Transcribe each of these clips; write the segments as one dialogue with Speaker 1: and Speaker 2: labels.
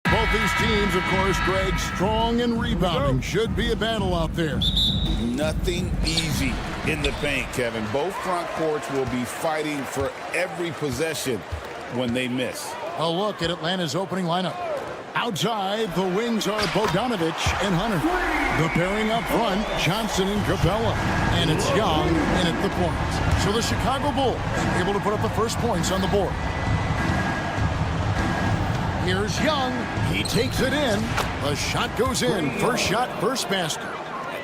Speaker 1: Both these teams, of course, Greg, strong and rebounding. Should be a battle out there.
Speaker 2: Nothing easy in the paint, Kevin. Both front courts will be fighting for every possession when they miss.
Speaker 1: A look at Atlanta's opening lineup. Outside, the wings are Bogdanovich and Hunter. The pairing up front, Johnson and Capella. And it's Young in at the point. So the Chicago Bulls able to put up the first points on the board. Here's Young. He takes it in. The shot goes in. First shot, first basket.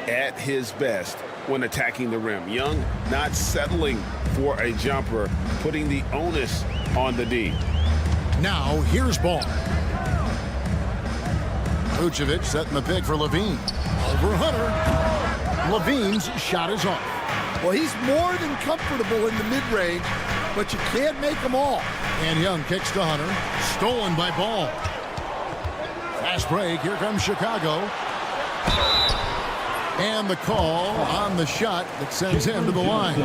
Speaker 3: At his best when attacking the rim. Young not settling for a jumper, putting the onus on the D.
Speaker 1: Now, here's Ball. Vucevic setting the pick for Levine. Over Hunter. Levine's shot is off.
Speaker 4: Well, he's more than comfortable in the mid-range, but you can't make them all.
Speaker 1: And Young kicks to Hunter. Stolen by Ball. Fast break. Here comes Chicago. And the call on the shot that sends him to the line.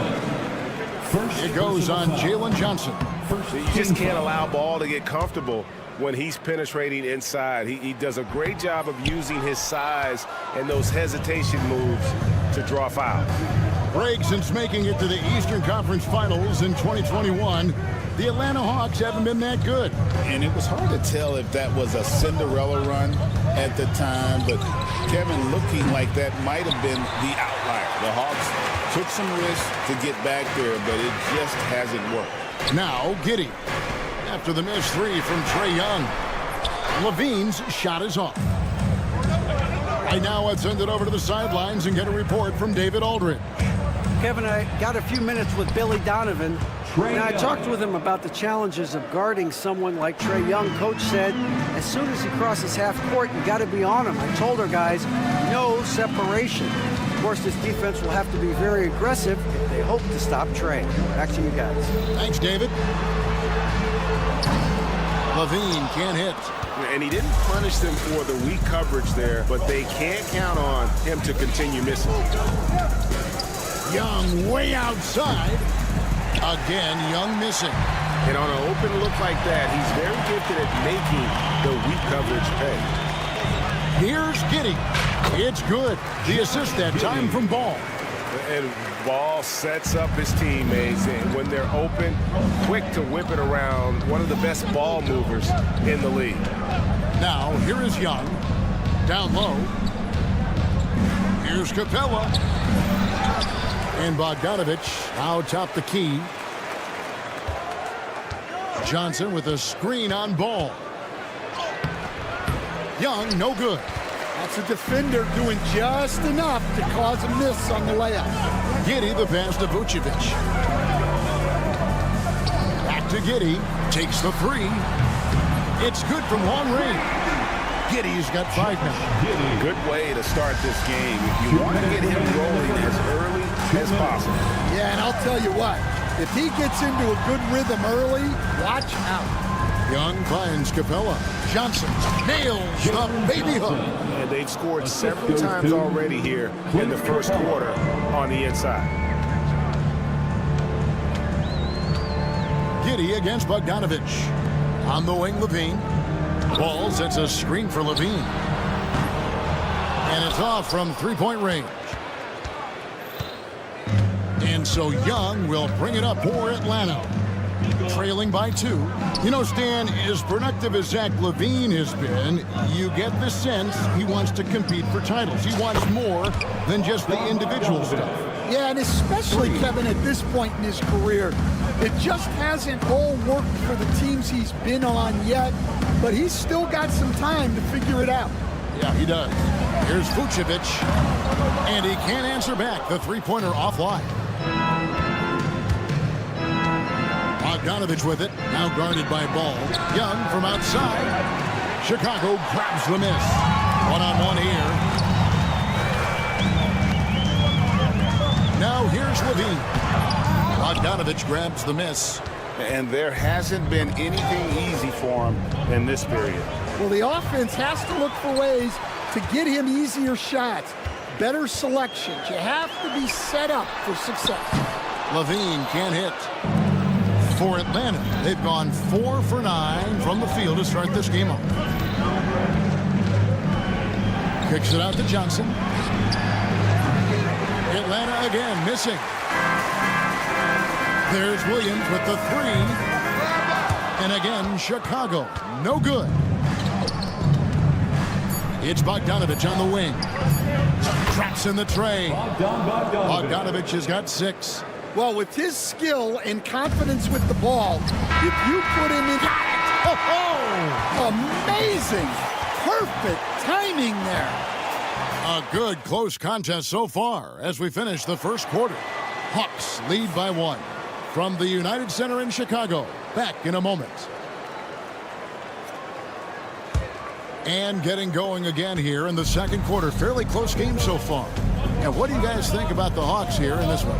Speaker 1: It goes on Jalen Johnson.
Speaker 3: You just can't allow Ball to get comfortable when he's penetrating inside. He does a great job of using his size and those hesitation moves to draw fouls.
Speaker 1: Greg, since making it to the Eastern Conference Finals in 2021, the Atlanta Hawks haven't been that good.
Speaker 2: And it was hard to tell if that was a Cinderella run at the time, but Kevin, looking like that might have been the outlier. The Hawks took some risks to get back there, but it just hasn't worked.
Speaker 1: Now, Giddey. After the missed three from Trae Young. Levine's shot is off. Right now, let's send it over to the sidelines and get a report from David Aldridge.
Speaker 5: Kevin, I got a few minutes with Billy Donovan. And I talked with him about the challenges of guarding someone like Trae Young. Coach said, as soon as he crosses half court, you got to be on him. I told our guys, no separation. Of course, this defense will have to be very aggressive if they hope to stop Trae. Back to you guys.
Speaker 1: Thanks, David. Levine can't hit.
Speaker 3: And he didn't punish them for the weak coverage there, but they can't count on him to continue missing.
Speaker 1: Young way outside. Again, Young missing.
Speaker 3: And on an open look like that, he's very gifted at making the weak coverage pay.
Speaker 1: Here's Giddey. It's good. The assist that time from Ball.
Speaker 3: And Ball sets up his teammates, and when they're open, quick to whip it around. One of the best ball movers in the league.
Speaker 1: Now, here is Young. Down low. Here's Capella. And Bogdanovich out top the key. Johnson with a screen on Ball. Young, no good.
Speaker 4: That's a defender doing just enough to cause a miss on the layup.
Speaker 1: Giddey the pass to Vucevic. Back to Giddey. Takes the three. It's good from long range. Giddey's got 5 now.
Speaker 3: Good way to start this game. If you want to get him rolling as early as possible.
Speaker 4: Yeah, and I'll tell you what. If he gets into a good rhythm early, watch out.
Speaker 1: Young finds Capella. Johnson nails the baby hook.
Speaker 3: And they've scored several times already here in the first quarter on the inside.
Speaker 1: Giddey against Bogdanovich. On the wing, Levine. Ball sets a screen for Levine. And it's off from three-point range. And so Young will bring it up for Atlanta. Trailing by 2. You know, Stan, as productive as Zach LaVine has been, you get the sense he wants to compete for titles. He wants more than just the individual stuff.
Speaker 4: Yeah, and especially, Kevin, at this point in his career, it just hasn't all worked for the teams he's been on yet, but he's still got some time to figure it out.
Speaker 1: Yeah, he does. Here's Vucevic, and he can't answer back. The three-pointer offline. Bogdanovich with it. Now guarded by Ball. Young from outside. Chicago grabs the miss. One-on-one here. Now here's Levine. Bogdanovich grabs the miss.
Speaker 2: And there hasn't been anything easy for him in this period.
Speaker 4: Well, the offense has to look for ways to get him easier shots, better selections. You have to be set up for success.
Speaker 1: Levine can't hit. For Atlanta, they've gone 4 for 9 from the field to start this game off. Kicks it out to Johnson. Atlanta again missing. There's Williams with the 3. And again, Chicago, no good. It's Bogdanovich on the wing. Traps in the tray. Bogdanovich has got 6.
Speaker 4: Well, with his skill and confidence with the ball, if you put him in... Oh! Amazing! Perfect timing there.
Speaker 1: A good close contest so far as we finish the first quarter. Hawks lead by 1. From the United Center in Chicago. Back in a moment. And getting going again here in the second quarter. Fairly close game so far. And what do you guys think about the Hawks here in this one?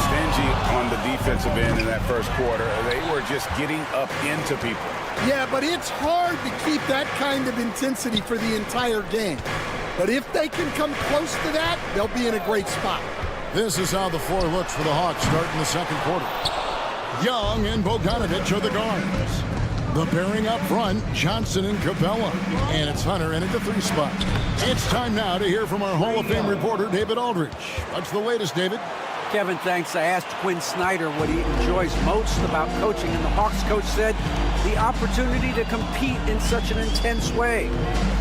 Speaker 2: Stingy on the defensive end in that first quarter. They were just getting up into people.
Speaker 4: Yeah, but it's hard to keep that kind of intensity for the entire game. But if they can come close to that, they'll be in a great spot.
Speaker 1: This is how the floor looks for the Hawks starting the second quarter. Young and Bogdanovich are the guards. The pairing up front, Johnson and Capella. And it's Hunter in at the 3 spot. It's time now to hear from our Hall of Fame reporter, David Aldridge. What's the latest, David?
Speaker 5: Kevin, thanks. I asked Quinn Snyder what he enjoys most about coaching, and the Hawks coach said the opportunity to compete in such an intense way.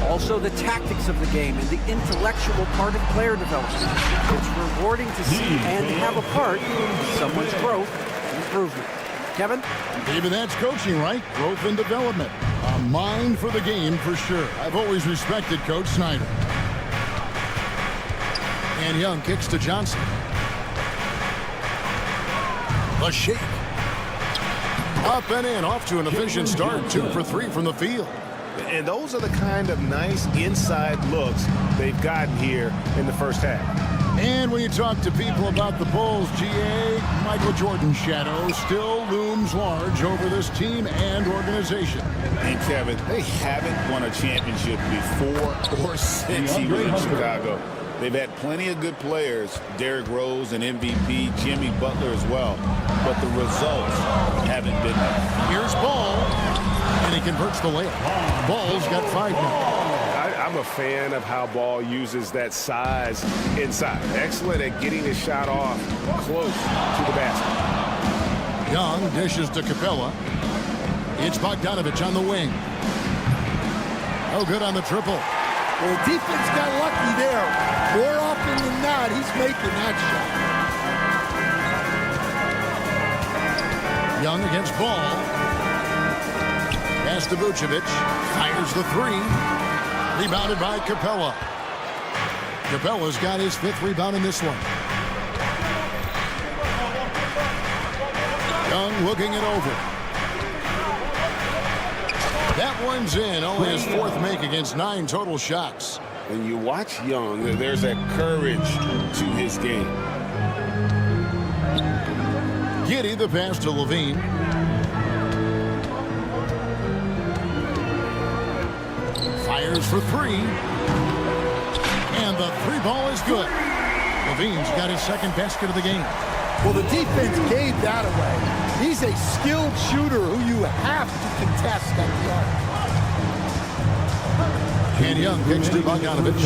Speaker 5: Also, the tactics of the game and the intellectual part of player development. It's rewarding to see and have a part in someone's growth and improvement. Kevin?
Speaker 1: David, that's coaching, right? Growth and development. A mind for the game for sure. I've always respected Coach Snyder. And Young kicks to Johnson. A shake. Up and in, off to an efficient start. 2 for 3 from the field.
Speaker 3: And those are the kind of nice inside looks they've gotten here in the first half.
Speaker 1: And when you talk to people about the Bulls, GA, Michael Jordan's shadow still looms large over this team and organization.
Speaker 2: And Kevin, they haven't won a championship before or since he was in Chicago. They've had plenty of good players, Derrick Rose and MVP, Jimmy Butler as well, but the results haven't been there.
Speaker 1: Here's Ball, and he converts the layup. Ball's got 5 now.
Speaker 3: I'm a fan of how Ball uses that size inside. Excellent at getting his shot off close to the basket.
Speaker 1: Young dishes to Capella. It's Bogdanovich on the wing. Oh, good on the triple.
Speaker 4: Well, the defense got lucky there. More often than not, he's making that shot.
Speaker 1: Young against Ball. Pass to Vucevic. Fires the 3. Rebounded by Capella. Capella's got his 5th rebound in this one. Young looking it over. That one's in. Only his 4th make against 9 total shots.
Speaker 3: When you watch Young, there's that courage to his game.
Speaker 1: Giddey the pass to Levine. Fires for 3. And the 3 ball is good. Levine's got his 2nd basket of the game.
Speaker 4: Well, the defense gave that away. He's a skilled shooter who you have to contest at the arc.
Speaker 1: And Young kicks to Bogdanovich.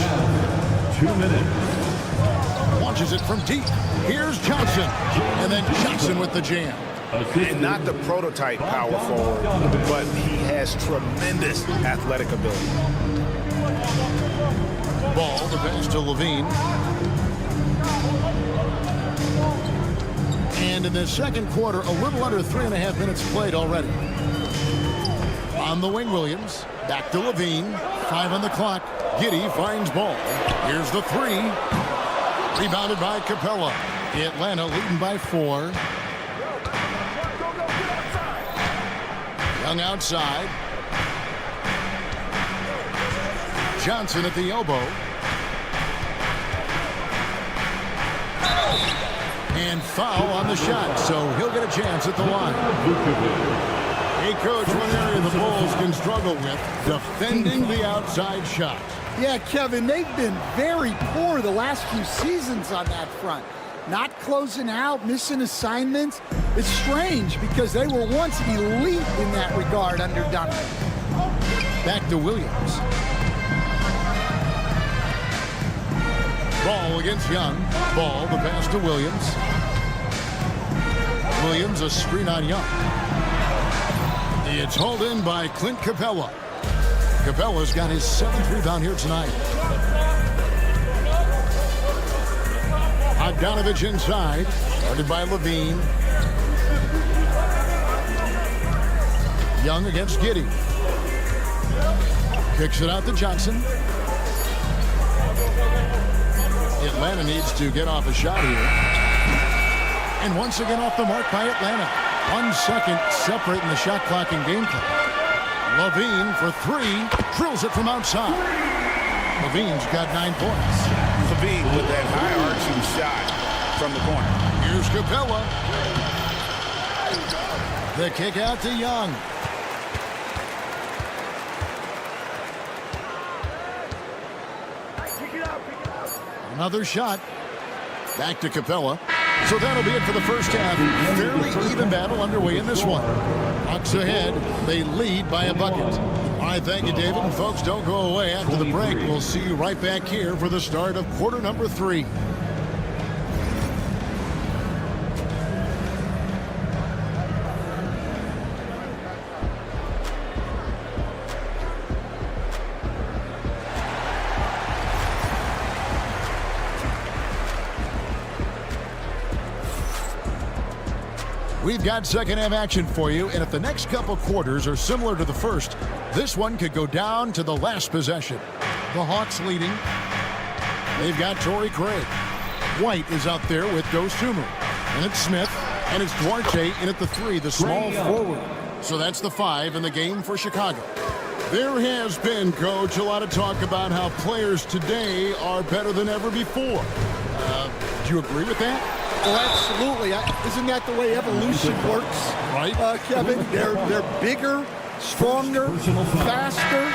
Speaker 6: 2 minutes.
Speaker 1: Launches it from deep. Here's Johnson. And then Johnson with the jam.
Speaker 3: And not the prototype power forward, but he has tremendous athletic ability.
Speaker 1: Ball, the pass to Levine. And in the second quarter, a little under 3.5 minutes played already. On the wing, Williams. Back to Levine. 5 on the clock. Giddey finds Ball. Here's the 3. Rebounded by Capella. Atlanta leading by 4. Young outside. Johnson at the elbow. And foul on the shot, so he'll get a chance at the line. Hey, Coach, one area the Bulls can struggle with, defending the outside shot.
Speaker 4: Yeah, Kevin, they've been very poor the last few seasons on that front. Not closing out, missing assignments. It's strange because they were once elite in that regard under Donovan.
Speaker 1: Back to Williams. Ball against Young. Ball, the pass to Williams. Williams, a screen on Young. It's hauled in by Clint Capella. Capella's got his 7th rebound here tonight. Bogdanovich inside, guarded by Levine. Young against Giddey. Kicks it out to Johnson. Atlanta needs to get off a shot here. And once again off the mark by Atlanta. 1 second separating the shot clock and game clock. Levine for 3, drills it from outside. Levine's got 9 points.
Speaker 2: Levine with that high arching shot from the corner.
Speaker 1: Here's Capella. The kick out to Young. Another shot. Back to Capella. So that'll be it for the first half. Fairly even battle underway in this one. Hawks ahead. They lead by a bucket. All right, thank you, David. And folks, don't go away. After the break, we'll see you right back here for the start of quarter number 3. We've got second half action for you, and if the next couple quarters are similar to the first, this one could go down to the last possession. The Hawks leading. They've got Torrey Craig. White is out there with Dosunmu. And it's Smith, and it's Duarte in at the 3, the small forward. So that's the 5 in the game for Chicago. There has been, Coach, a lot of talk about how players today are better than ever before. Do you agree with that?
Speaker 4: Well, absolutely. Isn't that the way evolution works?
Speaker 1: Right.
Speaker 4: Kevin, they're bigger, stronger, faster,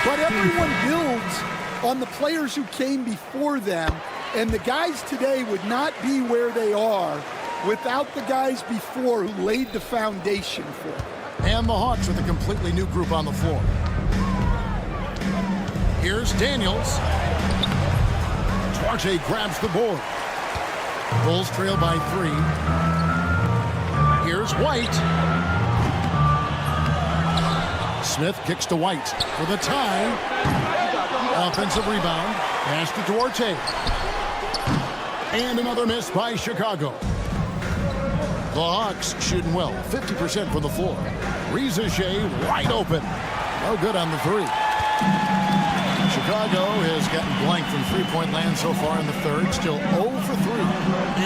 Speaker 4: but everyone builds on the players who came before them, and the guys today would not be where they are without the guys before who laid the foundation for it.
Speaker 1: And the Hawks with a completely new group on the floor. Here's Daniels. Duarte grabs the board. Bulls trail by 3. Here's White. Smith kicks to White for the tie. Offensive rebound. Pass to Duarte. And another miss by Chicago. The Hawks shooting well. 50% from the floor. Rizachet wide open. No good on the 3. Chicago has gotten blank from three-point land so far in the third. Still 0 for 3.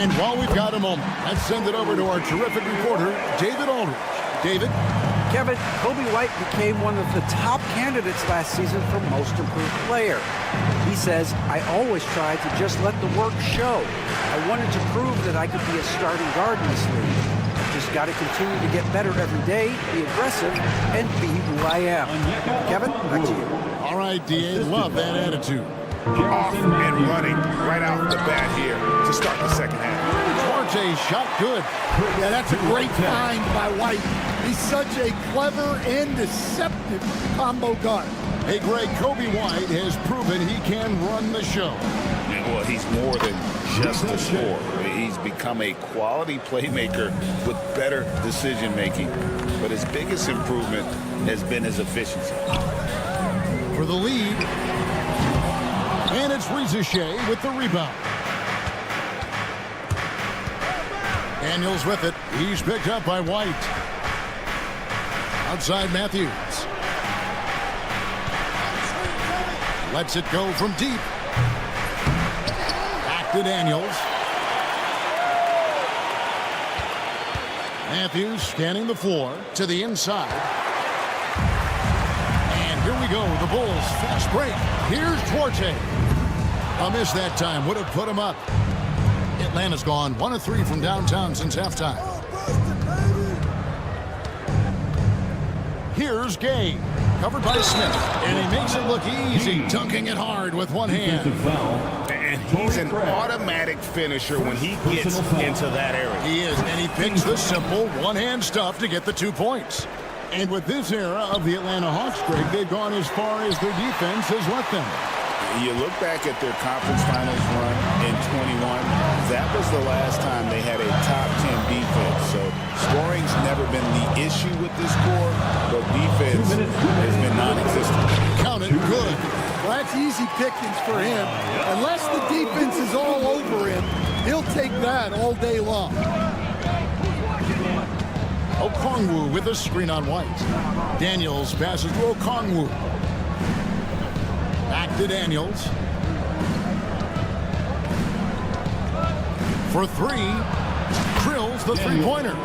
Speaker 1: And while we've got a moment, let's send it over to our terrific reporter, David Aldridge. David?
Speaker 5: Kevin, Kobe White became one of the top candidates last season for Most Improved Player. He says, I always tried to just let the work show. I wanted to prove that I could be a starting guard in this league. I've just got to continue to get better every day, be aggressive, and be who I am. Kevin, back to you.
Speaker 1: All right, D.A., love that attitude.
Speaker 2: Off and running right out the bat here to start the second half.
Speaker 1: Duarte shot good.
Speaker 4: Yeah, that's a great find by White. He's such a clever and deceptive combo guard.
Speaker 1: Hey, Greg, Kobe White has proven he can run the show.
Speaker 2: Well, he's more than just a scorer. He's become a quality playmaker with better decision-making. But his biggest improvement has been his efficiency.
Speaker 1: For the lead. And it's Rizachet with the rebound. Daniels with it. He's picked up by White. Outside Matthews. Lets it go from deep. Back to Daniels. Matthews scanning the floor to the inside. go. The Bulls fast break. Here's Duarte. A miss that time. Would have put him up. Atlanta's gone 1 of 3 from downtown since halftime. Here's Gay. Covered by Smith. And he makes it look easy. Dunking it hard with one hand.
Speaker 2: And he's an automatic finisher when he gets into that area.
Speaker 1: He is. And he picks the simple one-hand stuff to get the 2 points. And with this era of the Atlanta Hawks, Greg, they've gone as far as their defense has let them.
Speaker 2: You look back at their conference finals run in 21, that was the last time they had a top 10 defense. So scoring's never been the issue with this core, but defense has been non-existent.
Speaker 1: Count it, good.
Speaker 4: Well, that's easy pickings for him. Unless the defense is all over him, he'll take that all day long.
Speaker 1: Okongwu with a screen on White. Daniels passes to Okongwu. Back to Daniels. For 3. Drills the three-pointer.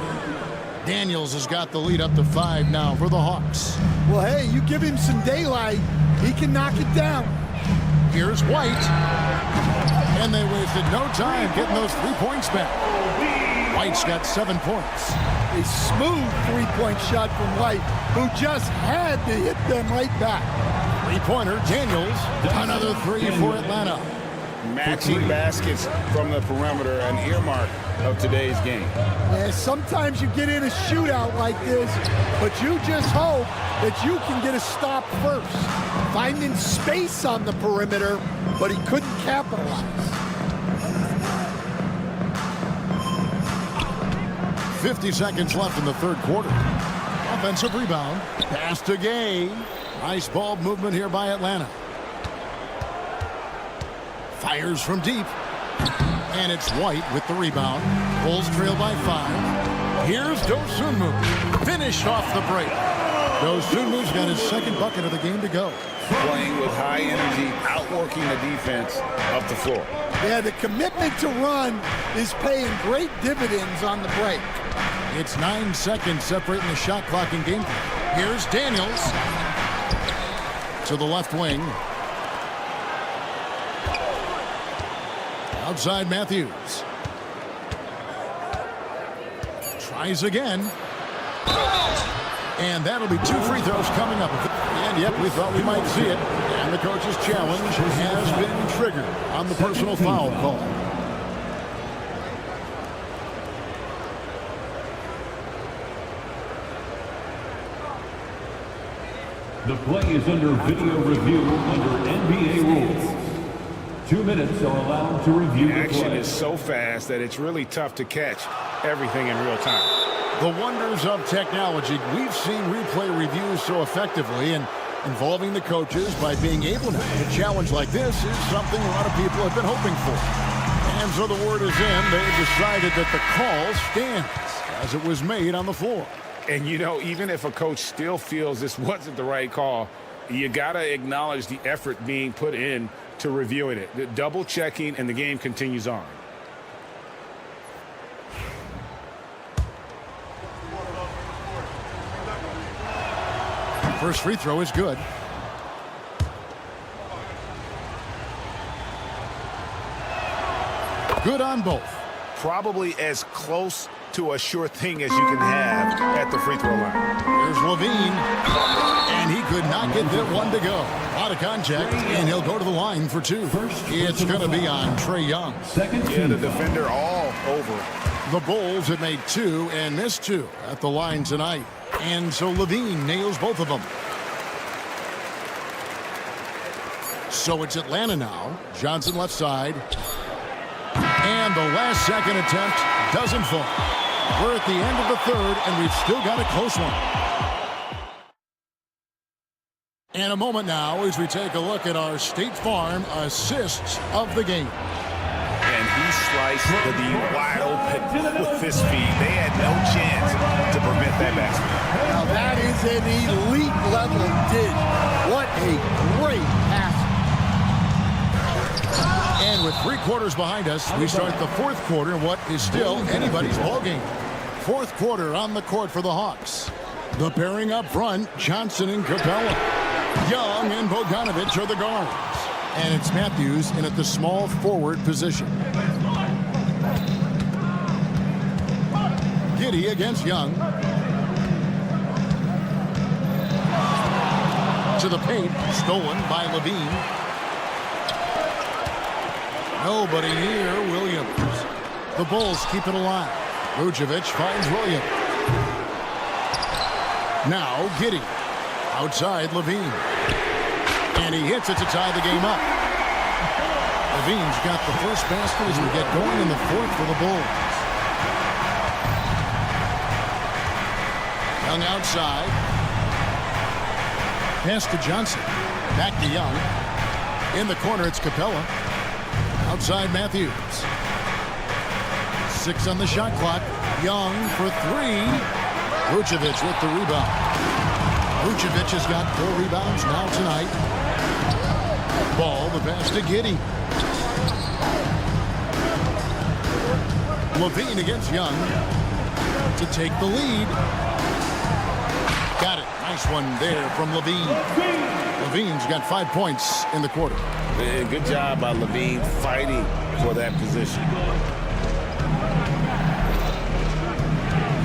Speaker 1: Daniels has got the lead up to 5 now for the Hawks.
Speaker 4: Well, hey, you give him some daylight, he can knock it down.
Speaker 1: Here's White. And they wasted no time getting those 3 points back. White's got 7 points.
Speaker 4: A smooth three-point shot from White, who just had to hit them right back.
Speaker 1: Three-pointer, Daniels. Another 3 for Atlanta.
Speaker 2: Matching baskets from the perimeter, an earmark of today's game.
Speaker 4: Yeah, sometimes you get in a shootout like this, but you just hope that you can get a stop first. Finding space on the perimeter, but he couldn't capitalize.
Speaker 1: 50 seconds left in the third quarter. Offensive rebound. Pass to Gay. Nice ball movement here by Atlanta. Fires from deep. And it's White with the rebound. Bulls trail by 5. Here's Dosunmu. Finished off the break. Dosunmu's got his second bucket of the game to go.
Speaker 2: Playing with high energy, outworking the defense up the floor.
Speaker 4: Yeah, the commitment to run is paying great dividends on the break.
Speaker 1: It's 9 seconds separating the shot clock and game play. Here's Daniels to the left wing. Outside Matthews. Tries again. And that'll be 2 free throws coming up. And yep, we thought we might see it. And the coach's challenge has been triggered on the personal foul call.
Speaker 6: The play is under video review under NBA rules. 2 minutes are allowed to review the
Speaker 3: Action
Speaker 6: play.
Speaker 3: is so fast that it's really tough to catch everything in real time.
Speaker 1: The wonders of technology. We've seen replay reviews so effectively, and involving the coaches by being able to a challenge like this is something a lot of people have been hoping for. And so the word is in. They've decided that the call stands as it was made on the floor.
Speaker 3: And, you know, even if a coach still feels this wasn't the right call, you got to acknowledge the effort being put in to reviewing it. The double checking, and the game continues on.
Speaker 1: First free throw is good. Good on both.
Speaker 3: Probably as close to a sure thing as you can have at the free throw line.
Speaker 1: Here's Levine, and he could not get that one to go. Out of contact, and he'll go to the line for 2. It's going to be on Trae Young.
Speaker 3: Yeah, the defender all over.
Speaker 1: The Bulls have made 2 and missed 2 at the line tonight. And so Levine nails both of them. So it's Atlanta now. Johnson left side. And the last second attempt doesn't fall. We're at the end of the third, and we've still got a close one. And a moment now as we take a look at our State Farm assists of the game.
Speaker 2: And he sliced the D wide open with his feet. They had no chance to prevent that basket.
Speaker 4: Now that is an elite level dish. What a great pass.
Speaker 1: And with 3 quarters behind us, we start the fourth quarter in what is still anybody's ballgame. Fourth quarter on the court for the Hawks. The pairing up front, Johnson and Capella. Young and Bogdanovich are the guards. And it's Matthews in at the small forward position. Giddey against Young. To the paint, stolen by Levine. Nobody near Williams. The Bulls keep it alive. Vucevic finds Williams. Now Giddey. Outside Levine. And he hits it to tie the game up. Levine's got the first basket as we get going in the fourth for the Bulls. Young outside. Pass to Johnson. Back to Young. In the corner, it's Capella. Outside Matthews. 6 on the shot clock. Young for 3. Vucevic with the rebound. Vucevic has got 4 rebounds now tonight. Ball, the pass to Giddey. Levine against Young to take the lead. Got it. Nice one there from Levine. Levine's got 5 points in the quarter.
Speaker 2: Man, good job by Levine fighting for that position.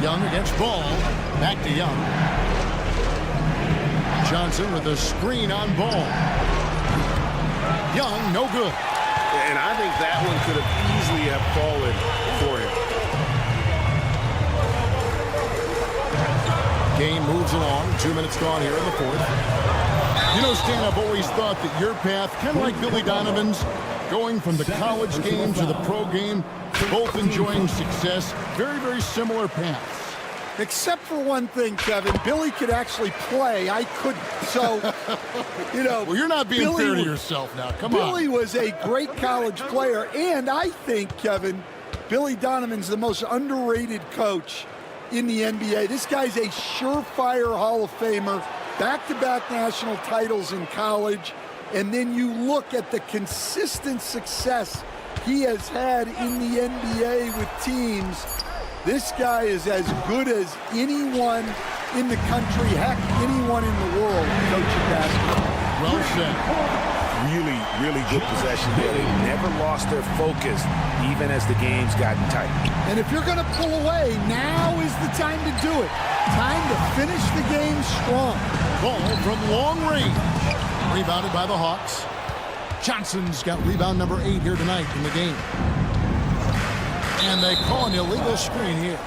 Speaker 1: Young against Ball. Back to Young. Johnson with a screen on Ball. Young, no good.
Speaker 3: And I think that one could have easily have fallen for him.
Speaker 1: Game moves along. 2 minutes gone here in the fourth. You know, Stan, I've always thought that your path, kind of like Billy Donovan's, going from the college game to the pro game, both enjoying success, very, very similar paths.
Speaker 4: Except for one thing, Kevin. Billy could actually play. I couldn't. So, you know.
Speaker 1: Well, you're not being
Speaker 4: Billy
Speaker 1: fair to yourself now. Come on.
Speaker 4: Billy was a great college player. And I think, Kevin, Billy Donovan's the most underrated coach in the NBA. This guy's a surefire Hall of Famer. Back-to-back national titles in college. And then you look at the consistent success he has had in the NBA with teams. This guy is as good as anyone in the country, heck, anyone in the world coaching basketball.
Speaker 1: Well said.
Speaker 2: Really, really good possession there. They never lost their focus, even as the game's gotten tight.
Speaker 4: And if you're going to pull away, now is the time to do it. Time to finish the game strong.
Speaker 1: Ball from long range. Rebounded by the Hawks. Johnson's got rebound number 8 here tonight in the game. And they call an illegal screen here.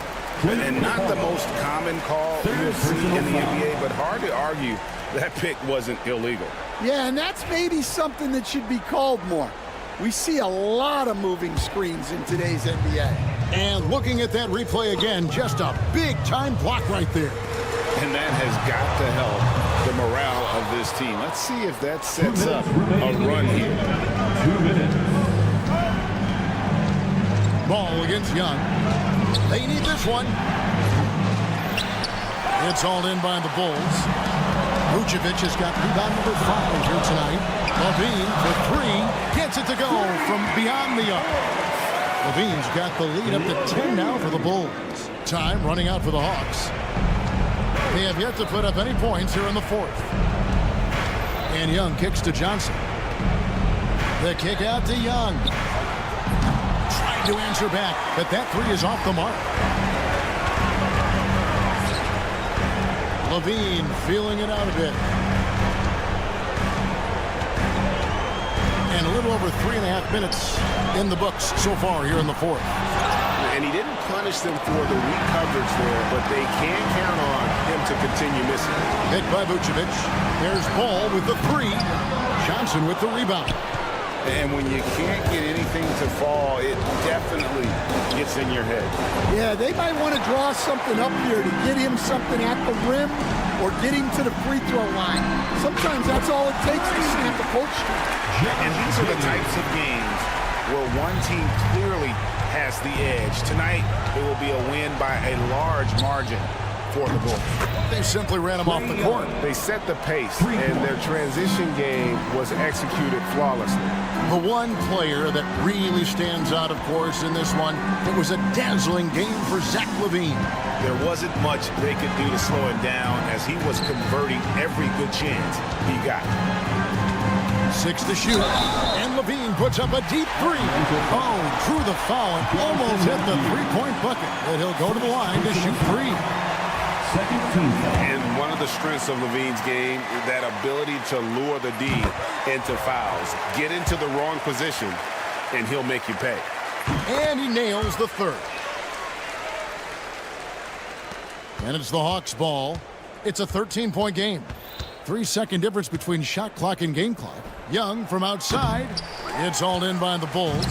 Speaker 2: And not the most common call you'll see in the NBA, but hard to argue that pick wasn't illegal.
Speaker 4: Yeah, and that's maybe something that should be called more. We see a lot of moving screens in today's NBA.
Speaker 1: And looking at that replay again, just a big-time block right there.
Speaker 2: And that has got to help the morale of this team. Let's see if that sets up a run here.
Speaker 6: 2 minutes.
Speaker 1: Ball against Young. They need this one. It's hauled in by the Bulls. Vucevic has got rebound number 5 here tonight. Levine for 3. Gets it to go from beyond the arc. Levine's got the lead up to 10 now for the Bulls. Time running out for the Hawks. They have yet to put up any points here in the fourth. And Young kicks to Johnson. The kick out to Young. To answer back, but that 3 is off the mark. Levine feeling it out a bit. And a little over 3.5 minutes in the books so far here in the fourth.
Speaker 3: And he didn't punish them for the weak coverage there, but they can count on him to continue missing.
Speaker 1: Hit by Vucevic. There's Ball with the 3. Johnson with the rebound.
Speaker 2: And when you can't get anything to fall, it definitely gets in your head.
Speaker 4: Yeah, they might want to draw something up here to get him something at the rim or get him to the free throw line. Sometimes that's all it takes to snap a coach streak.
Speaker 2: And these are the types of games where one team clearly has the edge. Tonight, it will be a win by a large margin for the Bulls.
Speaker 1: They simply ran him off the court.
Speaker 3: They set the pace, and their transition game was executed flawlessly.
Speaker 1: The one player that really stands out, of course, in this one, it was a dazzling game for Zach LaVine.
Speaker 2: There wasn't much they could do to slow him down as he was converting every good chance he got.
Speaker 1: 6 to shoot, and LaVine puts up a deep three. Oh, drew the foul and almost hit the three-point bucket. And he'll go to the line to shoot 3.
Speaker 6: Second team foul.
Speaker 3: And one of the strengths of LaVine's game is that ability to lure the D into fouls. Get into the wrong position, and he'll make you pay.
Speaker 1: And he nails the third. And it's the Hawks' ball. It's a 13-point game. 3-second difference between shot clock and game clock. Young from outside. It's hauled in by the Bulls.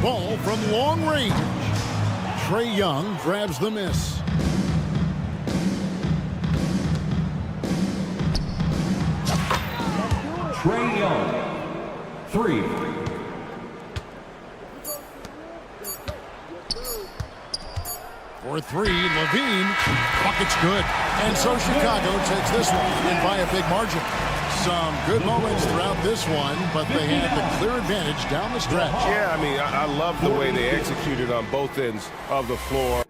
Speaker 1: Ball from long range. Trae Young grabs the miss.
Speaker 6: Trae Young, 3.
Speaker 1: For 3, LaVine. Bucket's good. And so Chicago takes this one and by a big margin. Some good moments throughout this one, but they had the clear advantage down the stretch.
Speaker 3: Yeah, I mean, I love the way they executed on both ends of the floor.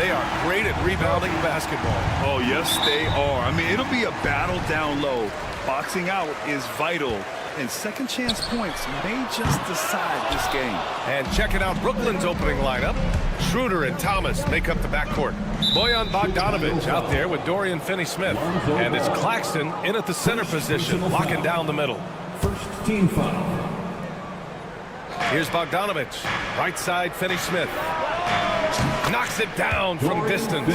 Speaker 3: They are great at rebounding basketball.
Speaker 7: Oh, yes, they are. I mean, it'll be a battle down low. Boxing out is vital, and second chance points may just decide this game.
Speaker 3: And checking out Brooklyn's opening lineup. Schroeder and Thomas make up the backcourt. Bojan Bogdanovic out there with Dorian Finney-Smith. And it's Claxton in at the center position, locking down the middle.
Speaker 6: First team foul.
Speaker 3: Here's Bogdanovic. Right side, Finney-Smith. Knocks it down from distance.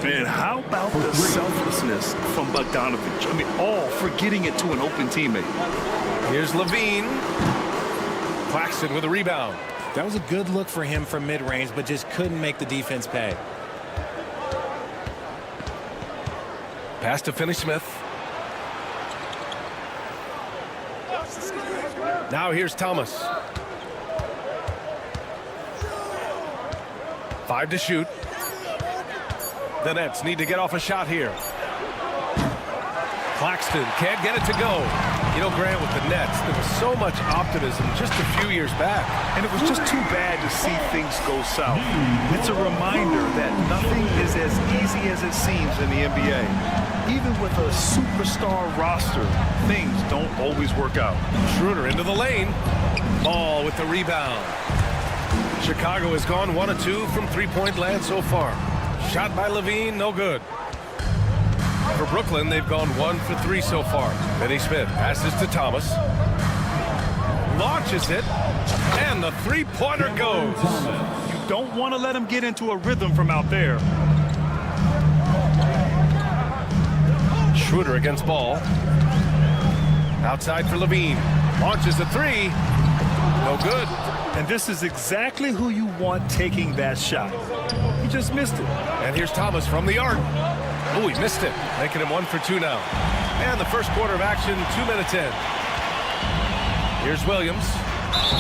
Speaker 7: Man, how about the selflessness from Bogdanovic? I mean, all for getting it to an open teammate.
Speaker 3: Here's Levine. Claxton with a rebound.
Speaker 8: That was a good look for him from mid-range, but just couldn't make the defense pay.
Speaker 3: Pass to Finney-Smith. Now here's Thomas. 5 to shoot. The Nets need to get off a shot here. Claxton can't get it to go. You know, Grant, with the Nets, there was so much optimism just a few years back.
Speaker 7: And it was just too bad to see things go south. It's a reminder that nothing is as easy as it seems in the NBA. Even with a superstar roster, things don't always work out.
Speaker 3: Schroeder into the lane. Ball with the rebound. Chicago has gone 1 of 2 from three-point land so far. Shot by Levine, no good. For Brooklyn, they've gone 1 for 3 so far. Finney-Smith passes to Thomas. Launches it, and the three-pointer goes.
Speaker 7: You don't want to let him get into a rhythm from out there.
Speaker 3: Schroeder against ball. Outside for Levine. Launches a 3. No good.
Speaker 7: And this is exactly who you want taking that shot. He just missed it.
Speaker 3: And here's Thomas from the arc. Oh, he missed it, making him 1 for 2 now. And the first quarter of action, 2 minutes in. Here's Williams.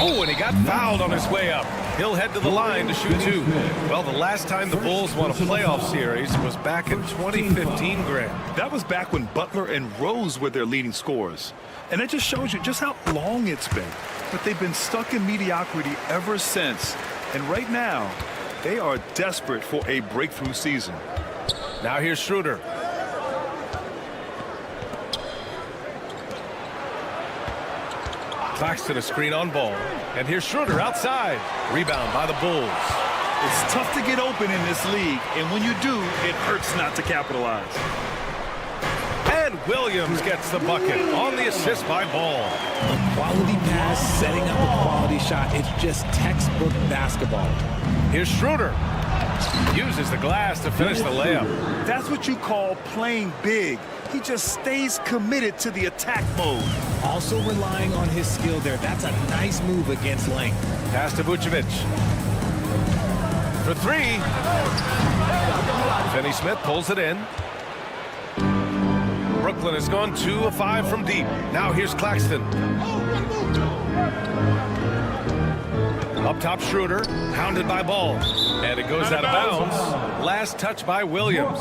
Speaker 3: Oh, and he got fouled on his way up. He'll head to the line to shoot 2. Well, the last time the Bulls won a playoff series was back in 2015, Grant.
Speaker 7: That was back when Butler and Rose were their leading scorers. And that just shows you just how long it's been. But they've been stuck in mediocrity ever since. And right now, they are desperate for a breakthrough season.
Speaker 3: Now here's Schroeder. Claxton a screen on ball. And here's Schroeder outside. Rebound by the Bulls.
Speaker 7: It's tough to get open in this league, and when you do, it hurts not to capitalize.
Speaker 3: And Williams gets the bucket on the assist by Ball.
Speaker 8: A quality pass, setting up a quality shot. It's just textbook basketball.
Speaker 3: Here's Schroeder. Uses the glass to finish the layup.
Speaker 7: That's what you call playing big. He just stays committed to the attack mode.
Speaker 8: Also relying on his skill there. That's a nice move against length.
Speaker 3: Pass to Vucevic. For 3. Finney-Smith pulls it in. Brooklyn has gone 2 of 5 from deep. Now here's Claxton. Up top, Schroeder, hounded by Ball. And it goes out of bounds. Last touch by Williams.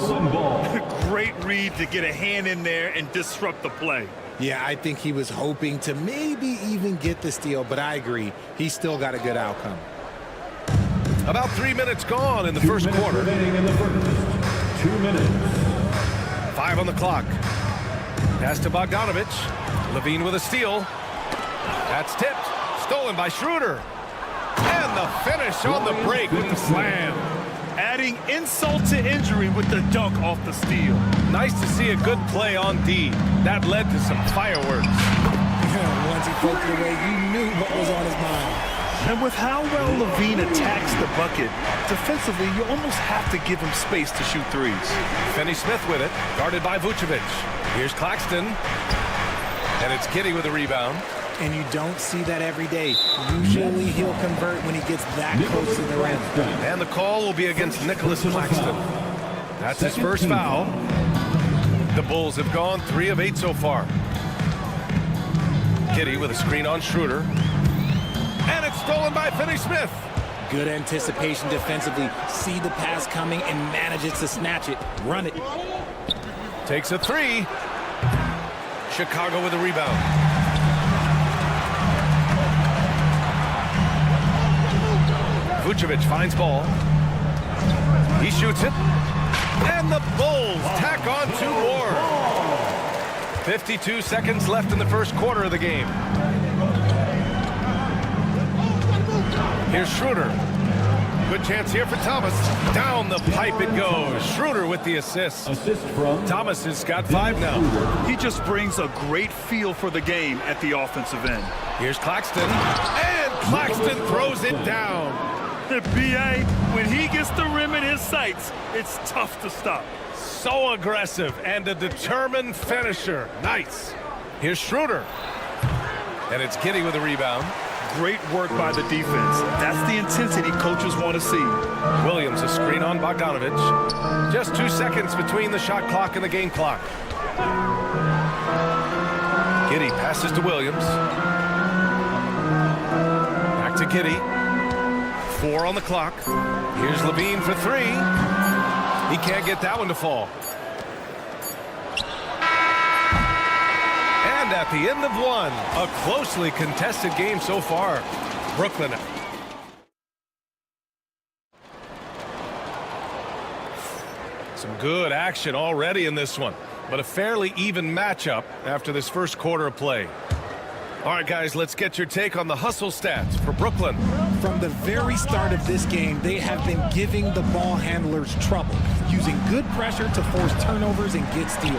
Speaker 7: Great read to get a hand in there and disrupt the play.
Speaker 8: Yeah, I think he was hoping to maybe even get the steal, but I agree. He still got a good outcome.
Speaker 3: About 3 minutes gone in the first quarter.
Speaker 6: 2 minutes.
Speaker 3: 5 on the clock. Pass to Bogdanovic. Levine with a steal. That's tipped. Stolen by Schroeder. And the finish on the break with the slam.
Speaker 7: Adding insult to injury with the dunk off the steal.
Speaker 3: Nice to see a good play on D. That led to some fireworks.
Speaker 8: Once he poked it away, you knew what was on his mind.
Speaker 7: And with how well Levine attacks the bucket, defensively, you almost have to give him space to shoot threes.
Speaker 3: Finney-Smith with it, guarded by Vucevic. Here's Claxton. And it's Giddey with a rebound.
Speaker 8: And you don't see that every day. Usually he'll convert when he gets that close to the rim.
Speaker 3: And the call will be against Nicholas Claxton. That's his first foul. The Bulls have gone 3 of 8 so far. Giddey with a screen on Schroeder. And it's stolen by Finney-Smith.
Speaker 8: Good anticipation defensively. See the pass coming and manages to snatch it. Run it.
Speaker 3: Takes a 3. Chicago with a rebound. Vucevic finds Ball. He shoots it. And the Bulls tack on 2 more. 52 seconds left in the first quarter of the game. Here's Schroeder. Good chance here for Thomas. Down the pipe it goes. Schroeder with the assist.
Speaker 6: Assist from
Speaker 3: Thomas has got 5 now.
Speaker 7: He just brings a great feel for the game at the offensive end.
Speaker 3: Here's Claxton. And Claxton throws it down.
Speaker 7: B.A., when he gets the rim in his sights, it's tough to stop.
Speaker 3: So aggressive and a determined finisher. Nice. Here's Schroeder. And it's Giddey with a rebound.
Speaker 7: Great work by the defense. That's the intensity coaches want to see.
Speaker 3: Williams, a screen on Bogdanovich. Just 2 seconds between the shot clock and the game clock. Giddey passes to Williams. Back to Giddey. 4 on the clock. Here's Levine for 3. He can't get that one to fall. And at the end of 1, a closely contested game so far. Brooklyn. Some good action already in this one, but a fairly even matchup after this first quarter of play. All right, guys, let's get your take on the hustle stats for Brooklyn.
Speaker 8: From the very start of this game, they have been giving the ball handlers trouble, using good pressure to force turnovers and get steals.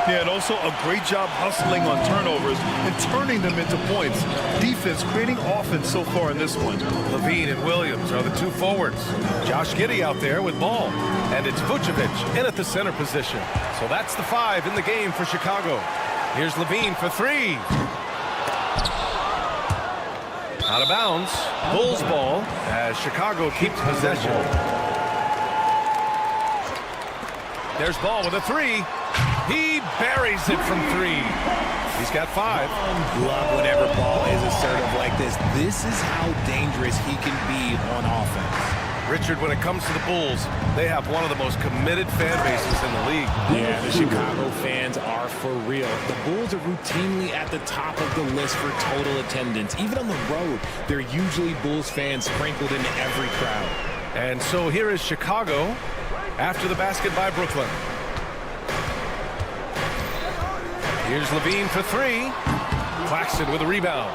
Speaker 7: Yeah, and also a great job hustling on turnovers and turning them into points. Defense creating offense so far in this one.
Speaker 3: Levine and Williams are the 2 forwards. Josh Giddey out there with ball. And it's Vucevic in at the center position. So that's the 5 in the game for Chicago. Here's Levine for 3. Out of bounds. Bulls ball as Chicago keeps possession. There's Ball with a 3. He buries it from 3. He's got 5.
Speaker 8: Love whenever Ball is assertive like this. This is how dangerous he can be on offense.
Speaker 3: Richard, when it comes to the Bulls, they have one of the most committed fan bases in the league.
Speaker 8: Yeah, the Chicago fans are for real. The Bulls are routinely at the top of the list for total attendance. Even on the road, they're usually Bulls fans sprinkled into every crowd.
Speaker 3: And so here is Chicago after the basket by Brooklyn. Here's Levine for 3. Claxton with a rebound.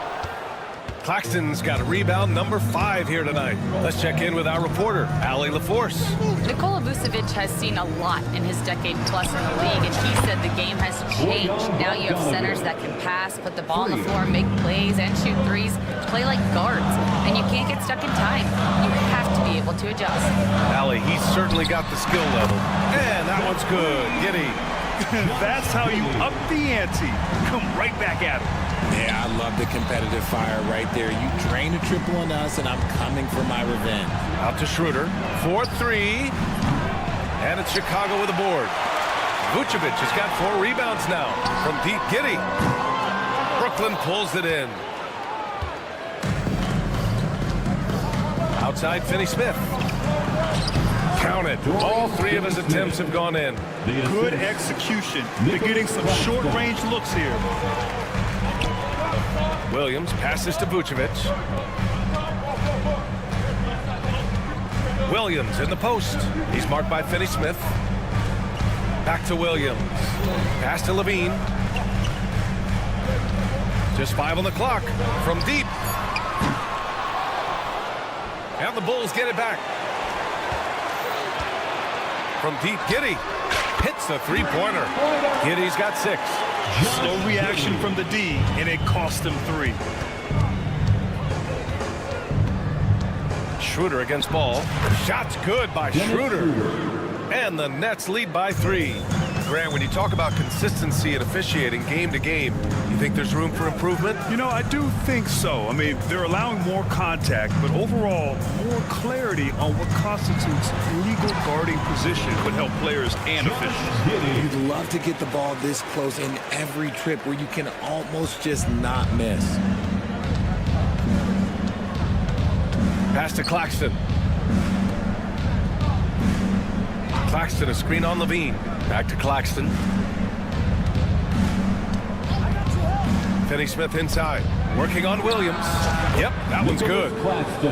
Speaker 3: Claxton's got a rebound number 5 here tonight. Let's check in with our reporter, Allie LaForce.
Speaker 9: Nikola Vucevic has seen a lot in his decade plus in the league, and he said the game has changed. Now you have centers that can pass, put the ball on the floor, make plays, and shoot threes, play like guards, and you can't get stuck in time. You have to be able to adjust.
Speaker 3: Allie, he's certainly got the skill level. And that one's good. Giddey.
Speaker 7: That's how you up the ante. Come right back at him.
Speaker 8: Yeah, I love the competitive fire right there. You drain a triple on us, and I'm coming for my revenge.
Speaker 3: Out to Schroeder. 4-3. And it's Chicago with a board. Vucevic has got 4 rebounds now from deep. Giddey. Brooklyn pulls it in. Outside, Finney-Smith. Count it. All 3 of his attempts have gone in.
Speaker 7: Good execution. They're getting some short-range looks here.
Speaker 3: Williams passes to Vucevic. Williams in the post. He's marked by Finney-Smith. Back to Williams. Pass to Levine. Just 5 on the clock. From deep. And the Bulls get it back. From deep, Giddey hits the 3-pointer. Giddey's got 6.
Speaker 7: Slow reaction from the D, and it cost him 3.
Speaker 3: Schroeder against Ball. Shot's good by Schroeder. And the Nets lead by 3. Grant, when you talk about consistency and officiating game to game, you think there's room for improvement?
Speaker 7: You know, I do think so. I mean, they're allowing more contact, but overall, more clarity on what constitutes legal guarding position would help players and officials.
Speaker 8: You'd love to get the ball this close in every trip where you can almost just not miss.
Speaker 3: Pass to Claxton. Claxton, a screen on Levine. Back to Claxton. Finney-Smith inside. Working on Williams. Yep, that one's good.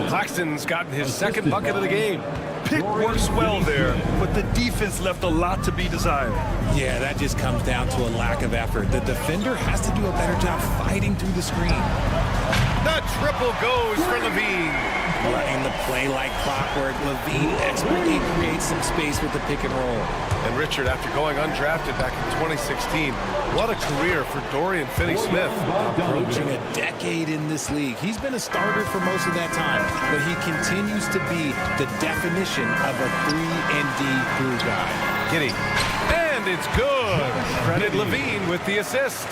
Speaker 3: Claxton's gotten his second bucket of the game.
Speaker 7: Pick works well there, but the defense left a lot to be desired.
Speaker 8: Yeah, that just comes down to a lack of effort. The defender has to do a better job fighting through the screen.
Speaker 3: The triple goes for Levine.
Speaker 8: Running the play like clockwork, Levine expertly creates some space with the pick and roll.
Speaker 3: And Richard, after going undrafted back in 2016, what a career for Dorian Finney-Smith.
Speaker 8: Approaching a decade in this league. He's been a starter for most of that time, but he continues to be the definition of a 3-and-D glue guy.
Speaker 3: Giddey. And it's good. Credit Levine with the assist.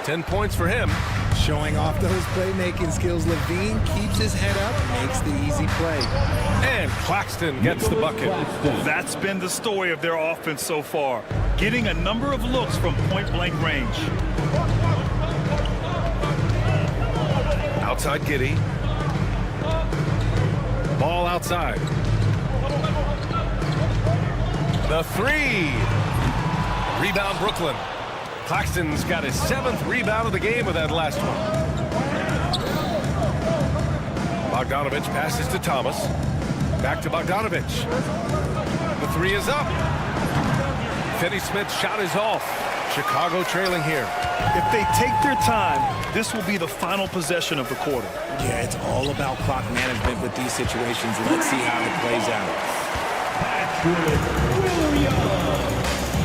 Speaker 3: 10 points for him.
Speaker 8: Showing off those playmaking skills, Levine keeps his head up and makes the easy play.
Speaker 3: And Claxton gets the bucket.
Speaker 7: That's been the story of their offense so far, getting a number of looks from point-blank range.
Speaker 3: Outside Giddey. Ball outside. The three. Rebound Brooklyn. Claxton's got his 7th rebound of the game with that last one. Bogdanovich passes to Thomas. Back to Bogdanovich. The three is up. Finney-Smith's shot is off. Chicago trailing here.
Speaker 7: If they take their time, this will be the final possession of the quarter.
Speaker 8: Yeah, it's all about clock management with these situations. Let's see how it plays out.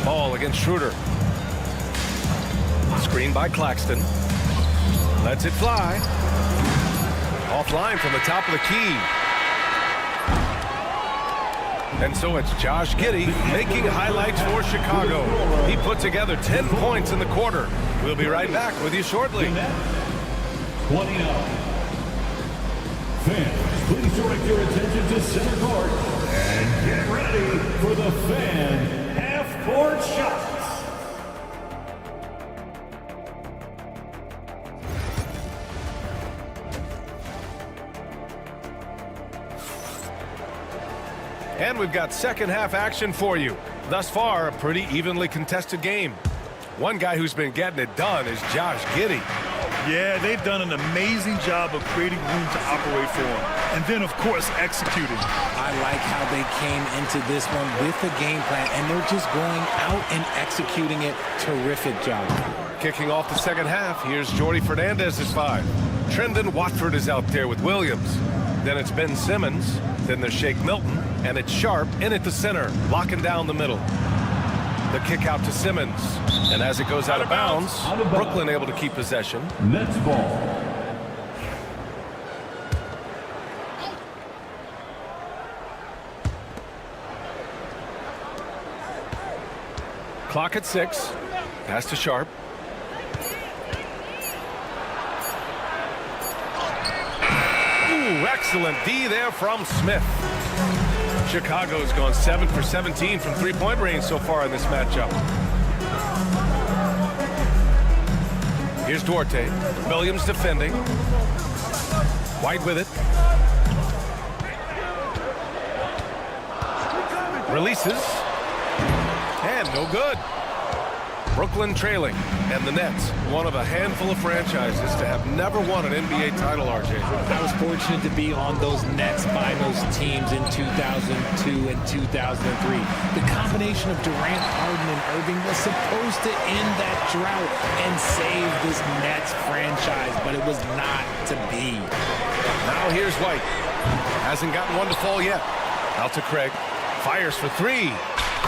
Speaker 3: Ball against Schroeder. Screen by Claxton. Lets it fly. Offline from the top of the key. And so it's Josh Giddey making highlights for Chicago. He put together 10 points in the quarter. We'll be right back with you shortly.
Speaker 6: 29. Fans, please direct your attention to center court and get ready for the fan half-court shots.
Speaker 3: And we've got second half action for you. Thus far, a pretty evenly contested game. One guy who's been getting it done is Josh Giddey.
Speaker 7: Yeah, they've done an amazing job of creating room to operate for him. And then, of course, executing.
Speaker 8: I like how they came into this one with a game plan, and they're just going out and executing it. Terrific job.
Speaker 3: Kicking off the second half, here's Jordy Fernandez's 5. Trendon Watford is out there with Williams. Then it's Ben Simmons. Then there's Shake Milton. And it's Sharp in at the center, locking down the middle. The kick out to Simmons. And as it goes out of bounds, Brooklyn able to keep possession.
Speaker 6: Nets ball.
Speaker 3: Clock at 6. Pass to Sharp. Ooh, excellent D there from Smith. Chicago's gone 7 for 17 from three-point range so far in this matchup. Here's Duarte. Williams defending. White with it. Releases. And no good. Brooklyn trailing. And the Nets, one of a handful of franchises to have never won an NBA title, RJ.
Speaker 8: I was fortunate to be on those Nets by those teams in 2002 and 2003. The combination of Durant, Harden, and Irving was supposed to end that drought and save this Nets franchise, but it was not to be.
Speaker 3: Now here's White. Hasn't gotten one to fall yet. Out to Craig. Fires for 3.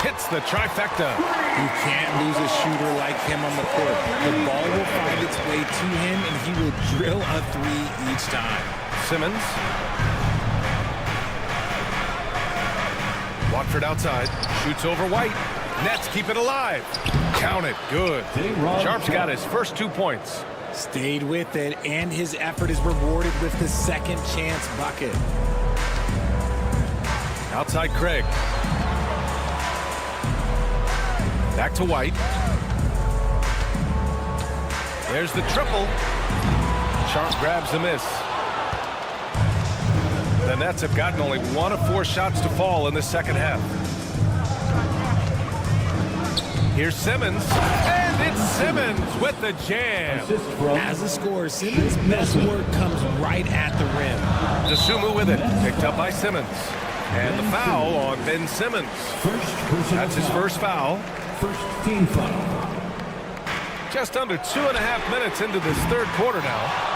Speaker 3: Hits the trifecta.
Speaker 8: You can't lose a shooter like him on the court. The ball will find its way to him, and he will drill a 3 each time.
Speaker 3: Simmons. Watford outside. Shoots over White. Nets keep it alive. Count it. Good. Sharp's got his first 2 points.
Speaker 8: Stayed with it, and his effort is rewarded with the second chance bucket.
Speaker 3: Outside Craig. Back to White. There's the triple. Sharp grabs the miss. The Nets have gotten only 1 of 4 shots to fall in the second half. Here's Simmons. And it's Simmons with the jam.
Speaker 8: As a scorer, Simmons' best work comes right at the rim.
Speaker 3: DeSumo with it, picked up by Simmons. And the foul on Ben Simmons. That's his first foul.
Speaker 6: First team foul.
Speaker 3: Just under 2.5 minutes into this third quarter now.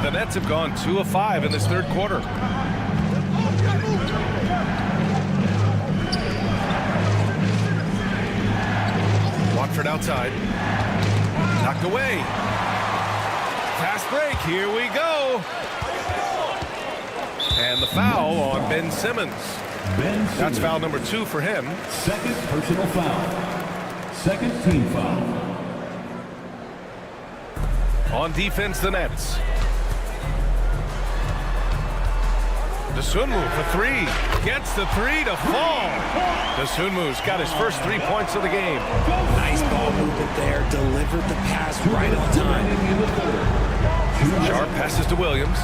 Speaker 3: The Nets have gone 2 of 5 in this third quarter. Watford outside. Knocked away. Fast break. Here we go. And the foul on Ben Simmons. That's foul number 2 for him.
Speaker 6: Second personal foul. Second team foul.
Speaker 3: On defense, the Nets. DeSumo for 3. Gets the 3 to fall. DeSumo's got his first 3 points of the game.
Speaker 8: Nice ball movement there. Delivered the pass right on time.
Speaker 3: Sharp passes to Williams.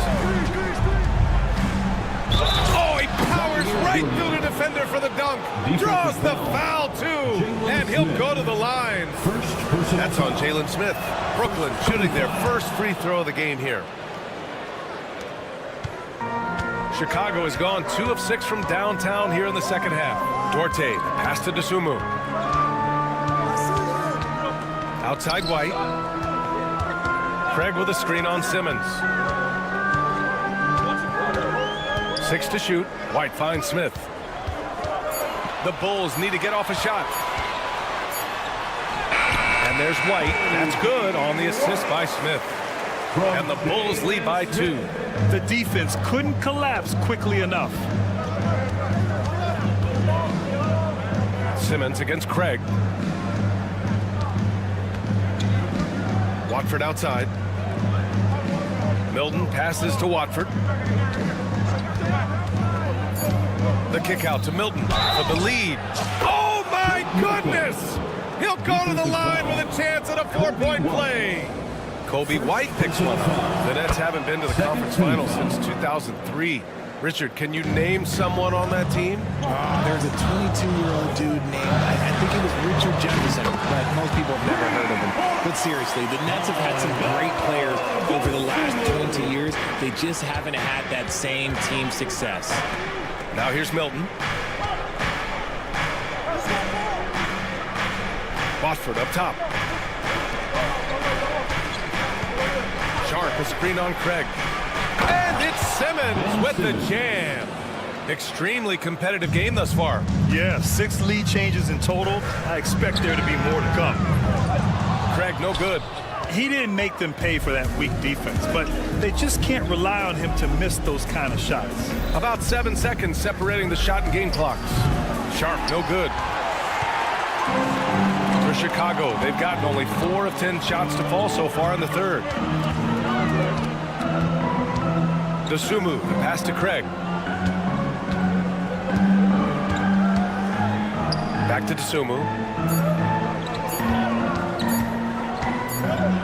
Speaker 3: Oh, he powers right through the defender for the dunk. Draws the foul, too. And he'll go to the line. That's on Jalen Smith. Brooklyn shooting their first free throw of the game here. Chicago has gone 2 of 6 from downtown here in the second half. Duarte, pass to DeSumo. Outside White. Craig with a screen on Simmons. 6 to shoot. White finds Smith. The Bulls need to get off a shot. And there's White. That's good on the assist by Smith. And the Bulls lead by 2.
Speaker 7: The defense couldn't collapse quickly enough.
Speaker 3: Simmons against Craig. Watford outside. Milton passes to Watford. The kick out to Milton for the lead. Oh my goodness! He'll go to the line with a chance at a 4-point play. Kobe White picks one up. The Nets haven't been to the conference finals since 2003. Richard, can you name someone on that team?
Speaker 8: There's a 22-year-old dude named, I think it was Richard Jefferson, but most people have never heard of him. But seriously, the Nets have had some great players over the last 20 years. They just haven't had that same team success.
Speaker 3: Now here's Milton. Watford up top. Sharp, a screen on Craig. And it's Simmons with the jam. Extremely competitive game thus far.
Speaker 7: Yeah, 6 lead changes in total. I expect there to be more to come.
Speaker 3: Craig, no good.
Speaker 7: He didn't make them pay for that weak defense, but they just can't rely on him to miss those kind of shots.
Speaker 3: About 7 seconds separating the shot and game clocks. Sharp, no good. For Chicago, they've gotten only 4 of 10 shots to fall so far in the third. DeSumo, the pass to Craig. Back to DeSumo.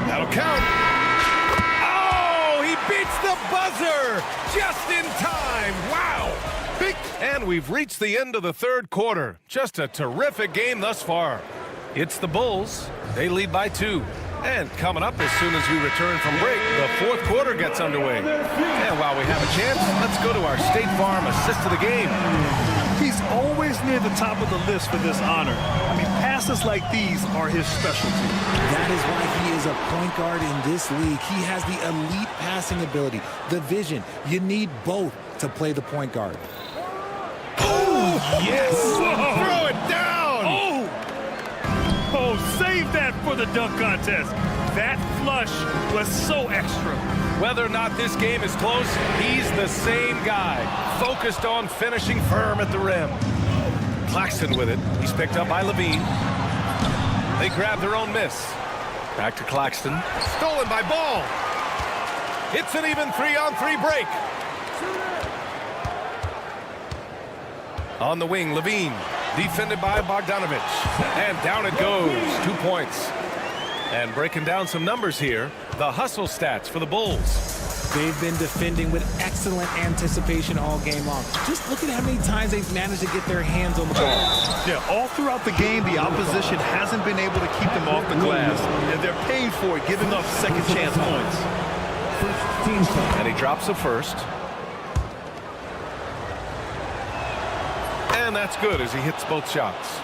Speaker 3: That'll count. Oh, he beats the buzzer just in time. Wow. Big. And we've reached the end of the third quarter. Just a terrific game thus far. It's the Bulls. They lead by 2. And coming up as soon as we return from break, the fourth quarter gets underway. And while we have a chance, let's go to our State Farm assist of the game.
Speaker 7: He's always near the top of the list for this honor. I mean, passes like these are his specialty.
Speaker 8: That is why he is a point guard in this league. He has the elite passing ability, the vision. You need both to play the point guard.
Speaker 3: Oh, yes! Throw it down!
Speaker 7: Oh, save that for the dunk contest. That flush was so extra.
Speaker 3: Whether or not this game is close, he's the same guy, focused on finishing firm at the rim. Claxton with it. He's picked up by Levine. They grab their own miss. Back to Claxton. Stolen by Ball. It's an even 3-on-3 break. On the wing, Levine. Defended by Bogdanovich. And down it goes. 2 points. And breaking down some numbers here, the hustle stats for the Bulls.
Speaker 8: They've been defending with excellent anticipation all game long. Just look at how many times they've managed to get their hands on the ball.
Speaker 7: Yeah, all throughout the game, the opposition hasn't been able to keep them off the glass, and they're paying for it, giving up second chance points.
Speaker 3: And he drops the first. And that's good as he hits both shots.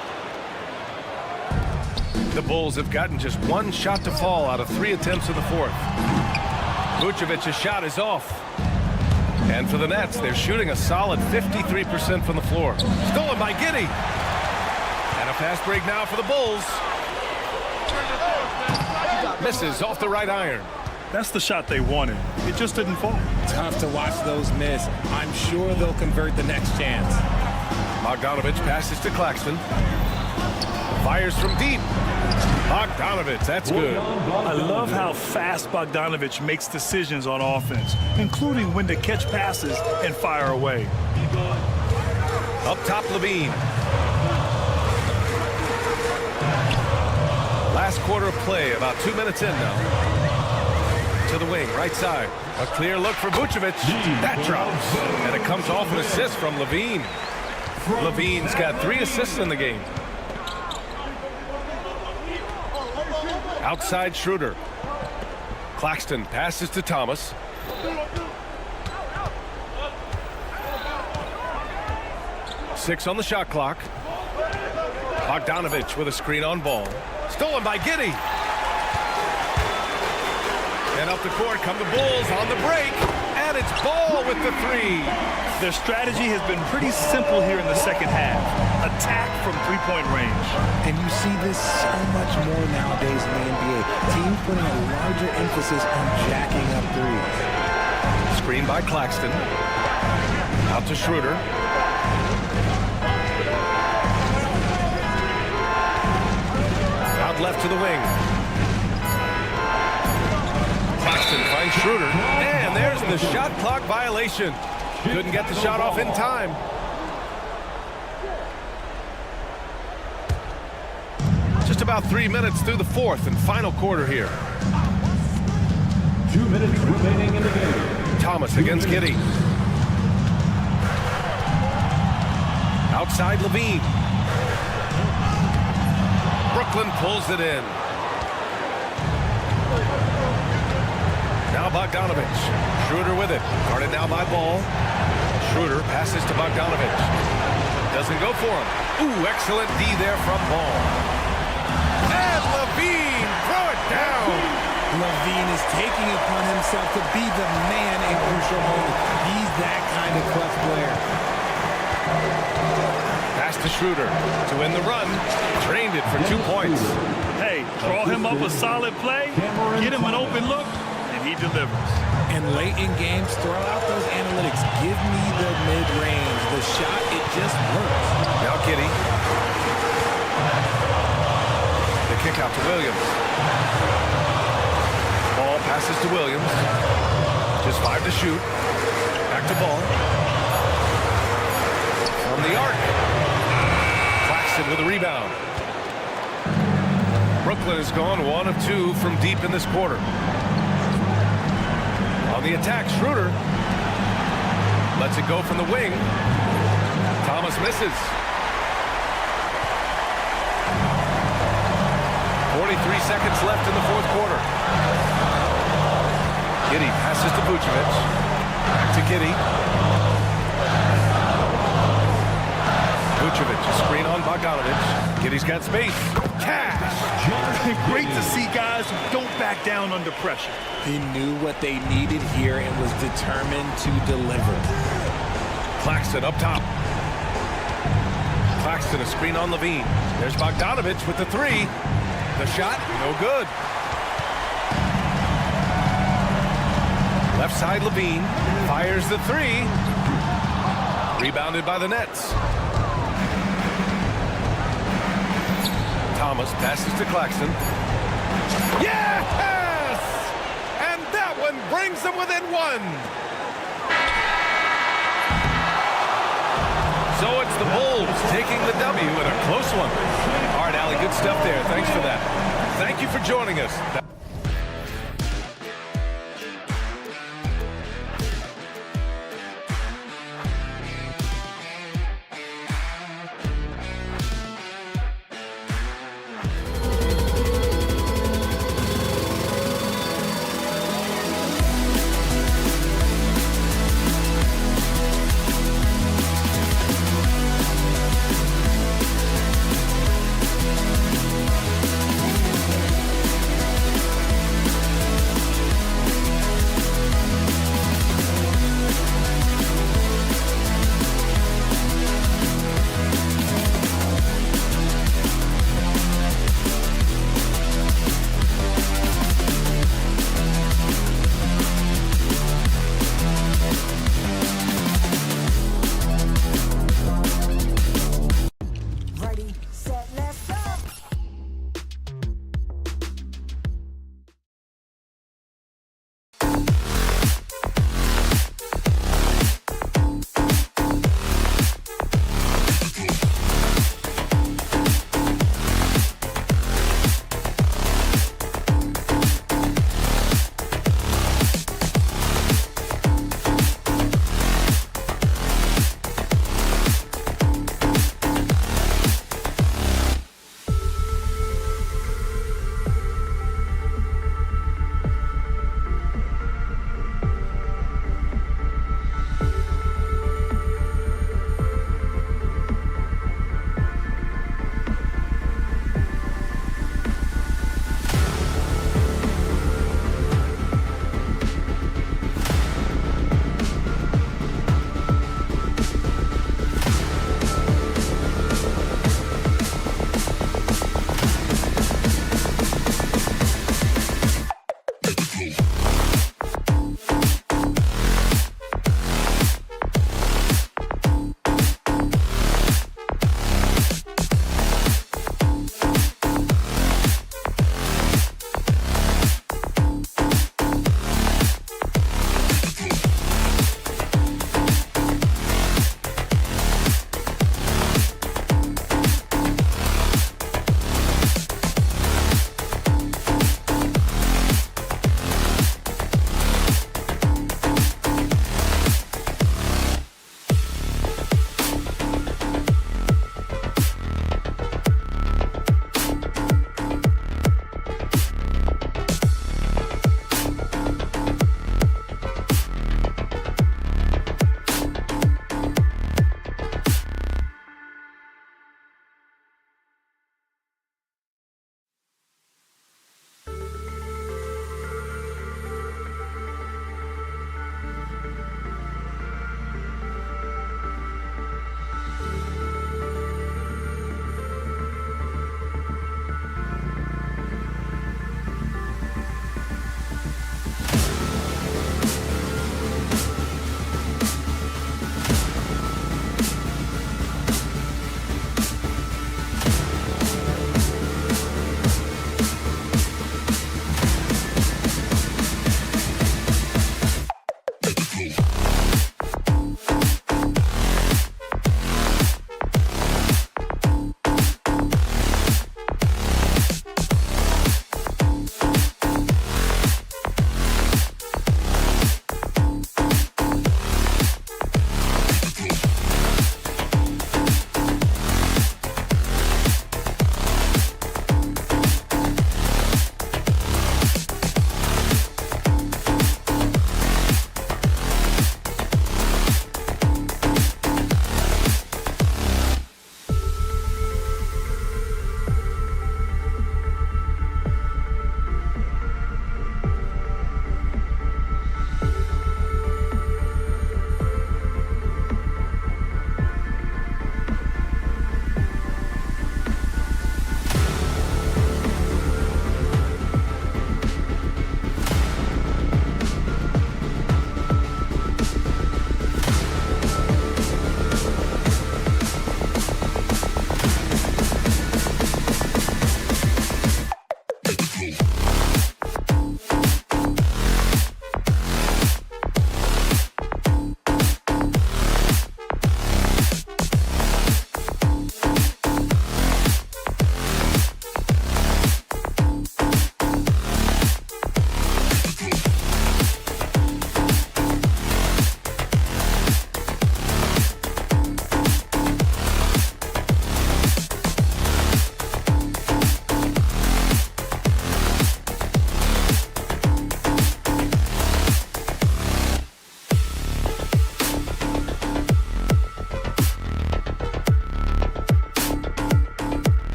Speaker 3: The Bulls have gotten just one shot to fall out of 3 attempts in the fourth. Vucevic's shot is off. And for the Nets, they're shooting a solid 53% from the floor. Stolen by Giddey. And a fast break now for the Bulls. Misses off the right iron.
Speaker 7: That's the shot they wanted. It just didn't fall.
Speaker 8: Tough to watch those miss. I'm sure they'll convert the next chance.
Speaker 3: Bogdanovich passes to Claxton. Fires from deep. Bogdanovich, that's good.
Speaker 7: I love how fast Bogdanovich makes decisions on offense, including when to catch passes and fire away.
Speaker 3: Up top, Levine. Last quarter of play, about 2 minutes in now. To the wing, right side. A clear look for Vucevic. That drops. And it comes off an assist from Levine. Levine's got 3 assists in the game. Outside Schroeder. Claxton passes to Thomas. Six on the shot clock. Bogdanovich with a screen on ball. Stolen by Giddey. And up the court come the Bulls on the break. And it's Ball with the 3.
Speaker 7: Their strategy has been pretty simple here in the second half. Attack from three-point range.
Speaker 8: And you see this so much more nowadays in the NBA. Teams putting a larger emphasis on jacking up threes.
Speaker 3: Screen by Claxton. Out to Schroeder. Out left to the wing. Claxton finds Schroeder. And there's the shot clock violation. Couldn't get the shot off in time. Just about 3 minutes through the fourth and final quarter here.
Speaker 6: 2 minutes remaining in the game.
Speaker 3: Thomas against Giddey. Outside Levine. Brooklyn pulls it in. Now Bogdanovich. Schroeder with it. Guarded now by Ball. Schroeder passes to Bogdanovich. Doesn't go for him. Ooh, excellent D there from Ball. And Levine, throw it down.
Speaker 8: Levine is taking it upon himself to be the man in crucial moments. He's that kind of clutch player.
Speaker 3: Pass to Schroeder to win the run. Drained it for 2 points.
Speaker 7: Hey, draw him up a solid play, get him an open look, and he delivers.
Speaker 8: And late in games, throw out those analytics. Give me the mid-range. The shot, it just works.
Speaker 3: Now Giddey. The kick out to Williams. Ball passes to Williams. Just 5 to shoot. Back to Ball. From the arc. Claxton with a rebound. Brooklyn has gone 1 of 2 from deep in this quarter. On the attack, Schroeder lets it go from the wing. Thomas misses. 43 seconds left in the fourth quarter. Giddey passes to Vucevic. Back to Giddey. Vucevic, a screen on Bogdanovich. Giddey's got space. Cash!
Speaker 7: Great to see guys who don't back down under pressure.
Speaker 8: He knew what they needed here and was determined to deliver.
Speaker 3: Claxton up top. Claxton, a screen on Levine. There's Bogdanovich with the 3. The shot, no good. Left side, Levine fires the 3. Rebounded by the Nets. Thomas passes to Claxton. Yes! And that one brings them within 1. So it's the Bulls taking the W in a close one. All right, Allie, good stuff there. Thanks for that. Thank you for joining us.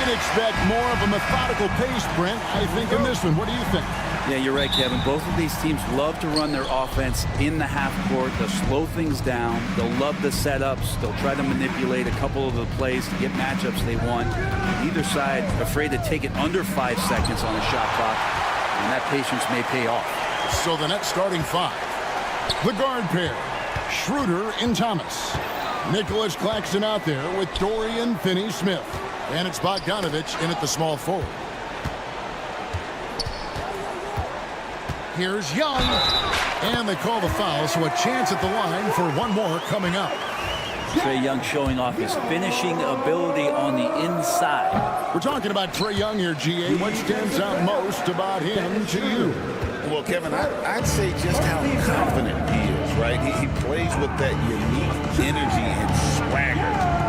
Speaker 1: can expect more of a methodical pace, Brent, I think, in this one. What do you think?
Speaker 10: Yeah, you're right, Kevin. Both of these teams love to run their offense in the half court. They'll slow things down. They'll love the setups. They'll try to manipulate a couple of the plays to get matchups they want. Neither side afraid to take it under 5 seconds on a shot clock, and that patience may pay off.
Speaker 1: So the net starting 5. The guard pair, Schroeder and Thomas. Nicholas Claxton out there with Dorian Finney-Smith. And it's Bogdanovich in at the small forward. Here's Young. And they call the foul, so a chance at the line for one more coming up.
Speaker 10: Trae Young showing off his finishing ability on the inside.
Speaker 1: We're talking about Trae Young here, GA. What stands out most about him to you?
Speaker 2: Well, Kevin, I'd say just how confident he is, right? He plays with that unique energy and swagger.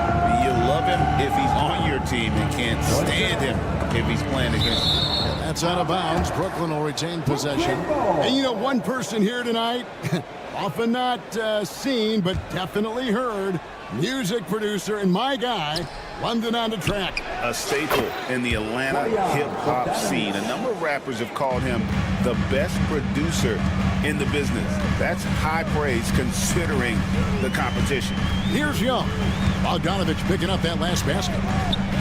Speaker 2: You love him if he's on your team and can't stand him if he's playing against you.
Speaker 1: That's out of bounds. Brooklyn will retain possession. And you know, one person here tonight, often not seen, but definitely heard, music producer and my guy, London on the track.
Speaker 2: A staple in the Atlanta hip-hop scene. A number of rappers have called him the best producer in the business. That's high praise considering the competition.
Speaker 1: Here's Young. Bogdanovich picking up that last basket.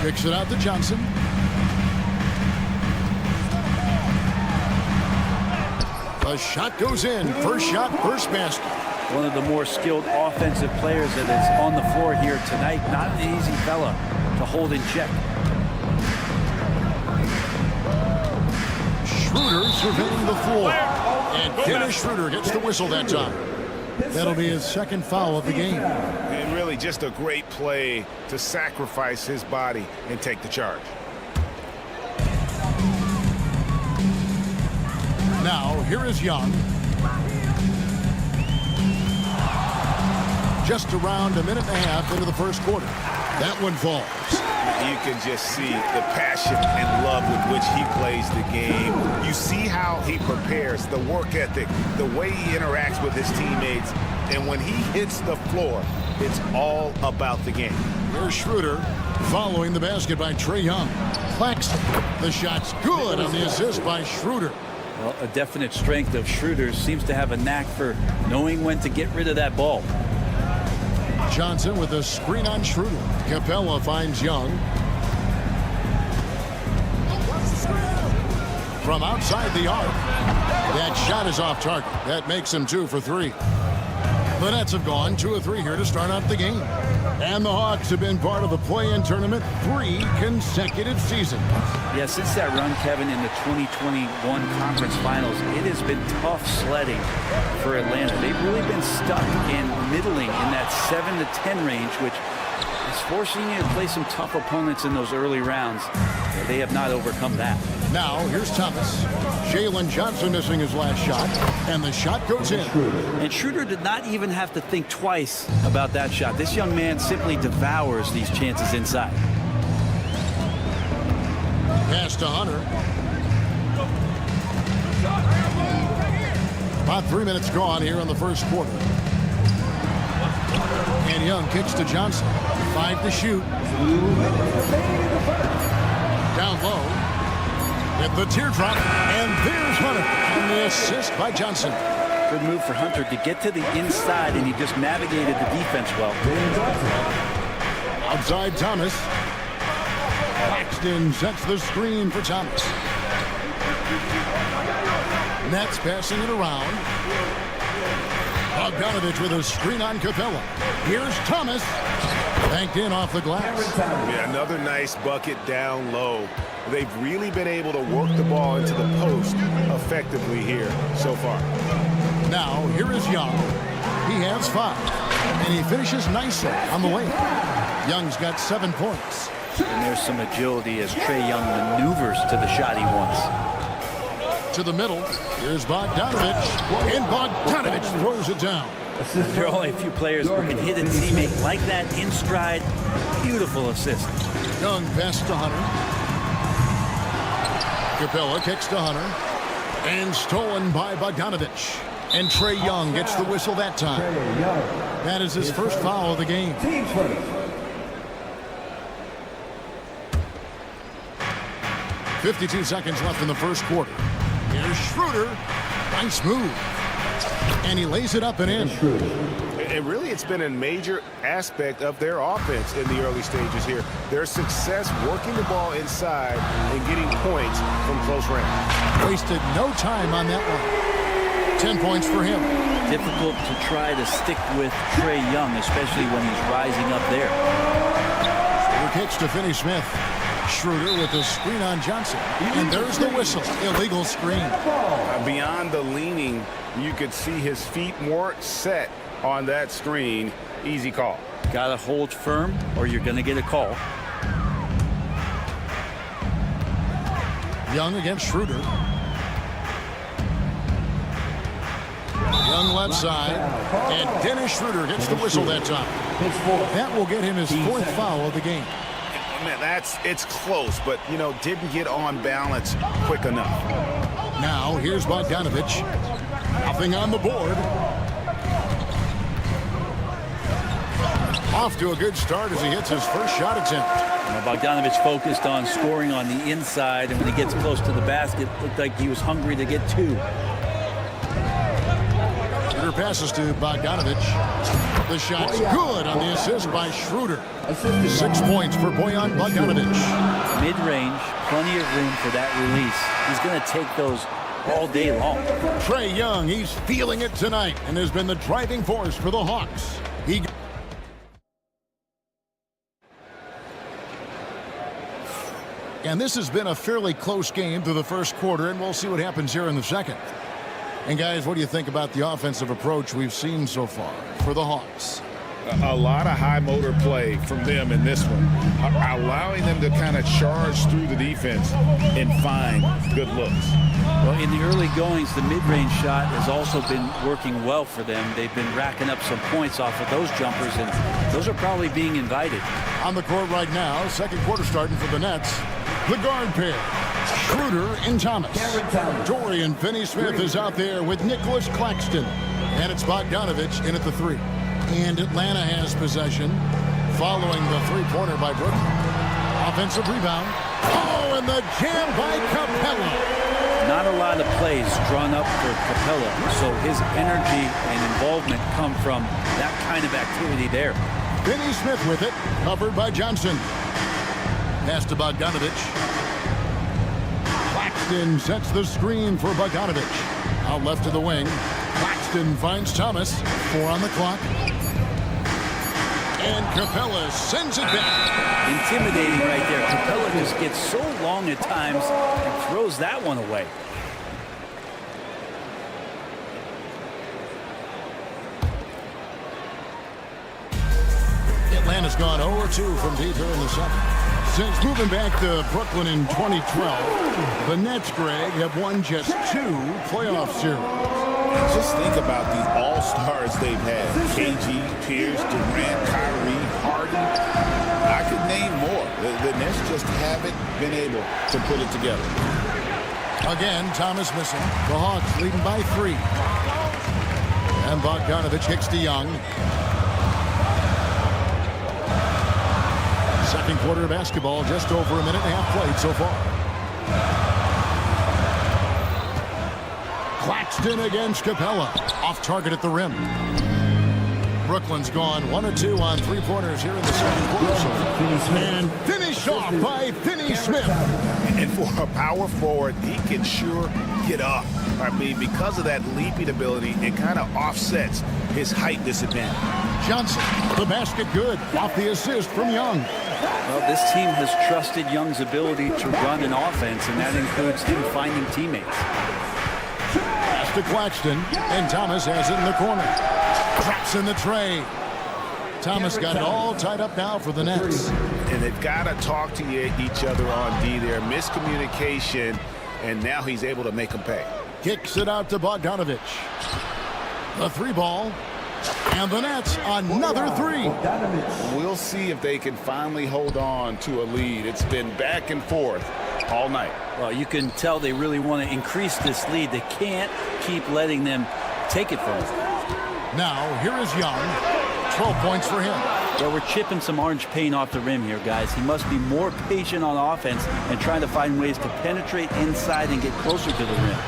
Speaker 1: Kicks it out to Johnson. The shot goes in. First shot, first basket.
Speaker 10: One of the more skilled offensive players that is on the floor here tonight. Not an easy fella to hold in check.
Speaker 1: Schroeder surveying the floor. And Dennis Schroeder gets the whistle that time. That'll be his second foul of the game.
Speaker 2: And really just a great play to sacrifice his body and take the charge.
Speaker 1: Now, here is Young. Just around a minute and a half into the first quarter. That one falls.
Speaker 2: You can just see the passion and love with which he plays the game. You see how he prepares, the work ethic, the way he interacts with his teammates. And when he hits the floor, it's all about the game.
Speaker 1: Here's Schroeder following the basket by Trae Young. Claxton. The shot's good on the assist by Schroeder.
Speaker 10: Well, a definite strength of Schroeder's seems to have a knack for knowing when to get rid of that ball.
Speaker 1: Johnson with a screen on Schroeder. Capella finds Young. From outside the arc. That shot is off target. That makes him 2 for 3. The Nets have gone 2 of 3 here to start out the game. And the Hawks have been part of the play-in tournament 3 consecutive seasons.
Speaker 10: Yeah, since that run, Kevin, in the 2021 conference finals, it has been tough sledding for Atlanta. They've really been stuck in middling in that 7 to 10 range, which is forcing you to play some tough opponents in those early rounds. They have not overcome that.
Speaker 1: Now, here's Thomas. Jalen Johnson missing his last shot, and the shot goes in.
Speaker 10: And Schroeder did not even have to think twice about that shot. This young man simply devours these chances inside.
Speaker 1: Pass to Hunter. About 3 minutes gone here in the first quarter. And Young kicks to Johnson. 5 to shoot. Down low. At the teardrop. And there's Hunter. And the assist by Johnson.
Speaker 10: Good move for Hunter to get to the inside, and he just navigated the defense well.
Speaker 1: Outside Thomas. Claxton sets the screen for Thomas. Nets passing it around. Bogdanovich with a screen on Capella. Here's Thomas. Banked in off the glass.
Speaker 2: Yeah, another nice bucket down low. They've really been able to work the ball into the post effectively here so far.
Speaker 1: Now, here is Young. He has 5. And he finishes nicely on the way. Young's got 7 points.
Speaker 10: And there's some agility as Trae Young maneuvers to the shot he wants.
Speaker 1: To the middle. Here's Bogdanovich. And Bogdanovich throws it down.
Speaker 10: There are only a few players who can hit a teammate like that in stride. Beautiful assist.
Speaker 1: Young pass to Hunter. Capella kicks to Hunter. And stolen by Bogdanovich. And Trae Young gets the whistle that time. That is his first foul of the game. 52 seconds left in the first quarter. Here's Schroeder. Nice move. And he lays it up and in.
Speaker 3: And really, it's been a major aspect of their offense in the early stages here. Their success working the ball inside and getting points from close range.
Speaker 1: Wasted no time on that one. 10 points for him.
Speaker 10: Difficult to try to stick with Trae Young, especially when he's rising up there.
Speaker 1: Schroeder kicks to Finney-Smith. Schroeder with the screen on Johnson. And there's the whistle. Illegal screen.
Speaker 3: Beyond the leaning, you could see his feet weren't set on that screen. Easy call.
Speaker 10: Got to hold firm or you're going to get a call.
Speaker 1: Young against Schroeder. Young left side. And Dennis Schroeder gets the whistle that time. That will get him his 4th foul of the game.
Speaker 3: Man, it's close, but, you know, didn't get on balance quick enough.
Speaker 1: Now, here's Bogdanovich. Nothing on the board. Off to a good start as he hits his first shot attempt.
Speaker 10: Bogdanovich focused on scoring on the inside, and when he gets close to the basket, looked like he was hungry to get 2.
Speaker 1: Schroeder passes to Bogdanovich. The shot's good on the assist by Schroeder. 6 points for Bojan Bogdanovich.
Speaker 10: Mid-range, plenty of room for that release. He's going to take those all day long.
Speaker 1: Trae Young, he's feeling it tonight and has been the driving force for the Hawks. And this has been a fairly close game through the first quarter, and we'll see what happens here in the second. And guys, what do you think about the offensive approach we've seen so far for the Hawks?
Speaker 2: A lot of high motor play from them in this one, allowing them to kind of charge through the defense and find good looks.
Speaker 10: Well, in the early goings, the mid-range shot has also been working well for them. They've been racking up some points off of those jumpers, and those are probably being invited.
Speaker 1: On the court right now, second quarter starting for the Nets. The guard pair, Schroeder and Thomas. Dorian Finney-Smith is out there with Nicholas Claxton. And it's Bogdanovich in at the 3. And Atlanta has possession following the three-pointer by Brooklyn. Offensive rebound. Oh, and the jam by Capella.
Speaker 10: Not a lot of plays drawn up for Capella, so his energy and involvement come from that kind of activity there.
Speaker 1: Finney-Smith with it, covered by Johnson. Pass to Bogdanovich. Claxton sets the screen for Bogdanovich. Out left to the wing. Claxton finds Thomas. 4 on the clock. And Capella sends it back.
Speaker 10: Intimidating right there. Capella just gets so long at times and throws that one away.
Speaker 1: Atlanta's gone 0-2 from deep here in the second. Since moving back to Brooklyn in 2012, the Nets, Greg, have won just 2 playoff series.
Speaker 2: Just think about the all-stars they've had. KG, Pierce, Durant, Kyrie, Harden. I could name more. The Nets just haven't been able to put it together.
Speaker 1: Again, Thomas missing. The Hawks leading by 3. And Bogdanovich kicks to Young. Second quarter of basketball, just over a minute and a half played so far. Claxton against Capella. Off target at the rim. Brooklyn's gone 1 of 2 on 3-pointers here in the second quarter. And finished off by Finney-Smith.
Speaker 2: And for a power forward, he can sure get up. I mean, because of that leaping ability, it kind of offsets his height disadvantage.
Speaker 1: Johnson, the basket good. Off the assist from Young.
Speaker 10: Well, this team has trusted Young's ability to run an offense, and that includes him finding teammates.
Speaker 1: Pass to Claxton, and Thomas has it in the corner. Drops in the tray. Thomas got it all tied up now for the Nets.
Speaker 3: And they've got to talk to each other on D there. Miscommunication, and now he's able to make them pay.
Speaker 1: Kicks it out to Bogdanovich. The 3-ball. And the Nets, another 3.
Speaker 2: We'll see if they can finally hold on to a lead. It's been back and forth all night.
Speaker 10: Well, you can tell they really want to increase this lead. They can't keep letting them take it from them.
Speaker 1: Now, here is Young. 12 points for him.
Speaker 10: Yeah, we're chipping some orange paint off the rim here, guys. He must be more patient on offense and trying to find ways to penetrate inside and get closer to the rim.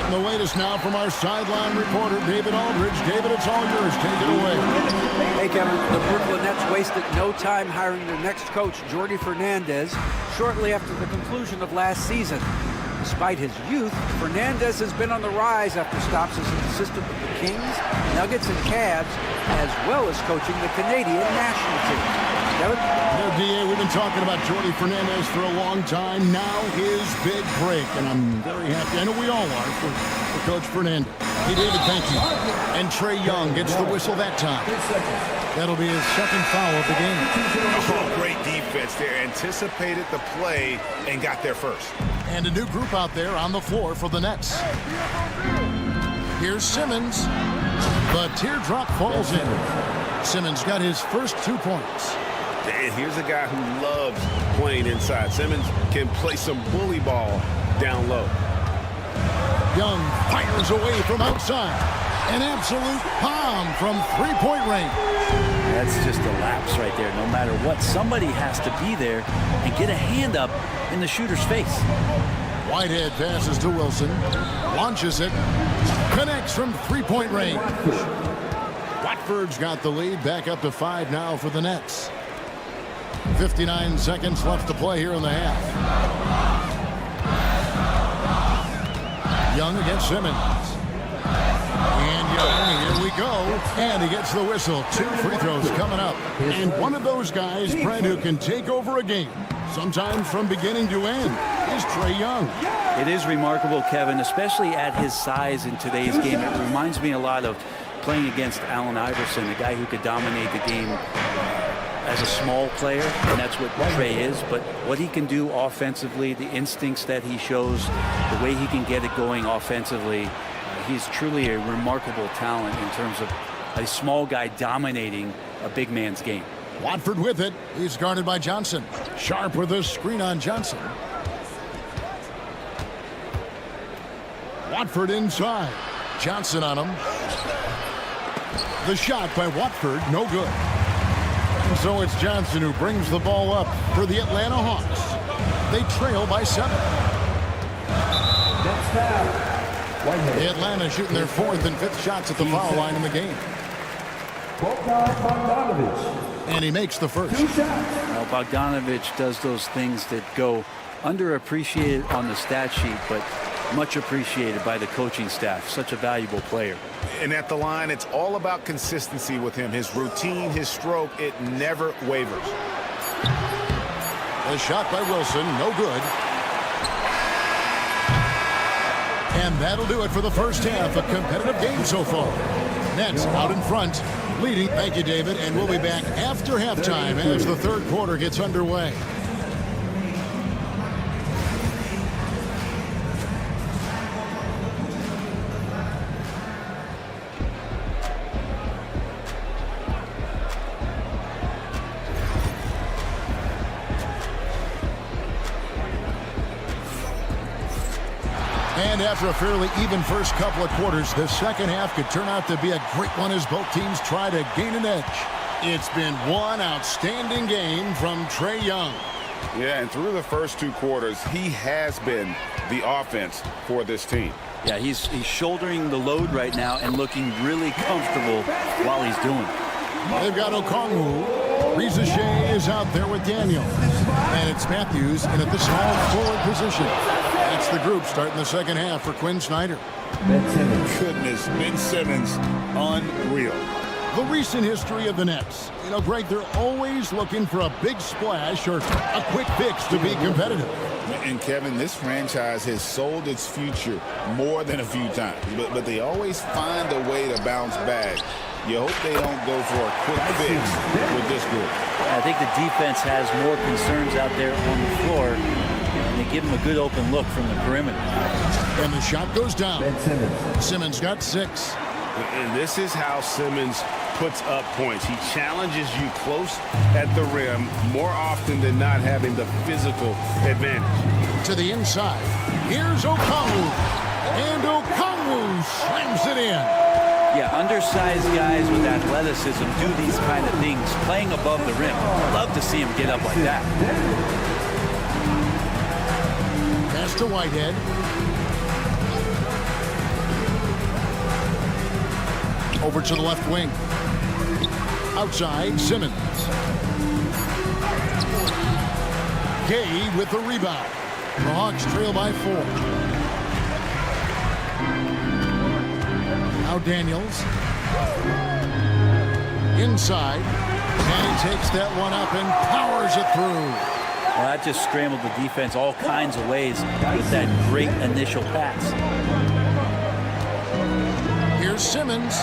Speaker 1: And the latest now from our sideline reporter, David Aldridge. David, it's all yours. Take it away.
Speaker 5: Hey, Kevin, the Brooklyn Nets wasted no time hiring their next coach, Jordi Fernandez, shortly after the conclusion of last season. Despite his youth, Fernandez has been on the rise after stops as an assistant with the Kings, Nuggets, and Cavs, as well as coaching the Canadian national team. Kevin?
Speaker 1: DA, we've been talking about Jordi Fernandez for a long time. Now his big break, and I'm very happy. I know we all are for Coach Fernandez. Hey, David, thank you. And Trae Young gets the whistle that time. That'll be his second foul of the game.
Speaker 2: Oh, great defense there. Anticipated the play and got there first.
Speaker 1: And a new group out there on the floor for the Nets. Here's Simmons. The teardrop falls in. Simmons got his first 2 points.
Speaker 2: And here's a guy who loves playing inside. Simmons can play some bully ball down low.
Speaker 1: Young fires away from outside. An absolute bomb from three-point range.
Speaker 10: That's just a lapse right there. No matter what, somebody has to be there and get a hand up in the shooter's face.
Speaker 1: Whitehead passes to Wilson. Launches it. Connects from three-point range. Watford's got the lead. Back up to 5 now for the Nets. 59 seconds left to play here in the half. Young against Simmons. And Young, here we go. And he gets the whistle. 2 free throws coming up. And one of those guys, Brent, who can take over a game, sometimes from beginning to end, is Trae Young.
Speaker 10: It is remarkable, Kevin, especially at his size in today's game. It reminds me a lot of playing against Allen Iverson, a guy who could dominate the game as a small player, and that's what Trae is. But what he can do offensively, the instincts that he shows, the way he can get it going offensively, he's truly a remarkable talent in terms of a small guy dominating a big man's game.
Speaker 1: Watford with it. He's guarded by Johnson. Sharp with a screen on Johnson. Watford inside. Johnson on him. The shot by Watford, no good. And so it's Johnson who brings the ball up for the Atlanta Hawks. They trail by 7. Atlanta shooting their 4th and 5th shots at the foul line in the game. And he makes the first.
Speaker 10: Well, Bogdanovich does those things that go underappreciated on the stat sheet, but much appreciated by the coaching staff. Such a valuable player.
Speaker 2: And at the line, it's all about consistency with him. His routine, his stroke, it never wavers.
Speaker 1: A shot by Wilson, no good. And that'll do it for the first half. A competitive game so far. Nets out in front, leading. Thank you, David. And we'll be back after halftime as the third quarter gets underway. And after a fairly even first couple of quarters, the second half could turn out to be a great one as both teams try to gain an edge. It's been one outstanding game from Trae Young.
Speaker 2: Yeah, and through the first 2 quarters, he has been the offense for this team.
Speaker 10: Yeah, he's shouldering the load right now and looking really comfortable while he's doing it.
Speaker 1: They've got Okongwu. Rizashay is out there with Daniel. And it's Matthews in at the small forward position. That's the group starting the second half for Quinn Snyder.
Speaker 2: Goodness, Ben Simmons, unreal.
Speaker 1: The recent history of the Nets. You know, Greg, they're always looking for a big splash or a quick fix to be competitive.
Speaker 2: And Kevin, this franchise has sold its future more than a few times, but they always find a way to bounce back. You hope they don't go for a quick fix with this group.
Speaker 10: I think the defense has more concerns out there on the floor, and they give him a good open look from the perimeter.
Speaker 1: And the shot goes down. Simmons got 6.
Speaker 2: And this is how Simmons puts up points. He challenges you close at the rim more often than not, having the physical advantage.
Speaker 1: To the inside. Here's Okongwu. And Okongwu slams it in.
Speaker 10: Yeah, undersized guys with athleticism do these kind of things, playing above the rim. Love to see him get up like that.
Speaker 1: Pass to Whitehead. Over to the left wing. Outside, Simmons. Gay with the rebound. The Hawks trail by 4. Now Daniels. Inside. And he takes that one up and powers it through.
Speaker 10: Well, that just scrambled the defense all kinds of ways with that great initial pass.
Speaker 1: Here's Simmons.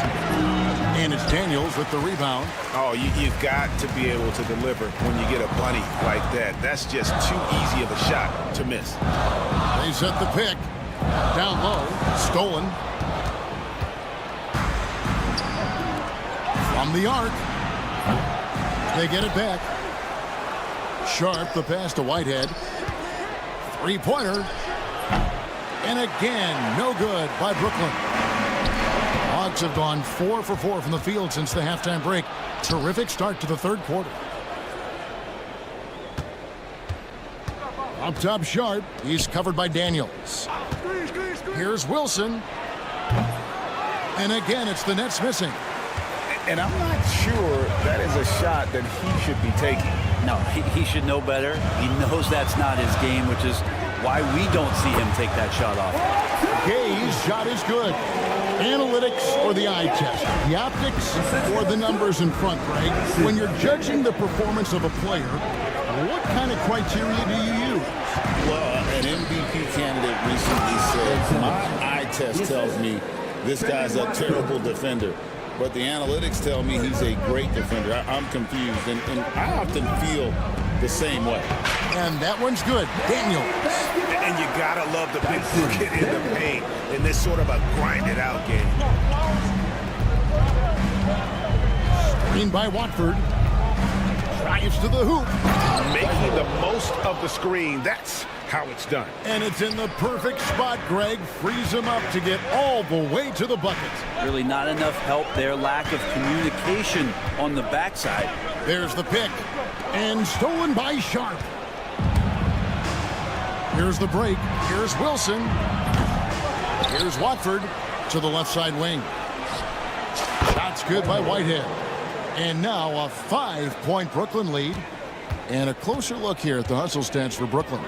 Speaker 1: And it's Daniels with the rebound.
Speaker 2: Oh, you've got to be able to deliver when you get a bunny like that. That's just too easy of a shot to miss.
Speaker 1: They set the pick. Down low. Stolen. From the arc. They get it back. Sharp, the pass to Whitehead. Three-pointer. And again, no good by Brooklyn. Hawks have gone 4 for 4 from the field since the halftime break. Terrific start to the third quarter. Up top, Sharp. He's covered by Daniels. Here's Wilson. And again, it's the Nets missing.
Speaker 2: And I'm not sure that is a shot that he should be taking.
Speaker 10: No, he should know better. He knows that's not his game, which is why we don't see him take that shot off.
Speaker 1: Gay's shot is good. Analytics or the eye test? The optics or the numbers in front, Greg? When you're judging the performance of a player, what kind of criteria do you use?
Speaker 2: Well, an MVP candidate recently said, my eye test tells me this guy's a terrible defender. But the analytics tell me he's a great defender. I'm confused, and I often feel the same way.
Speaker 1: And that one's good. Daniels.
Speaker 2: And you gotta love the big bucket in the paint in this sort of a grinded-out game.
Speaker 1: Screen by Watford. Drives to the hoop.
Speaker 2: Making the most of the screen. That's how it's done.
Speaker 1: And it's in the perfect spot, Greg. Frees him up to get all the way to the bucket.
Speaker 10: Really not enough help there. Lack of communication on the backside.
Speaker 1: There's the pick. And stolen by Sharp. Here's the break. Here's Wilson. Here's Watford to the left side wing. Shot's good by Whitehead. And now a 5-point Brooklyn lead. And a closer look here at the hustle stats for Brooklyn.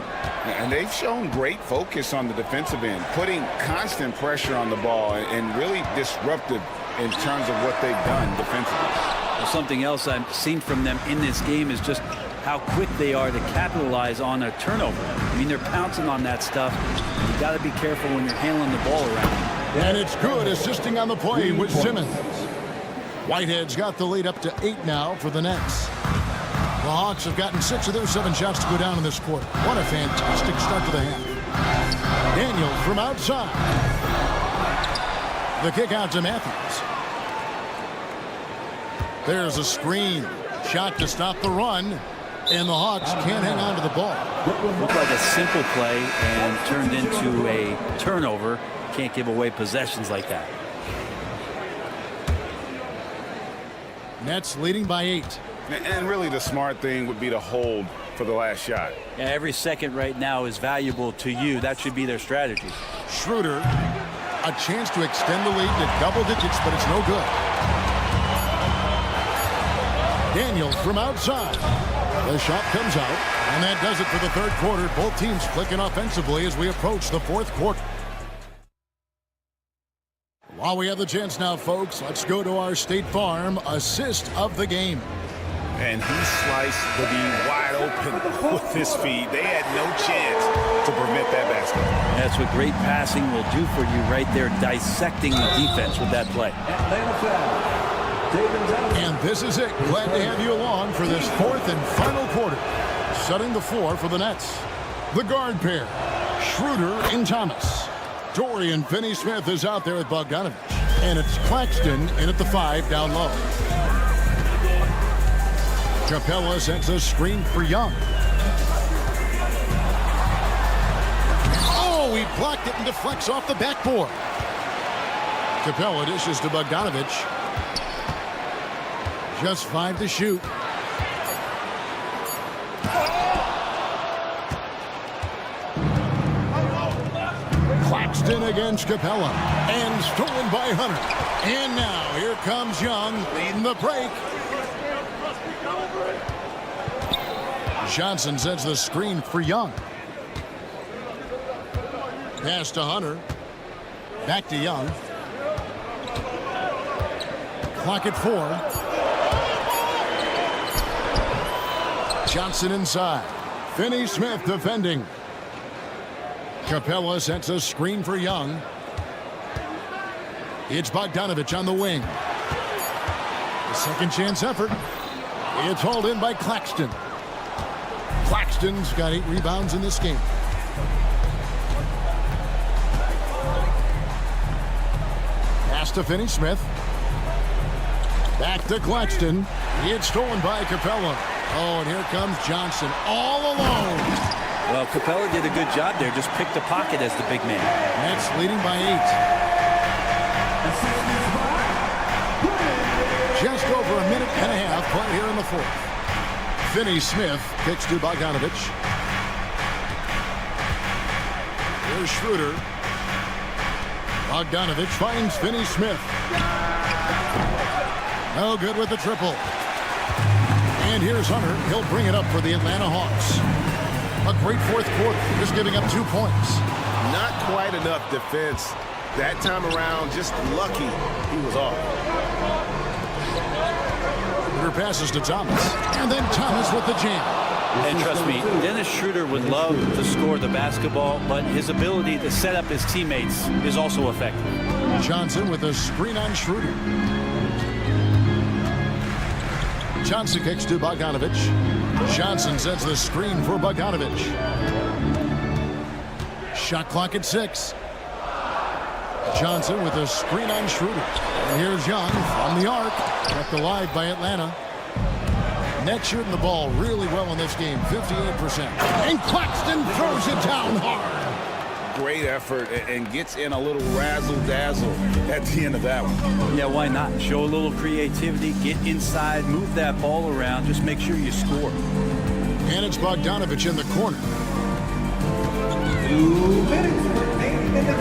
Speaker 2: And they've shown great focus on the defensive end, putting constant pressure on the ball and really disruptive in terms of what they've done defensively.
Speaker 10: Well, something else I've seen from them in this game is just how quick they are to capitalize on a turnover. I mean, they're pouncing on that stuff. You got to be careful when you're handling the ball around.
Speaker 1: And it's good, assisting on the play with Simmons. Whitehead's got the lead up to 8 now for the Nets. The Hawks have gotten 6 of their 7 shots to go down in this quarter. What a fantastic start to the half. Daniels from outside. The kick out to Matthews. There's a screen. Shot to stop the run. And the Hawks can't hang on to the ball.
Speaker 10: Looked like a simple play and turned into a turnover. Can't give away possessions like that.
Speaker 1: Nets leading by 8.
Speaker 2: And really the smart thing would be to hold for the last shot.
Speaker 10: Yeah, every second right now is valuable to you. That should be their strategy.
Speaker 1: Schroeder, a chance to extend the lead to double digits, but it's no good. Daniels from outside. The shot comes out, and that does it for the third quarter. Both teams clicking offensively as we approach the fourth quarter. While we have the chance now, folks, let's go to our State Farm assist of the game.
Speaker 2: And he sliced the D wide open with his feet. They had no chance to prevent that basket.
Speaker 10: That's what great passing will do for you right there, dissecting the defense with that play.
Speaker 1: And this is it. Glad to have you along for this fourth and final quarter. Setting the floor for the Nets. The guard pair, Schroeder and Thomas. Dorian Finney-Smith is out there with Bogdanovich. And it's Claxton in at the 5 down low. Capella sets a screen for Young. Oh, he blocked it and deflects off the backboard. Capella dishes to Bogdanovich. Just 5 to shoot. Claxton against Capella. And stolen by Hunter. And now here comes Young leading the break. Johnson sets the screen for Young. Pass to Hunter. Back to Young. Clock at 4. Johnson inside. Finney-Smith defending. Capella sets a screen for Young. It's Bogdanovich on the wing. The second chance effort. It's hauled in by Claxton. Claxton's got 8 rebounds in this game. Pass to Finney-Smith. Back to Claxton. It's stolen by Capella. Oh, and here comes Johnson all alone.
Speaker 10: Well, Capella did a good job there. Just picked the pocket as the big man.
Speaker 1: Nets leading by 8. Just over a minute and a half play here in the fourth. Finney-Smith kicks to Bogdanovich. Here's Schroeder. Bogdanovich finds Finney-Smith. No good with the triple. And here's Hunter. He'll bring it up for the Atlanta Hawks. A great fourth quarter, just giving up 2 points.
Speaker 11: Not quite enough defense. That time around, just lucky he was off.
Speaker 1: Schroeder passes to Thomas. And then Thomas with the jam.
Speaker 10: And trust me, Dennis Schroeder would love to score the basketball, but his ability to set up his teammates is also effective.
Speaker 1: Johnson with a screen on Schroeder. Johnson kicks to Bogdanovich. Johnson sets the screen for Bogdanovich. Shot clock at 6. Johnson with a screen on Schroeder. And here's Young from the arc. Kept alive by Atlanta. Nets shooting the ball really well in this game, 58%. And Claxton throws it down hard.
Speaker 2: Great effort and gets in a little razzle-dazzle at the end of that one.
Speaker 10: Yeah, why not? Show a little creativity, get inside, move that ball around, just make sure you score.
Speaker 1: And it's Bogdanovich in the corner.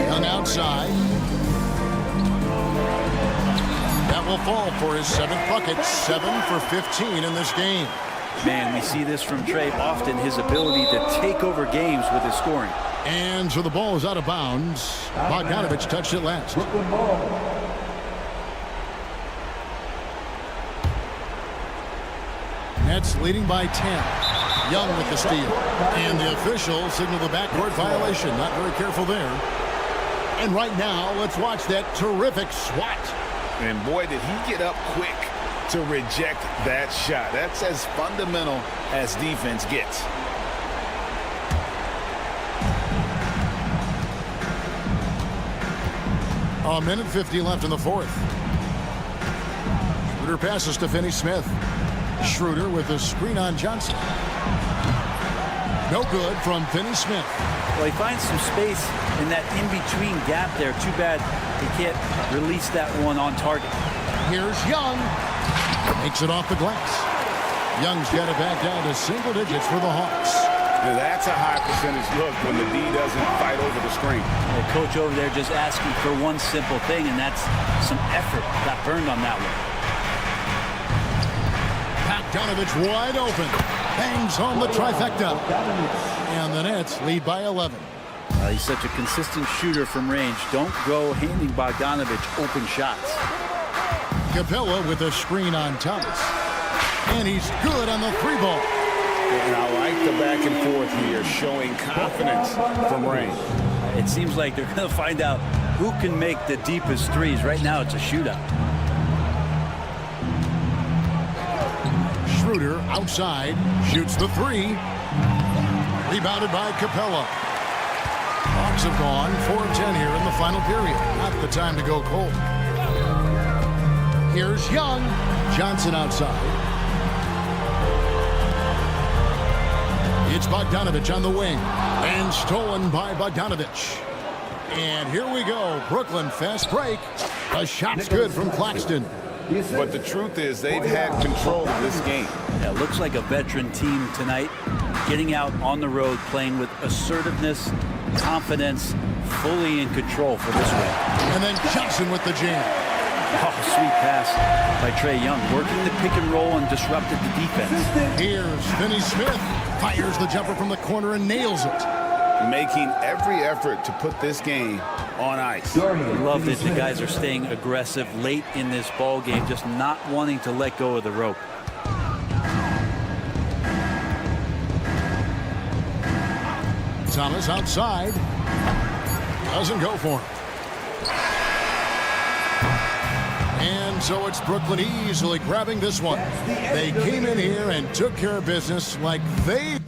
Speaker 1: Young outside. That will fall for his 7th bucket, 7 for 15 in this game.
Speaker 10: Man, we see this from Trey often, his ability to take over games with his scoring.
Speaker 1: And so the ball is out of bounds. Bogdanovich touched it last. Nets leading by 10. Young with the steal. And the official signaled the backcourt violation. Not very careful there. And right now, let's watch that terrific swat.
Speaker 2: And boy, did he get up quick to reject that shot. That's as fundamental as defense gets.
Speaker 1: A minute 50 left in the fourth. Schroeder passes to Finney-Smith. Schroeder with a screen on Johnson. No good from Finney-Smith.
Speaker 10: Well, he finds some space in that in-between gap there. Too bad he can't release that one on target.
Speaker 1: Here's Young. Makes it off the glass. Young's got it back down to single digits for the Hawks.
Speaker 2: Now that's a high percentage look when the D doesn't fight over the screen.
Speaker 10: The coach over there just asking for one simple thing, and that's some effort. Got burned on that one.
Speaker 1: Bogdanovich wide open. Bangs home the trifecta. And the Nets lead by 11.
Speaker 10: He's such a consistent shooter from range. Don't go handing Bogdanovich open shots.
Speaker 1: Capella with a screen on Thomas. And he's good on the 3-ball.
Speaker 2: And I like the back and forth here, showing confidence from range.
Speaker 10: It seems like they're going to find out who can make the deepest threes. Right now, it's a shootout.
Speaker 1: Schroeder outside, shoots the 3. Rebounded by Capella. Hawks have gone 4 of 10 here in the final period. Not the time to go cold. Here's Young. Johnson outside. It's Bogdanovich on the wing. And stolen by Bogdanovich. And here we go. Brooklyn fast break. A shot's good from Claxton.
Speaker 2: But the truth is they've had control of this game.
Speaker 10: Yeah, looks like a veteran team tonight, getting out on the road, playing with assertiveness, confidence, fully in control for this win.
Speaker 1: And then Johnson with the jam.
Speaker 10: Oh, sweet pass by Trae Young, working the pick and roll and disrupted the defense.
Speaker 1: Here's Finney Smith. Fires the jumper from the corner and nails it.
Speaker 2: Making every effort to put this game on ice.
Speaker 10: Love that the guys are staying aggressive late in this ball game, just not wanting to let go of the rope.
Speaker 1: Thomas outside. Doesn't go for him. And so it's Brooklyn easily grabbing this one. They came in here and took care of business like they...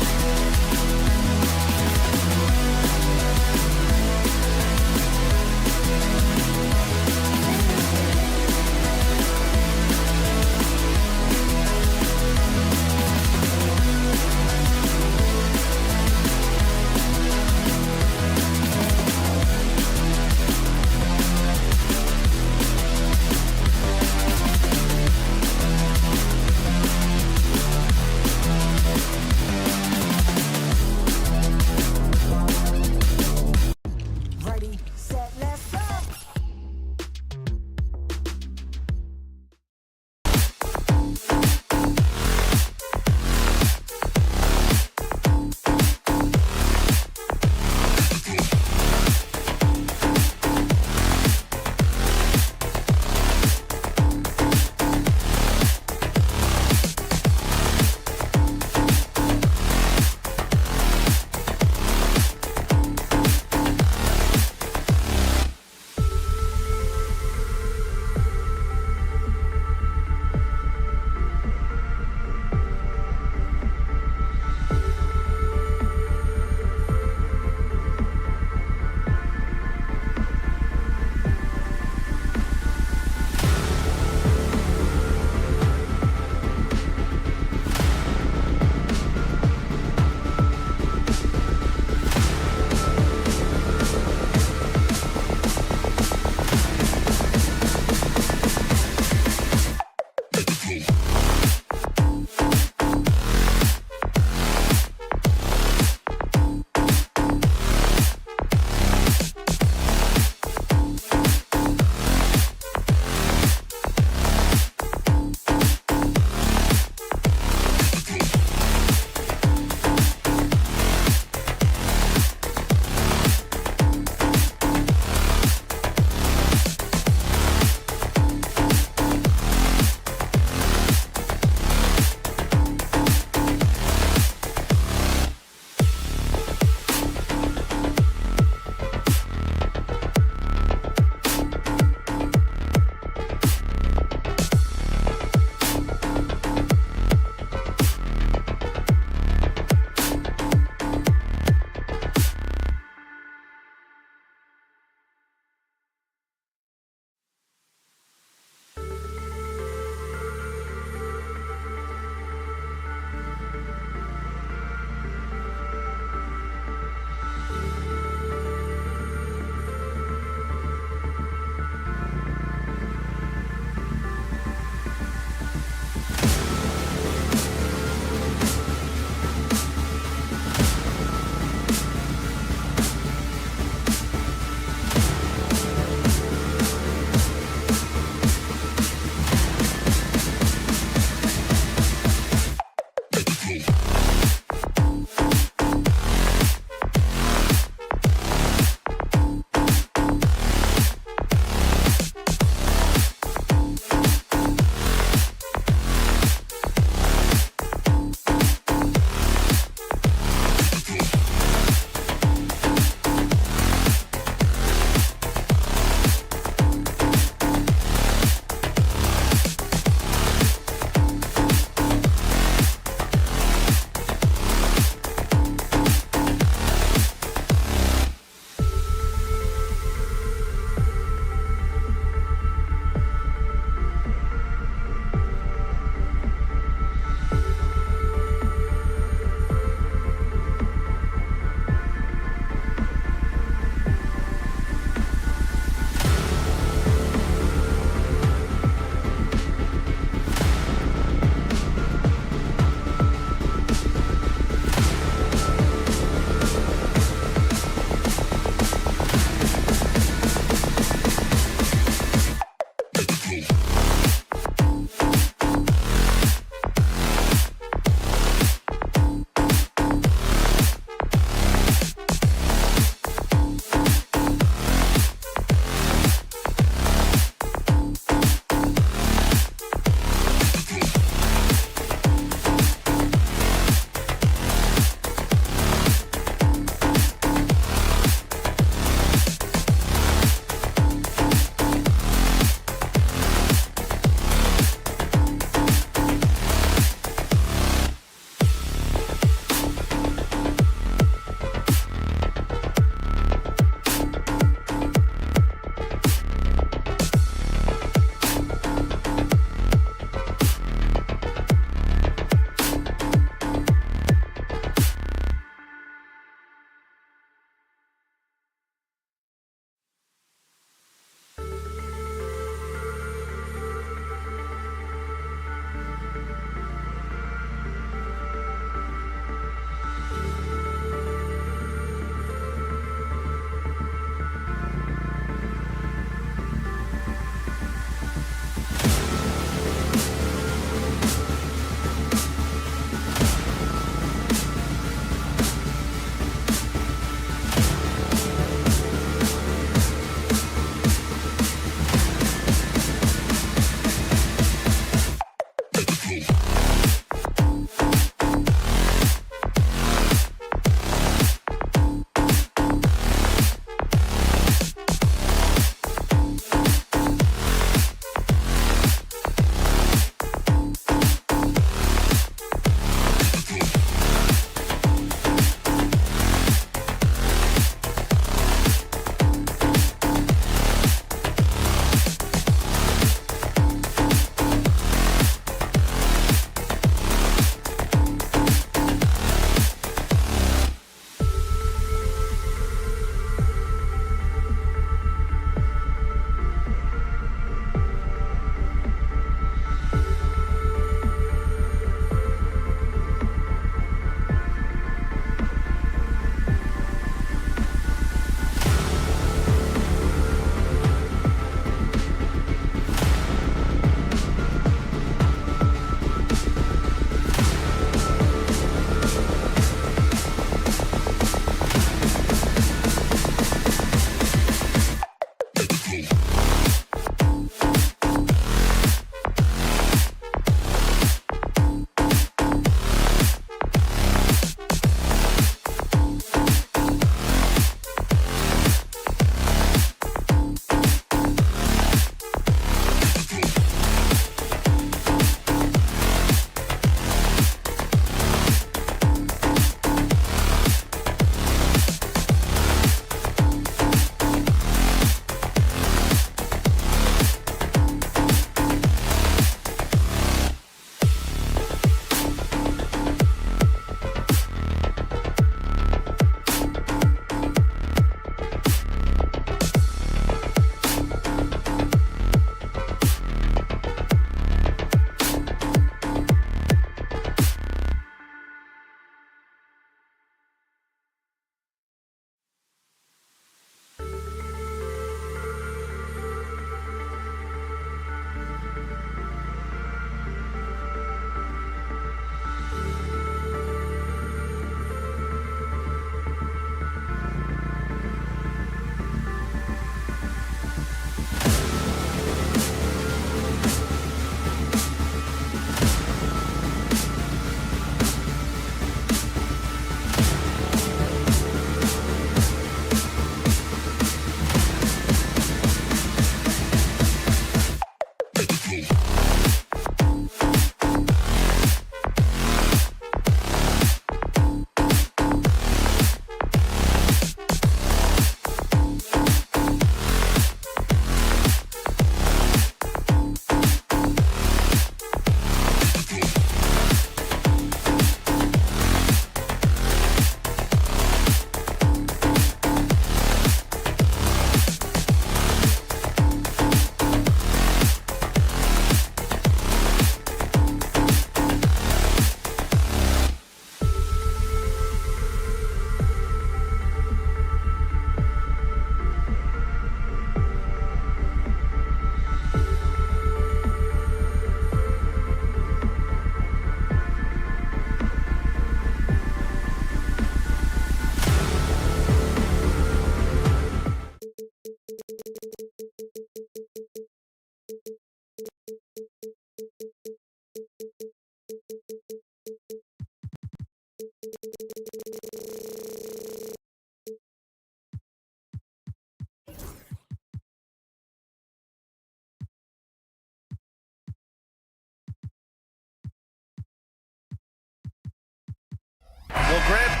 Speaker 3: Well, Grant.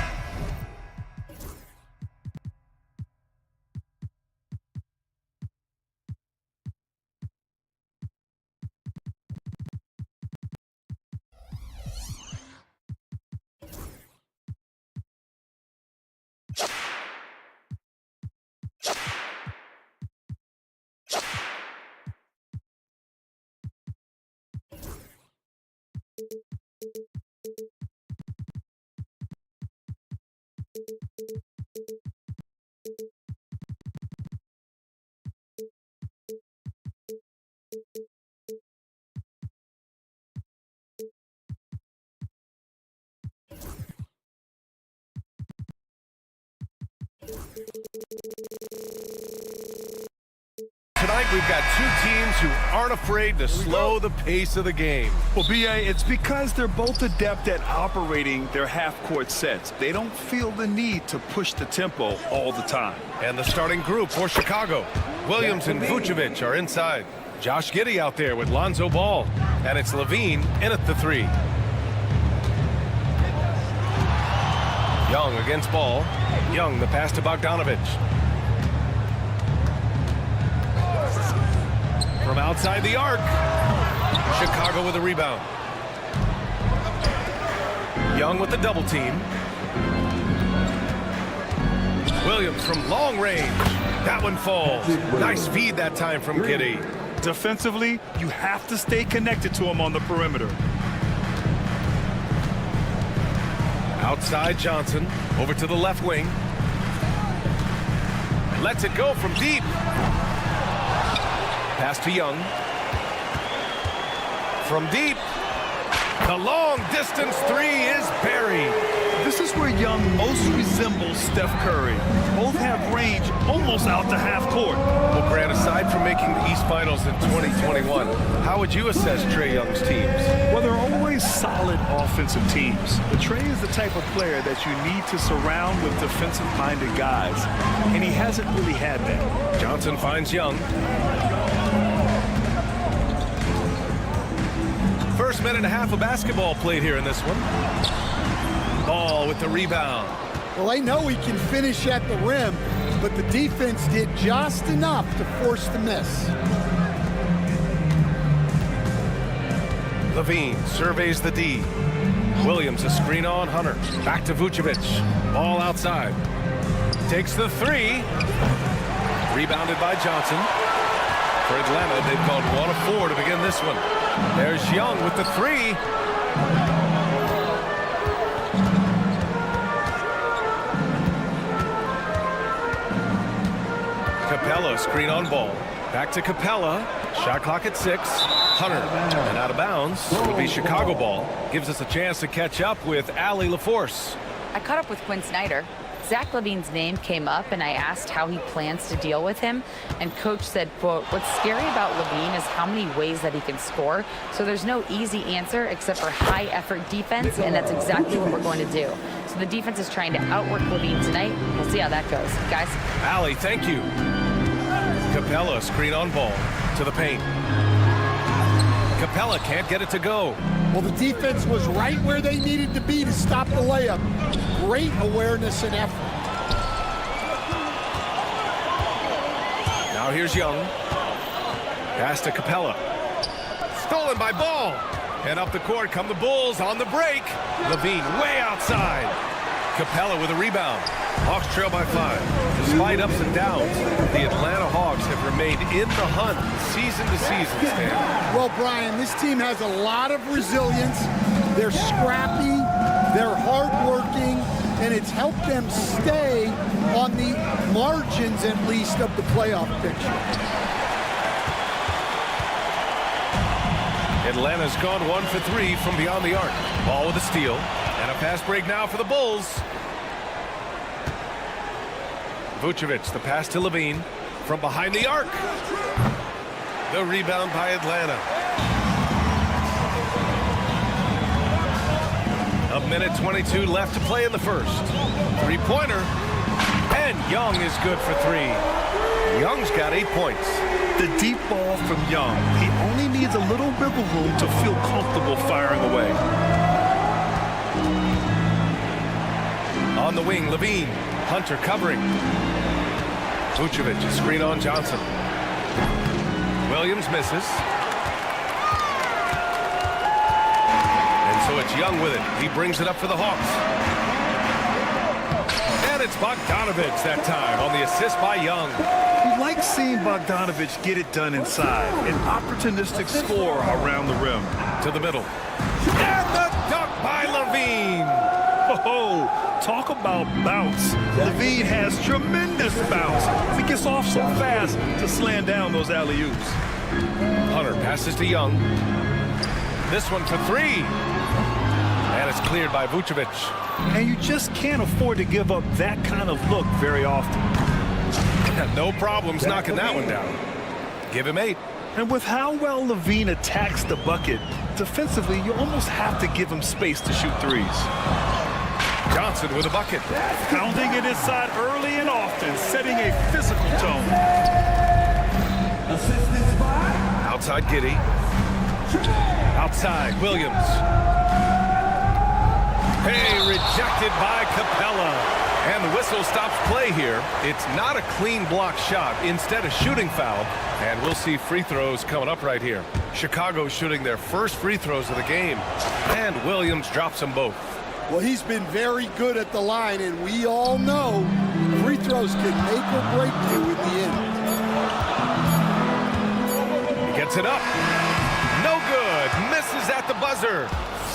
Speaker 3: Tonight, we've got two teams who aren't afraid to slow the pace of the game.
Speaker 7: Well, B.A., it's because they're both adept at operating their half-court sets. They don't feel the need to push the tempo all the time.
Speaker 3: And the starting group for Chicago. Williams and Vucevic are inside. Josh Giddey out there with Lonzo Ball. And it's Levine in at the 3. Young against Ball. Young, the pass to Bogdanovic. From outside the arc. Chicago with a rebound. Young with the double team. Williams from long range. That one falls. Nice feed that time from Giddey.
Speaker 7: Defensively, you have to stay connected to him on the perimeter.
Speaker 3: Outside Johnson. Over to the left wing. Lets it go from deep. Pass to Young. From deep. The long distance 3 is buried.
Speaker 7: This is where Young most resembles Steph Curry. Both have range almost out to half court.
Speaker 3: Well, Grant, aside from making the East Finals in 2021, how would you assess Trae Young's teams?
Speaker 7: Well, they're always solid offensive teams. But Trae is the type of player that you need to surround with defensive-minded guys, and he hasn't really had that.
Speaker 3: Johnson finds Young. First minute and a half of basketball played here in this one. Ball with the rebound.
Speaker 4: Well, they know he can finish at the rim, but the defense did just enough to force the miss.
Speaker 3: Levine surveys the D. Williams a screen on Hunter. Back to Vucevic. Ball outside. Takes the 3. Rebounded by Johnson. For Atlanta, they've gone 1 of 4 to begin this one. There's Young with the 3. Capella, screen on Ball. Back to Capella. Shot clock at 6. Hunter, and out of bounds. It'll be Chicago ball. Gives us a chance to catch up with Allie LaForce.
Speaker 9: I caught up with Quinn Snyder. Zach LaVine's name came up, and I asked how he plans to deal with him. And Coach said, quote, "What's scary about LaVine is how many ways that he can score. So there's no easy answer except for high-effort defense, and that's exactly what we're going to do." So the defense is trying to outwork LaVine tonight. We'll see how that goes. Guys.
Speaker 3: Allie, thank you. Capella, screen on Ball. To the paint. Capella can't get it to go.
Speaker 4: Well, the defense was right where they needed to be to stop the layup. Great awareness and effort.
Speaker 3: Now here's Young. Pass to Capella. Stolen by Ball. And up the court come the Bulls on the break. Levine way outside. Capella with a rebound. Hawks trail by 5. Despite ups and downs, the Atlanta Hawks have remained in the hunt season to season, Stan.
Speaker 4: Well, Brian, this team has a lot of resilience. They're scrappy, they're hardworking, and it's helped them stay on the margins, at least, of the playoff picture.
Speaker 3: Atlanta's gone 1 for 3 from beyond the arc. Ball with a steal. And a fast break now for the Bulls. Vucevic, the pass to Levine from behind the arc. The rebound by Atlanta. A minute 22 left to play in the first. Three-pointer. And Young is good for 3. Young's got 8 points.
Speaker 7: The deep ball from Young. He only needs a little wiggle room to feel comfortable firing away.
Speaker 3: On the wing, Levine. Hunter covering. Vucevic, screen on Johnson. Williams misses. And so it's Young with it. He brings it up for the Hawks. And it's Bogdanovich that time on the assist by Young.
Speaker 7: You like seeing Bogdanovich get it done inside. An opportunistic score around the rim.
Speaker 3: To the middle. And the dunk by Levine.
Speaker 7: Oh, talk about bounce. Levine has tremendous bounce. He gets off so fast to slam down those alley-oops.
Speaker 3: Hunter passes to Young. This one for three. And it's cleared by Vucevic.
Speaker 7: And you just can't afford to give up that kind of look very often.
Speaker 3: No problems knocking that one down. Give him 8.
Speaker 7: And with how well Levine attacks the bucket, defensively, you almost have to give him space to shoot threes.
Speaker 3: Johnson with a bucket.
Speaker 7: Pounding it inside early and often, setting a physical tone.
Speaker 3: Outside Giddey. Outside Williams. Hey, rejected by Capella. And the whistle stops play here. It's not a clean block shot, instead a shooting foul. And we'll see free throws coming up right here. Chicago shooting their first free throws of the game. And Williams drops them both.
Speaker 4: Well, he's been very good at the line, and we all know free throws can make or break you in the end.
Speaker 3: He gets it up. No good. Misses at the buzzer.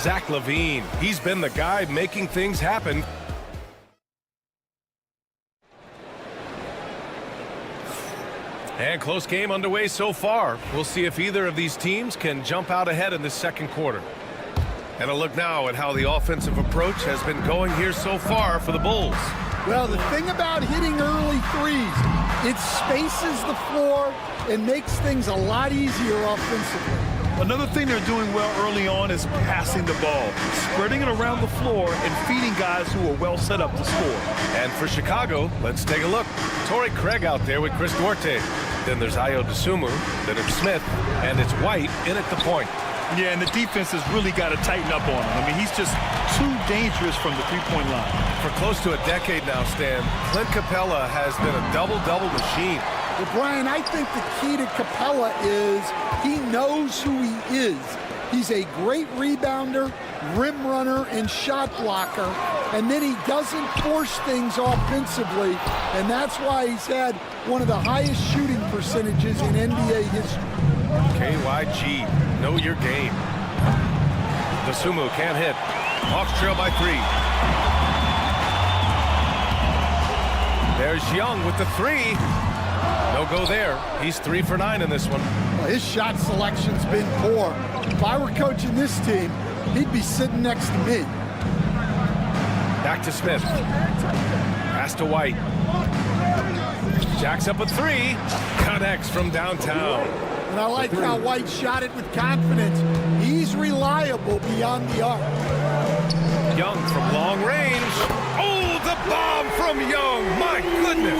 Speaker 3: Zach LaVine. He's been the guy making things happen. And close game underway so far. We'll see if either of these teams can jump out ahead in the second quarter. And a look now at how the offensive approach has been going here so far for the Bulls.
Speaker 4: Well, the thing about hitting early threes, it spaces the floor and makes things a lot easier offensively.
Speaker 7: Another thing they're doing well early on is passing the ball, spreading it around the floor and feeding guys who are well set up to score.
Speaker 3: And for Chicago, let's take a look. Torrey Craig out there with Chris Duarte. Then there's Ayo Dosunmu, then it's Smith, and it's White in at the point.
Speaker 7: Yeah, and the defense has really got to tighten up on him. I mean, he's just too dangerous from the three-point line.
Speaker 3: For close to a decade now, Stan, Clint Capella has been a double-double machine.
Speaker 4: Well, Brian, I think the key to Capella is he knows who he is. He's a great rebounder, rim runner, and shot blocker. And then he doesn't force things offensively. And that's why he's had one of the highest shooting percentages in NBA history.
Speaker 3: KYG, know your game. Dosunmu can't hit. Hawks trail by 3. There's Young with the 3. No go there. He's 3 for 9 in this one.
Speaker 4: Well, his shot selection's been poor. If I were coaching this team, he'd be sitting next to me.
Speaker 3: Back to Smith. Pass to White. Jacks up a 3. Connects from downtown.
Speaker 4: And I like how White shot it with confidence. He's reliable beyond the arc.
Speaker 3: Young from long range. Oh, the bomb from Young. My goodness.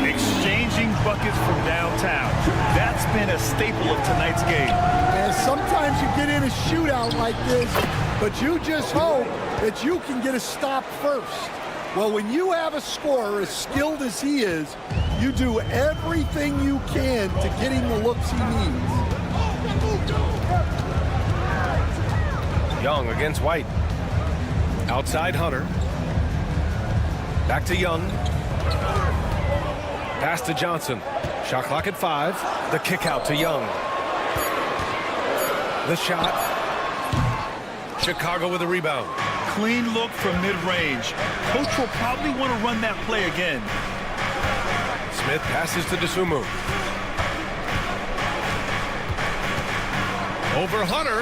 Speaker 7: Exchanging buckets from downtown. That's been a staple of tonight's game.
Speaker 4: And sometimes you get in a shootout like this, but you just hope that you can get a stop first. Well, when you have a scorer as skilled as he is, you do everything you can to get him the looks he needs.
Speaker 3: Young against White. Outside Hunter. Back to Young. Pass to Johnson. Shot clock at 5. The kick out to Young. The shot. Chicago with a rebound.
Speaker 7: Clean look from mid-range. Coach will probably want to run that play again.
Speaker 3: Smith passes to Dosunmu. Over Hunter.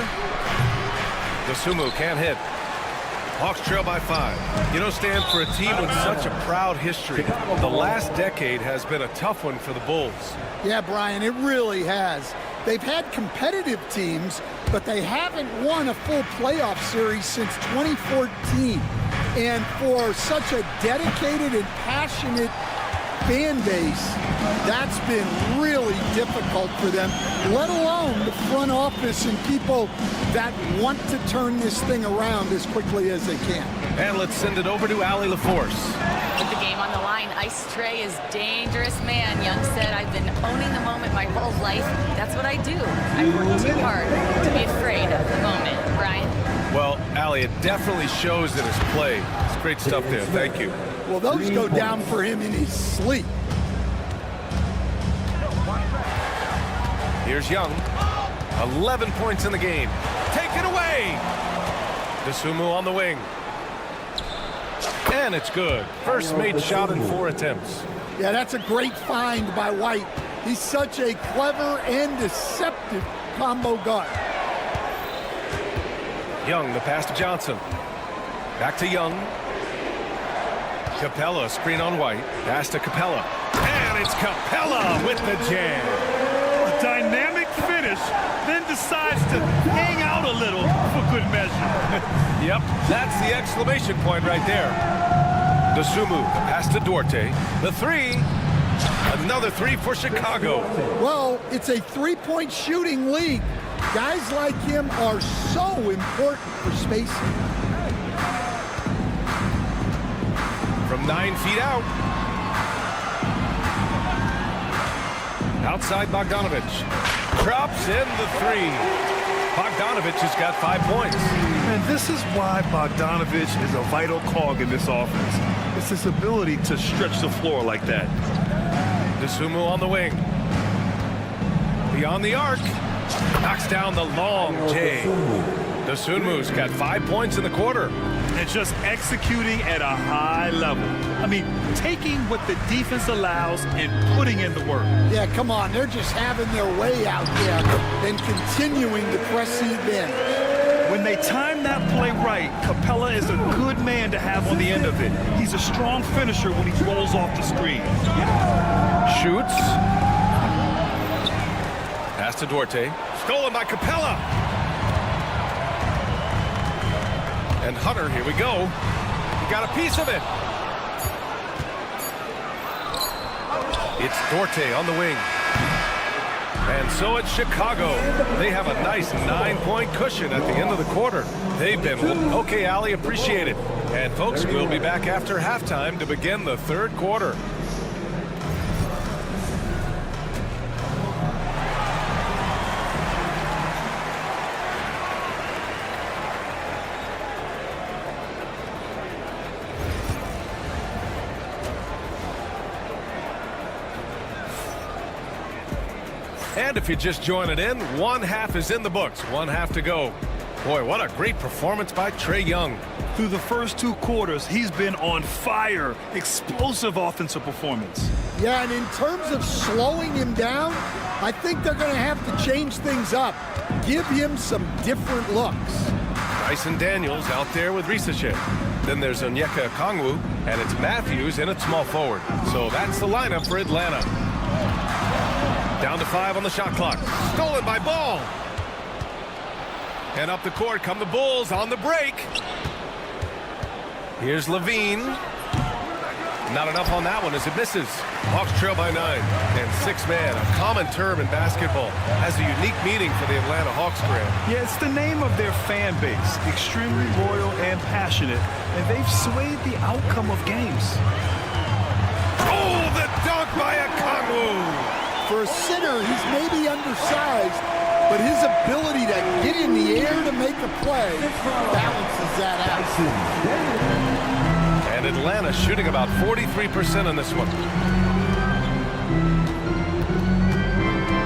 Speaker 3: Dosunmu can't hit. Hawks trail by 5. You know, Stan, for a team with such a proud history, the last decade has been a tough one for the Bulls.
Speaker 4: Yeah, Brian, it really has. They've had competitive teams, but they haven't won a full playoff series since 2014. And for such a dedicated and passionate fan base, that's been really difficult for them, let alone the front office and people that want to turn this thing around as quickly as they can.
Speaker 3: And let's send it over to Allie LaForce.
Speaker 9: With the game on the line, Ice Trey is dangerous man. Young said, I've been owning the moment my whole life. That's what I do. I work too hard to be afraid of the moment. Brian?
Speaker 3: Well, Allie, it definitely shows in his play. It's great stuff there. Thank you.
Speaker 4: Well, those go down for him in his sleep.
Speaker 3: Here's Young. 11 points in the game. Take it away. Dosunmu on the wing. And it's good. First made shot in 4 attempts.
Speaker 4: Yeah, that's a great find by White. He's such a clever and deceptive combo guard.
Speaker 3: Young, the pass to Johnson. Back to Young. Capella, screen on White. Pass to Capella. And it's Capella with the jam.
Speaker 7: A dynamic finish, then decides to hang out a little for good measure.
Speaker 3: Yep, that's the exclamation point right there. Dosunmu, pass to Duarte. The three. Another three for Chicago.
Speaker 4: Well, it's a three-point shooting league. Guys like him are so important for spacing.
Speaker 3: From 9 feet out. Outside Bogdanovich. Drops in the three. Bogdanovich has got 5 points.
Speaker 7: And this is why Bogdanovich is a vital cog in this offense. It's his ability to stretch the floor like that.
Speaker 3: Dosunmu on the wing. Beyond the arc. Knocks down the long J. Dosunmu's got 5 points in the quarter.
Speaker 7: And just executing at a high level. I mean, taking what the defense allows and putting in the work.
Speaker 4: Yeah, come on. They're just having their way out there and continuing to press the advantage.
Speaker 7: When they time that play right, Capella is a good man to have on the end of it. He's a strong finisher when he rolls off the screen.
Speaker 3: Shoots. Pass to Duarte. Stolen by Capella. And Hunter, here we go. He got a piece of it. It's Duarte on the wing. And so it's Chicago. They have a nice 9-point cushion at the end of the quarter. They've been, okay, Allie, appreciate it. And folks, we'll be back after halftime to begin the third quarter. And if you're just joining in, 1 half is in the books. 1 half to go. Boy, what a great performance by Trae Young.
Speaker 7: Through the first 2 quarters, he's been on fire. Explosive offensive performance.
Speaker 4: Yeah, and in terms of slowing him down, I think they're going to have to change things up. Give him some different looks.
Speaker 3: Dyson Daniels out there with Risachet. Then there's Onyeka Okongwu, and it's Matthews in at small forward. So that's the lineup for Atlanta. Down to 5 on the shot clock. Stolen by Ball. And up the court come the Bulls on the break. Here's Levine. Not enough on that one as it misses. Hawks trail by 9. And 6-man, a common term in basketball, has a unique meaning for the Atlanta Hawks, Grant.
Speaker 7: Yeah, it's the name of their fan base. Extremely loyal and passionate. And they've swayed the outcome of games.
Speaker 3: Oh, the dunk by Okongwu.
Speaker 4: For a center, he's maybe undersized, but his ability to get in the air to make a play balances that out.
Speaker 3: And Atlanta shooting about 43% on this one.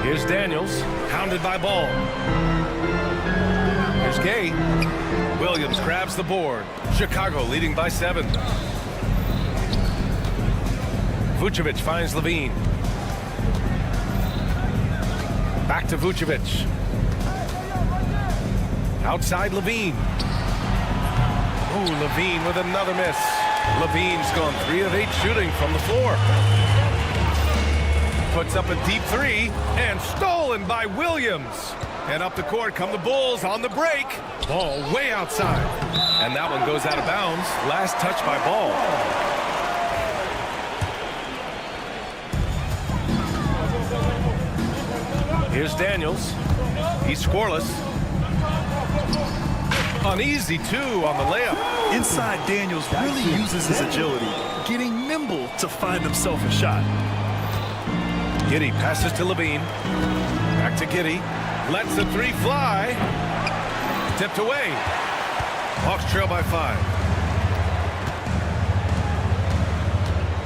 Speaker 3: Here's Daniels, hounded by Ball. Here's Gay. Williams grabs the board. Chicago leading by 7. Vucevic finds Levine. Back to Vucevic. Outside Levine. Ooh, Levine with another miss. Levine's gone 3 of 8 shooting from the floor. Puts up a deep 3 and stolen by Williams. And up the court come the Bulls on the break. Ball way outside. And that one goes out of bounds. Last touch by Ball. Here's Daniels. He's scoreless. Uneasy, too, on the layup.
Speaker 7: Inside, Daniels really uses his agility, getting nimble to find himself a shot.
Speaker 3: Giddey passes to Levine. Back to Giddey. Lets the three fly. Tipped away. Hawks trail by 5.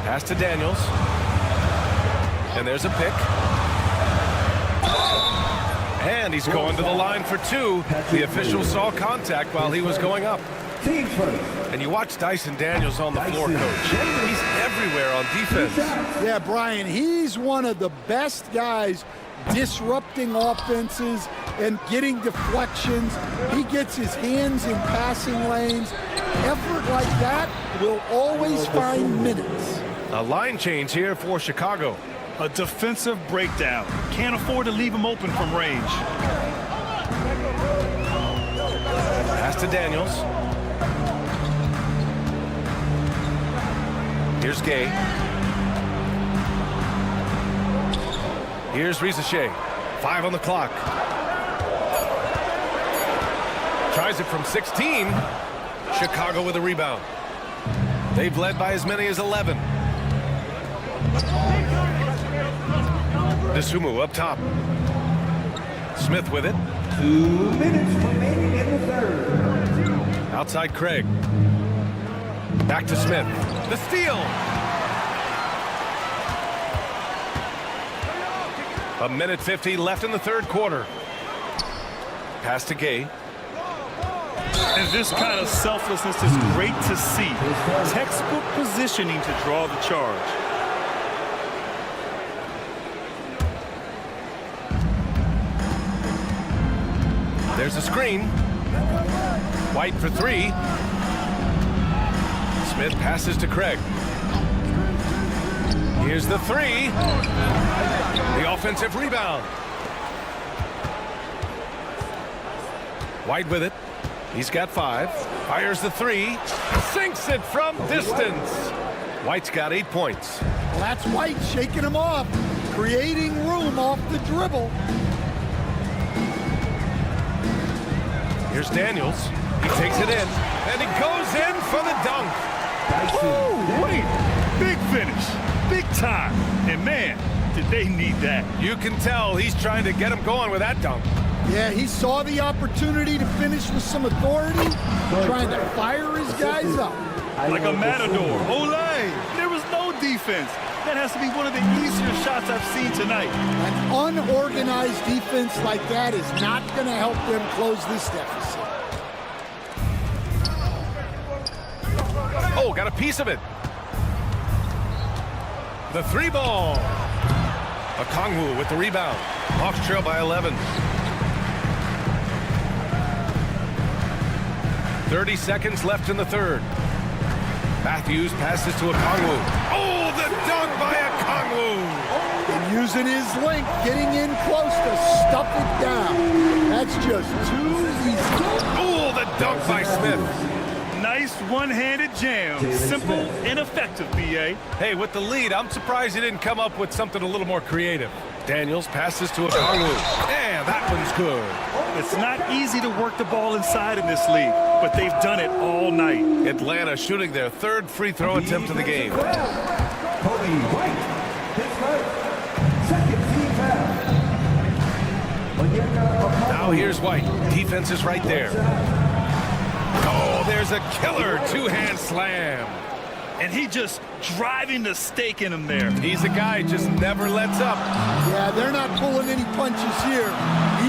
Speaker 3: Pass to Daniels. And there's a pick. And he's going to the line for 2. The official saw contact while he was going up. And you watch Dyson Daniels on the floor, Coach. He's everywhere on defense.
Speaker 4: Yeah, Brian, he's one of the best guys disrupting offenses and getting deflections. He gets his hands in passing lanes. Effort like that will always find minutes.
Speaker 3: A line change here for Chicago.
Speaker 7: A defensive breakdown. Can't afford to leave him open from range.
Speaker 3: Pass to Daniels. Here's Gay. Here's Rizachet. 5 on the clock. Tries it from 16. Chicago with a rebound. They've led by as many as 11. Desumo up top. Smith with it.
Speaker 6: 2 minutes remaining in the third.
Speaker 3: Outside Craig. Back to Smith. The steal. A minute 50 left in the third quarter. Pass to Gay.
Speaker 7: And this kind of selflessness is great to see. Textbook positioning to draw the charge.
Speaker 3: There's a screen. White for 3. Smith passes to Craig. Here's the 3. The offensive rebound. White with it. He's got 5. Fires the 3. Sinks it from distance. White's got 8 points.
Speaker 4: Well, that's White shaking him off, creating room off the dribble.
Speaker 3: Here's Daniels. He takes it in, and he goes in for the dunk.
Speaker 7: Ooh, wait, big finish, big time. And man, did they need that.
Speaker 3: You can tell he's trying to get him going with that dunk.
Speaker 4: Yeah, he saw the opportunity to finish with some authority, trying to fire his guys up.
Speaker 7: Like a matador. Olay! There was no defense. That has to be one of the easier shots I've seen tonight.
Speaker 4: An unorganized defense like that is not going to help them close this deficit.
Speaker 3: Oh, got a piece of it. The 3 ball. Okongwu with the rebound. Hawks trail by 11. 30 seconds left in the third. Matthews passes to Okongwu. Oh, the dunk by Okongwu!
Speaker 4: And using his length, getting in close to stuff it down. That's just too easy.
Speaker 3: Oh, the dunk by Smith.
Speaker 7: Nice one-handed jam. Simple and effective, B.A.
Speaker 3: Hey, with the lead, I'm surprised he didn't come up with something a little more creative. Daniels passes to Okongwu. And that one's good.
Speaker 7: It's not easy to work the ball inside in this league, but they've done it all night.
Speaker 3: Atlanta shooting their 3rd free throw attempt of the game. Now here's White. Defense is right there. Oh, there's a killer 2-hand slam.
Speaker 7: And he just driving the stake in him there.
Speaker 3: He's a guy just never lets up.
Speaker 4: Yeah, they're not pulling any punches here.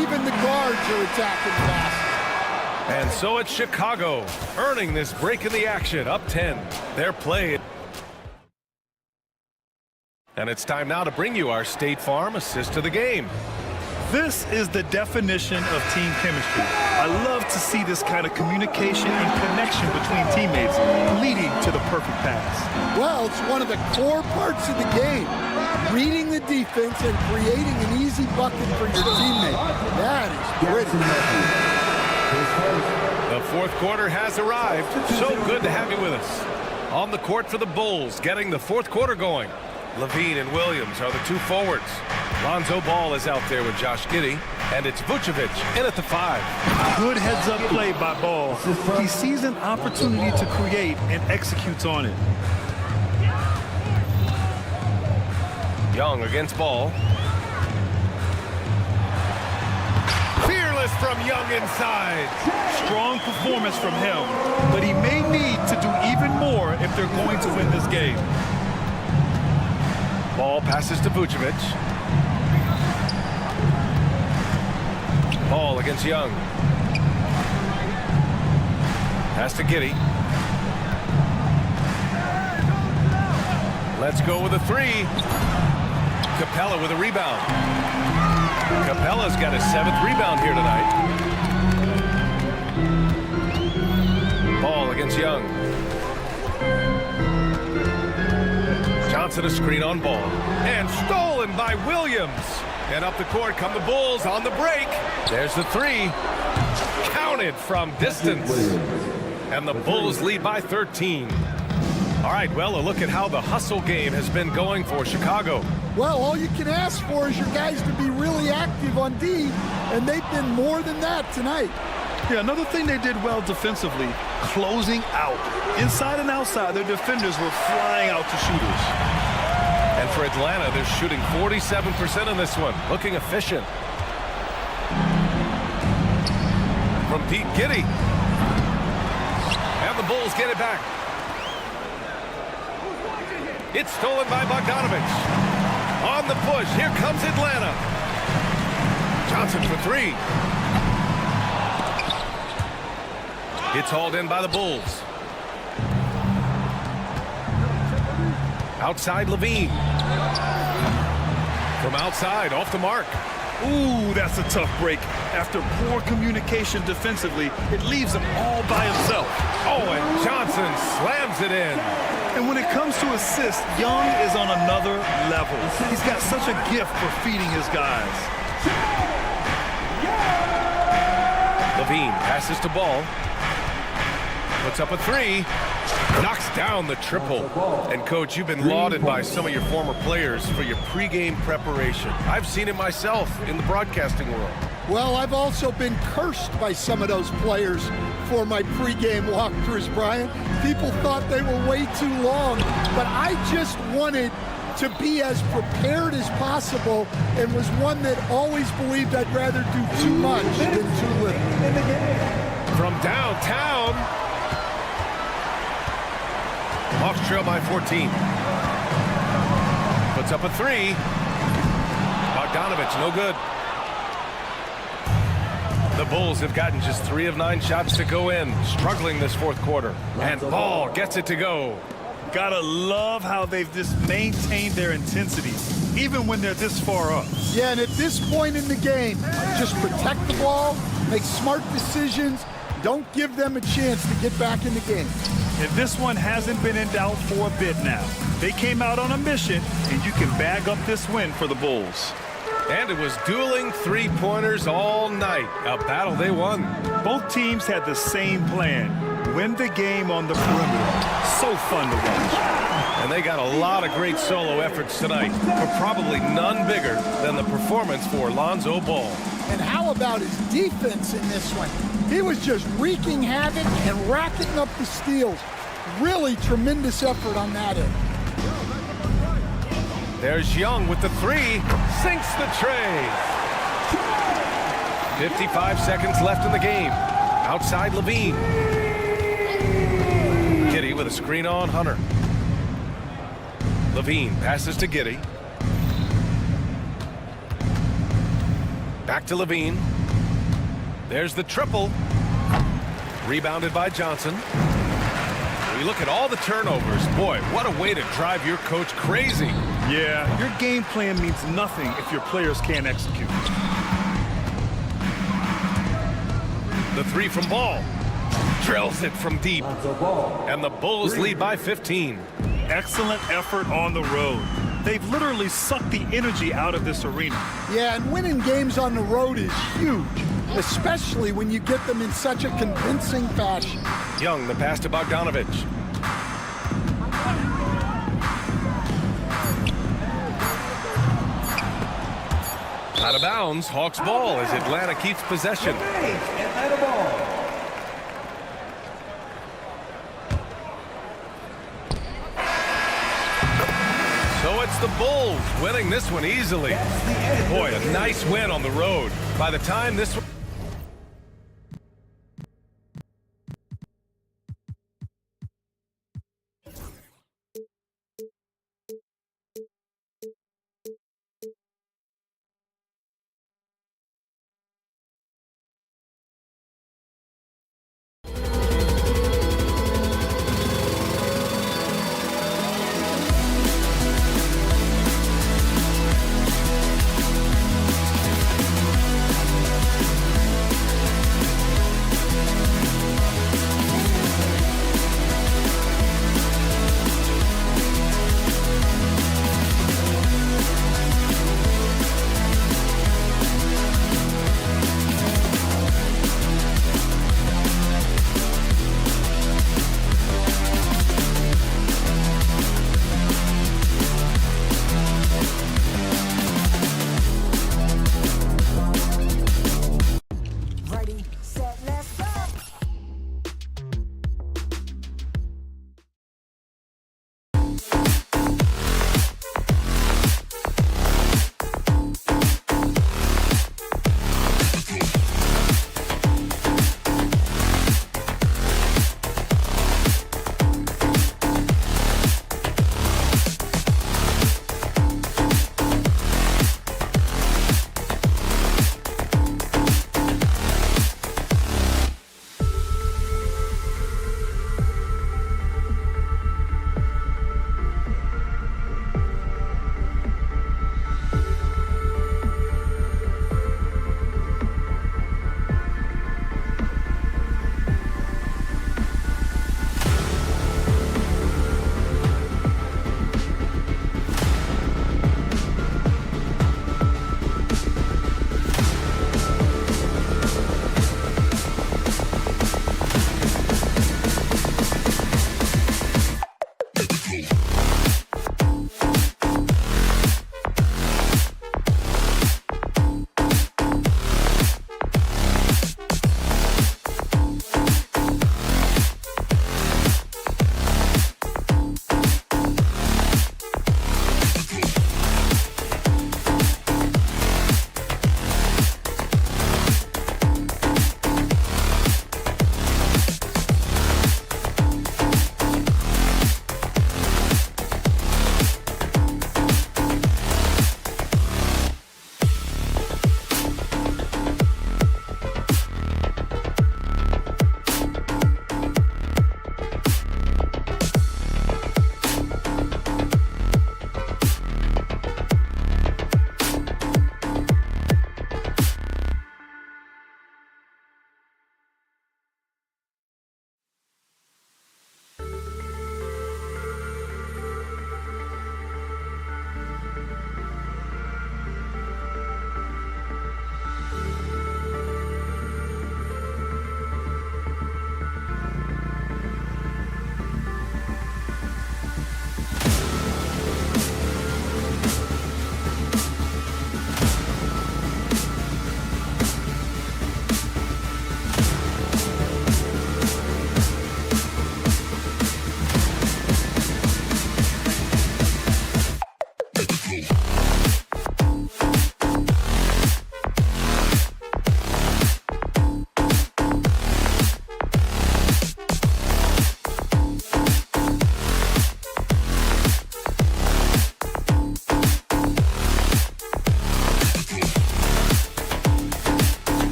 Speaker 4: Even the guards are attacking the basket.
Speaker 3: And so it's Chicago earning this break in the action, up 10. They're playing. And it's time now to bring you our State Farm assist to the game.
Speaker 7: This is the definition of team chemistry. I love to see this kind of communication and connection between teammates leading to the perfect pass.
Speaker 4: Well, it's one of the core parts of the game. Reading the defense and creating an easy bucket for your teammate. That is gritty.
Speaker 3: The fourth quarter has arrived. So good to have you with us. On the court for the Bulls, getting the fourth quarter going. Levine and Williams are the 2 forwards. Lonzo Ball is out there with Josh Giddey, and it's Vucevic in at the 5.
Speaker 7: Good heads-up play by Ball. He sees an opportunity to create and executes on it.
Speaker 3: Young against Ball. Fearless from Young inside.
Speaker 7: Strong performance from him, but he may need to do even more if they're going to win this game.
Speaker 3: Ball passes to Vucevic. Ball against Young. Pass to Giddey. Let's go with a 3. Capella with a rebound. Capella's got his 7th rebound here tonight. Ball against Young. Johnson a screen on Ball. And stolen by Williams. And up the court come the Bulls on the break. There's the 3. Counted from distance. And the Bulls lead by 13. All right, well, a look at how the hustle game has been going for Chicago.
Speaker 4: Well, all you can ask for is your guys to be really active on D, and they've been more than that tonight.
Speaker 7: Yeah, another thing they did well defensively, closing out. Inside and outside, their defenders were flying out to shooters.
Speaker 3: And for Atlanta, they're shooting 47% in this one, looking efficient. From Pete Giddey. And the Bulls get it back. It's stolen by Bogdanovich. On the push, here comes Atlanta. Johnson for 3. It's hauled in by the Bulls. Outside Levine. From outside, off the mark.
Speaker 7: Ooh, that's a tough break. After poor communication defensively, it leaves him all by himself.
Speaker 3: Oh, and Johnson slams it in.
Speaker 7: And when it comes to assists, Young is on another level. He's got such a gift for feeding his guys.
Speaker 3: Levine passes to Ball. Puts up a 3. Knocks down the triple. And, Coach, you've been lauded by some of your former players for your pregame preparation. I've seen it myself in the broadcasting world.
Speaker 4: Well, I've also been cursed by some of those players for my pregame walkthroughs, Brian. People thought they were way too long, but I just wanted to be as prepared as possible and was one that always believed I'd rather do too much than too little.
Speaker 3: From downtown. Hawks trail by 14. Puts up a 3. Bogdanovich, no good. The Bulls have gotten just 3 of 9 shots to go in, struggling this fourth quarter. And Ball gets it to go.
Speaker 7: Gotta love how they've just maintained their intensity, even when they're this far up.
Speaker 4: Yeah, and at this point in the game, just protect the ball, make smart decisions, don't give them a chance to get back in the game.
Speaker 7: And this one hasn't been in doubt for a bit now. They came out on a mission, and you can bag up this win for the Bulls.
Speaker 3: And it was dueling three-pointers all night. A battle they won.
Speaker 7: Both teams had the same plan. Win the game on the perimeter. So fun to watch.
Speaker 3: And they got a lot of great solo efforts tonight, but probably none bigger than the performance for Lonzo Ball.
Speaker 4: And how about his defense in this one? He was just wreaking havoc and racking up the steals. Really tremendous effort on that end.
Speaker 3: There's Young with the 3. Sinks the tray. 55 seconds left in the game. Outside Levine. Giddey with a screen on Hunter. Levine passes to Giddey. Back to Levine. There's the triple. Rebounded by Johnson. We look at all the turnovers. Boy, what a way to drive your coach crazy.
Speaker 7: Yeah, your game plan means nothing if your players can't execute.
Speaker 3: The 3 from Ball. Drills it from deep. And the Bulls lead by 15.
Speaker 7: Excellent effort on the road. They've literally sucked the energy out of this arena.
Speaker 4: Yeah, and winning games on the road is huge, especially when you get them in such a convincing fashion.
Speaker 3: Young, the pass to Bogdanovich. Out of bounds, Hawks ball as Atlanta keeps possession.
Speaker 6: Atlanta ball.
Speaker 3: So it's the Bulls winning this one easily. Boy, a nice win on the road. By the time this one...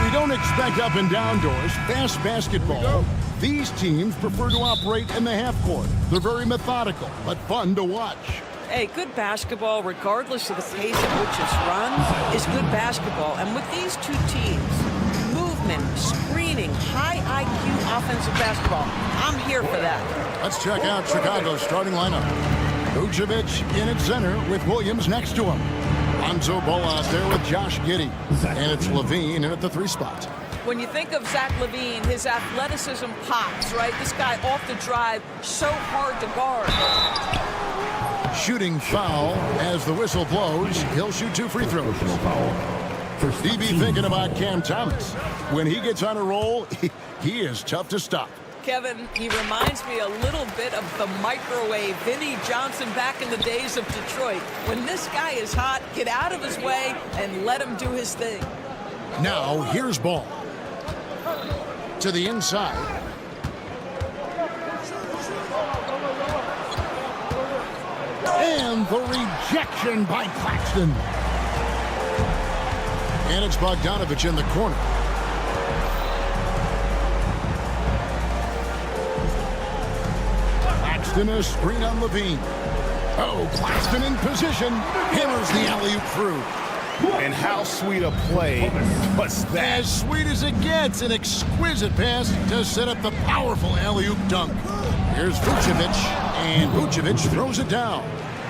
Speaker 1: We don't expect up and down doors, fast basketball. These teams prefer to operate in the half court. They're very methodical, but fun to watch.
Speaker 12: Hey, good basketball, regardless of the pace at which it's run, is good basketball. And with these two teams, movement, screening, high IQ offensive basketball, I'm here for that.
Speaker 1: Let's check out Chicago's starting lineup. Vucevic in at center with Williams next to him. Lonzo Ball out there with Josh Giddey. And it's LaVine in at the 3 spot.
Speaker 12: When you think of Zach LaVine, his athleticism pops, right? This guy off the drive, so hard to guard.
Speaker 1: Shooting foul as the whistle blows. He'll shoot 2 free throws. DB thinking about Cam Thomas. When he gets on a roll, he is tough to stop.
Speaker 12: Kevin, he reminds me a little bit of the microwave Vinnie Johnson back in the days of Detroit. When this guy is hot, get out of his way and let him do his thing.
Speaker 1: Now, here's Ball. To the inside. And the rejection by Claxton. And it's Bogdanovich in the corner. Claxton a screen on LaVine. Oh, Claxton in position. Hammers the alley-oop through.
Speaker 2: And how sweet a play was that?
Speaker 1: As sweet as it gets, an exquisite pass to set up the powerful alley-oop dunk. Here's Vucevic, and Vucevic throws it down.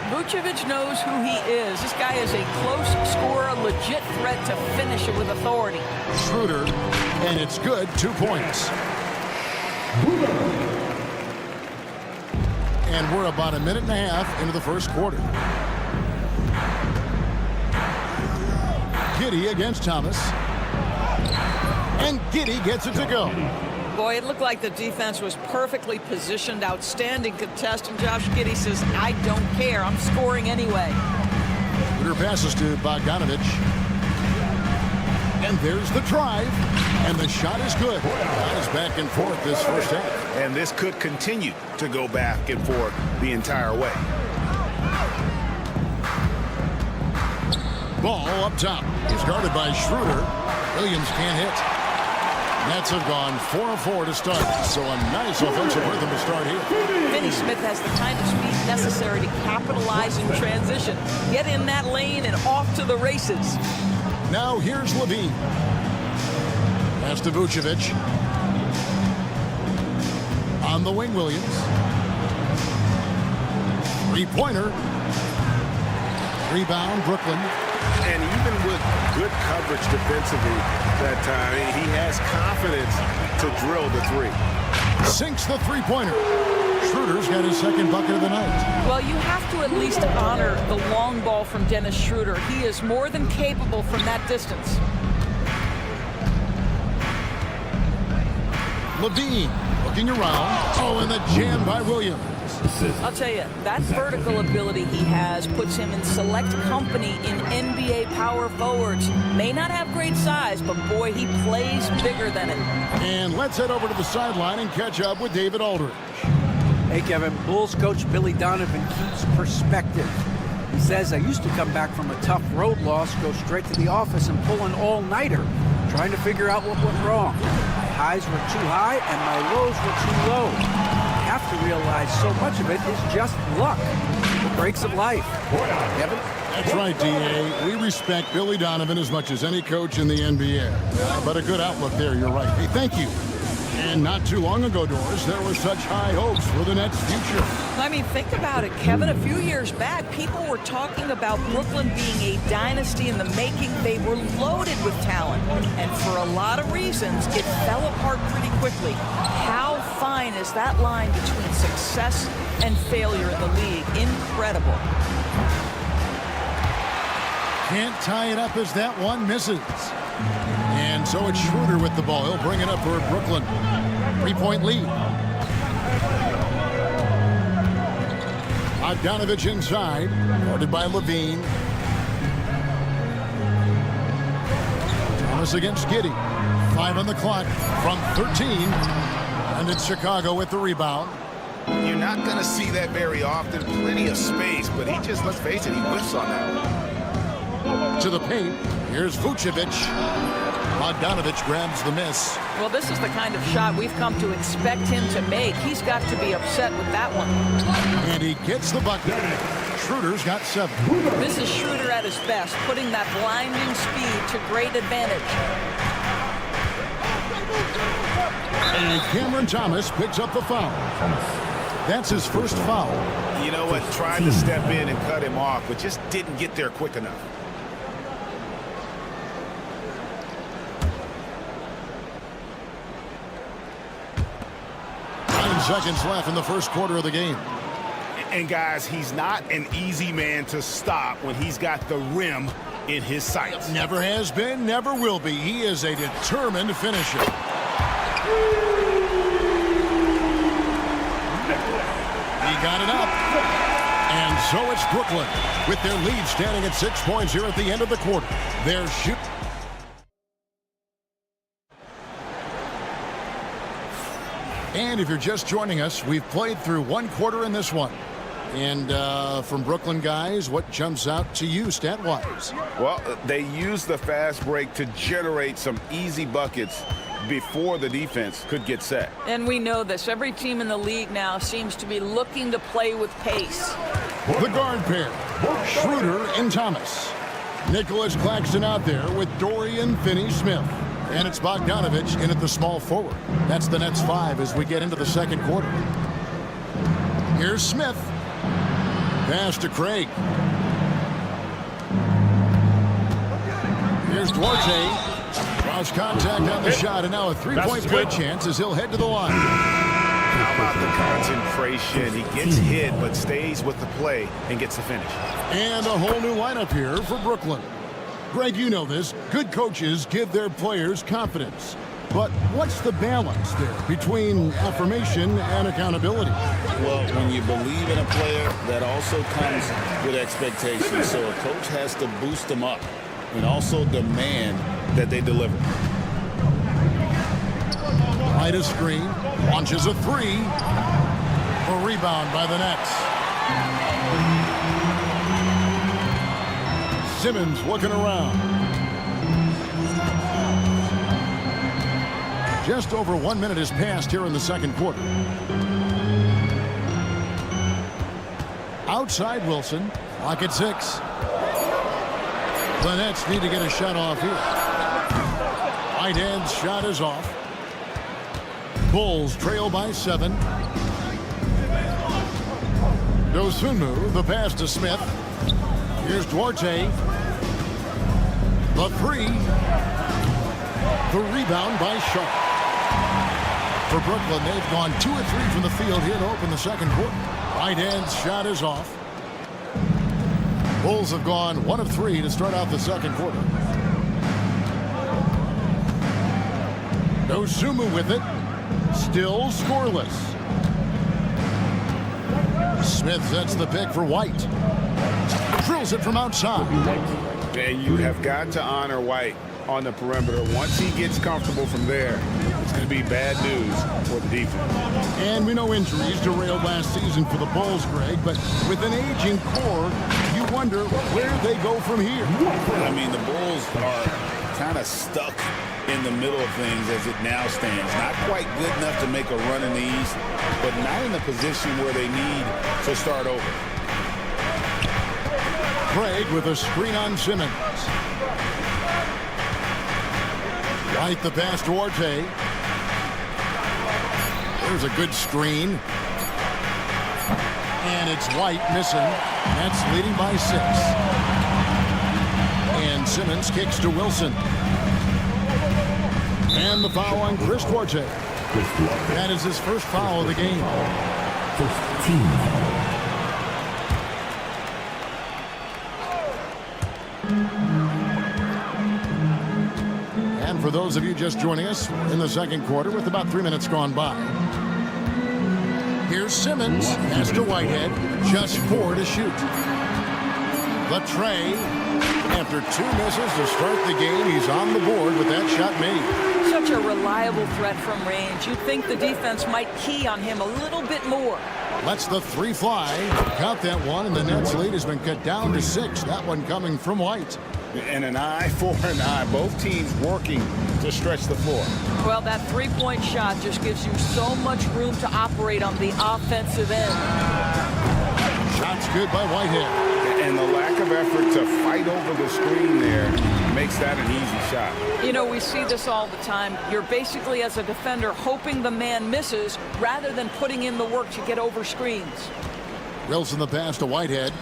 Speaker 12: Vucevic knows who he is. This guy is a close scorer, legit threat to finish it with authority.
Speaker 1: Schroeder, and it's good, 2 points. And we're about a minute and a half into the first quarter. Giddey against Thomas. And Giddey gets it to go.
Speaker 12: Boy, it looked like the defense was perfectly positioned. Outstanding contest. And Josh Giddey says, I don't care. I'm scoring anyway.
Speaker 1: Schroeder passes to Bogdanovich. And there's the drive. And the shot is good. That is back and forth this first half.
Speaker 11: And this could continue to go back and forth the entire way.
Speaker 1: Ball up top. He's guarded by Schroeder. Williams can't hit. Nets have gone 4 of 4 to start. So a nice offensive rhythm to start here.
Speaker 12: Finney Smith has the kind of speed necessary to capitalize in transition. Get in that lane and off to the races.
Speaker 1: Now here's LaVine. Pass to Vucevic. On the wing, Williams. 3-pointer. Rebound, Brooklyn.
Speaker 11: And even with good coverage defensively that time, he has confidence to drill the 3.
Speaker 1: Sinks the 3-pointer. Schroeder's got his second bucket of the night.
Speaker 12: Well, you have to at least honor the long ball from Dennis Schroeder. He is more than capable from that distance.
Speaker 1: Levine looking around. Oh, and the jam by Williams.
Speaker 12: I'll tell you, that vertical ability he has puts him in select company in NBA power forwards. May not have great size, but boy, he plays bigger than it.
Speaker 1: And let's head over to the sideline and catch up with David Aldridge.
Speaker 5: Hey, Kevin, Bulls coach Billy Donovan keeps perspective. He says, I used to come back from a tough road loss, go straight to the office and pull an all-nighter, trying to figure out what went wrong. My highs were too high and my lows were too low. I have to realize so much of it is just luck. The breaks of life. Kevin?
Speaker 1: That's right, D.A. We respect Billy Donovan as much as any coach in the NBA. But a good outlook there, you're right. Hey, thank you. And not too long ago, Doris, there were such high hopes for the Nets' future.
Speaker 12: I mean, think about it, Kevin. A few years back, people were talking about Brooklyn being a dynasty in the making. They were loaded with talent. And for a lot of reasons, it fell apart pretty quickly. How fine is that line between success and failure in the league? Incredible.
Speaker 1: Can't tie it up as that one misses. And so it's Schroeder with the ball. He'll bring it up for Brooklyn. 3-point lead. Bogdanovich inside. Guarded by Levine. Thomas against Giddey. 5 on the clock from 13. And it's Chicago with the rebound.
Speaker 11: You're not going to see that very often. Plenty of space, but he just, let's face it, he whiffs on that.
Speaker 1: To the paint. Here's Vucevic. Bogdanovich grabs the miss.
Speaker 12: Well, this is the kind of shot we've come to expect him to make. He's got to be upset with that one.
Speaker 1: And he gets the bucket. Schroeder's got 7.
Speaker 12: This is Schroeder at his best, putting that blinding speed to great advantage.
Speaker 1: And Cameron Thomas picks up the foul. That's his first foul.
Speaker 11: You know what? Tried to step in and cut him off, but just didn't get there quick enough.
Speaker 1: 9 seconds left in the first quarter of the game.
Speaker 11: And guys, he's not an easy man to stop when he's got the rim in his sights.
Speaker 1: Never has been, never will be. He is a determined finisher. He got it up. And so it's Brooklyn with their lead standing at 6 points here at the end of the quarter. They're shooting. And if you're just joining us, we've played through one quarter in this one. And from Brooklyn guys, what jumps out to you stat-wise?
Speaker 11: Well, they used the fast break to generate some easy buckets before the defense could get set.
Speaker 12: And we know this. Every team in the league now seems to be looking to play with pace.
Speaker 1: The guard pair, Schroeder and Thomas. Nicholas Claxton out there with Dorian Finney-Smith. And it's Bogdanovich in at the small forward. That's the Nets 5 as we get into the second quarter. Here's Smith. Pass to Craig. Here's Duarte. Cross contact on the shot, and now a three-point play chance as he'll head to the line.
Speaker 11: How about the concentration? He gets hit, but stays with the play and gets the finish.
Speaker 1: And a whole new lineup here for Brooklyn. Greg, you know this. Good coaches give their players confidence. But what's the balance there between affirmation and accountability?
Speaker 2: Well, when you believe in a player, that also comes with expectations. So a coach has to boost them up and also demand that they deliver.
Speaker 1: Right a screen, launches a three. A rebound by the Nets. Simmons looking around. Just over 1 minute has passed here in the second quarter. Outside Wilson, clock at 6. The Nets need to get a shot off here. Whitehead's shot is off. Bulls trail by 7. Dosunmu, the pass to Smith. Here's Duarte. The three. The rebound by Sharp. For Brooklyn, they've gone 2 of 3 from the field here to open the second quarter. Right-hand shot is off. Bulls have gone 1 of 3 to start out the second quarter. Dosunmu with it. Still scoreless. Smith sets the pick for White. Drills it from outside.
Speaker 2: And you have got to honor White on the perimeter. Once he gets comfortable from there, it's going to be bad news for the defense.
Speaker 1: And we know injuries derailed last season for the Bulls, Greg, but with an aging core, you wonder where they go from here.
Speaker 2: I mean, the Bulls are kind of stuck in the middle of things as it now stands. Not quite good enough to make a run in the East, but not in a position where they need to start over.
Speaker 1: Craig with a screen on Simmons. White the pass to Orte. There's a good screen. And it's White missing. That's leading by 6. And Simmons kicks to Wilson. And the foul on Chris Duarte. That is his first foul of the game.
Speaker 6: First team.
Speaker 1: And for those of you just joining us, we're in the second quarter with about 3 minutes gone by. Here's Simmons. Pass to Whitehead. Just 4 to shoot. The tray. After 2 misses to start the game, he's on the board with that shot made.
Speaker 12: Such a reliable threat from range. You'd think the defense might key on him a little bit more.
Speaker 1: Lets the 3 fly. Count that one, and the Nets lead has been cut down to 6. That one coming from White.
Speaker 2: And an eye for an eye. Both teams working to stretch the floor.
Speaker 12: Well, that three-point shot just gives you so much room to operate on the offensive end.
Speaker 1: Shot's good by Whitehead.
Speaker 2: And the lack of effort to fight over the screen there makes that an easy shot.
Speaker 12: You know, we see this all the time. You're basically, as a defender, hoping the man misses rather than putting in the work to get over screens.
Speaker 1: Wilson the pass to Whitehead.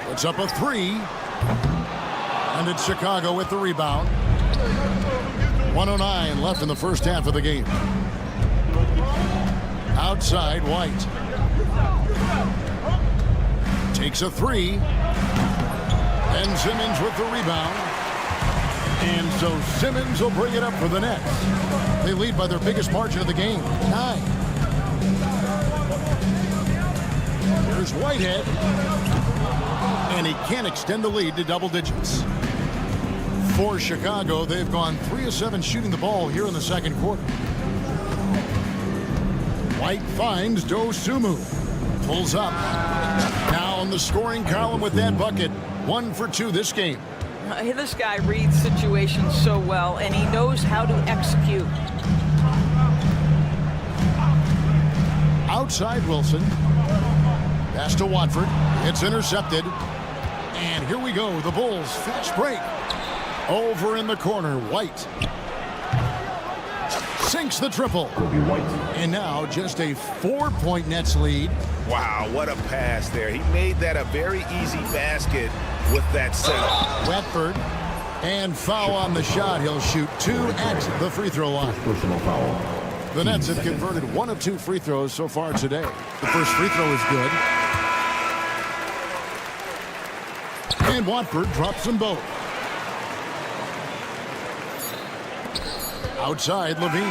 Speaker 1: Puts up a 3. And it's Chicago with the rebound. 1:09 left in the first half of the game. Outside, White. Takes a 3. And Simmons with the rebound. And so Simmons will bring it up for the Nets. They lead by their biggest margin of the game, 9. Here's Whitehead. And he can't extend the lead to double digits. For Chicago, they've gone 3 of 7 shooting the ball here in the second quarter. White finds Dosunmu. Pulls up. Now on the scoring column with that bucket. 1 for 2 this game.
Speaker 12: This guy reads situations so well, and he knows how to execute.
Speaker 1: Outside Wilson. Pass to Watford. It's intercepted. And here we go. The Bulls fast break. Over in the corner, White. Sinks the triple. And now just a 4-point Nets lead.
Speaker 2: Wow, what a pass there. He made that a very easy basket with that setup.
Speaker 1: Watford. And foul on the shot. He'll shoot 2 at the free throw line.
Speaker 6: Personal foul.
Speaker 1: The Nets have converted 1 of 2 free throws so far today. The first free throw is good. And Watford drops them both. Outside, Levine.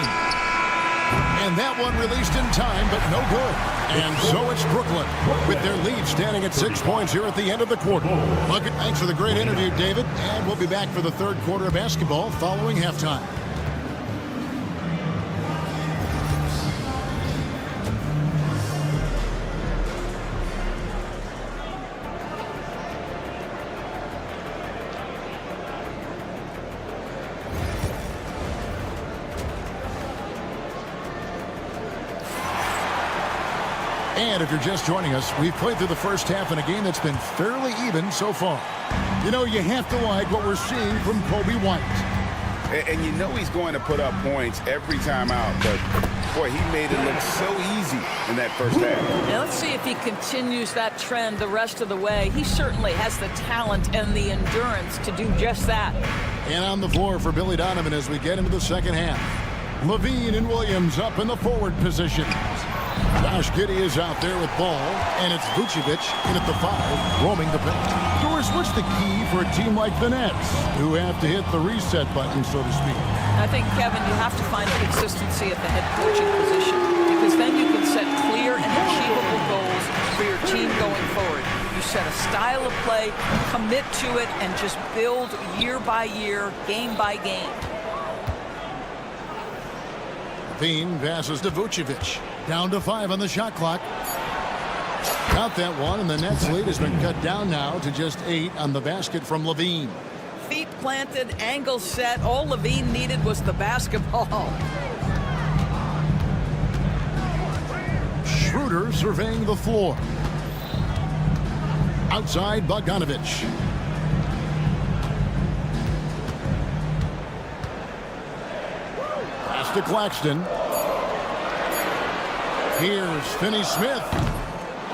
Speaker 1: And that one released in time, but no good. And so it's Brooklyn with their lead standing at 6 points here at the end of the quarter. Thanks for the great interview, David. And we'll be back for the third quarter of basketball following halftime. And if you're just joining us, we've played through the first half in a game that's been fairly even so far. You know, you have to like what we're seeing from Kobe White.
Speaker 2: And you know he's going to put up points every time out, but boy, he made it look so easy in that first half.
Speaker 12: Now let's see if he continues that trend the rest of the way. He certainly has the talent and the endurance to do just that.
Speaker 1: And on the floor for Billy Donovan as we get into the second half. Levine and Williams up in the forward position. Josh Giddey is out there with ball, and it's Vucevic in at the 5, roaming the paint. Doris, what's the key for a team like the Nets, who have to hit the reset button, so to speak?
Speaker 12: I think, Kevin, you have to find consistency at the head coaching position, because then you can set clear and achievable goals for your team going forward. You set a style of play, commit to it, and just build year by year, game by game.
Speaker 1: Levine passes to Vucevic. Down to 5 on the shot clock. Got that one, and the Nets lead has been cut down now to just 8 on the basket from Levine.
Speaker 12: Feet planted, angle set. All Levine needed was the basketball.
Speaker 1: Schroeder surveying the floor. Outside, Bogdanovic. Pass to Claxton. Here's Finney-Smith.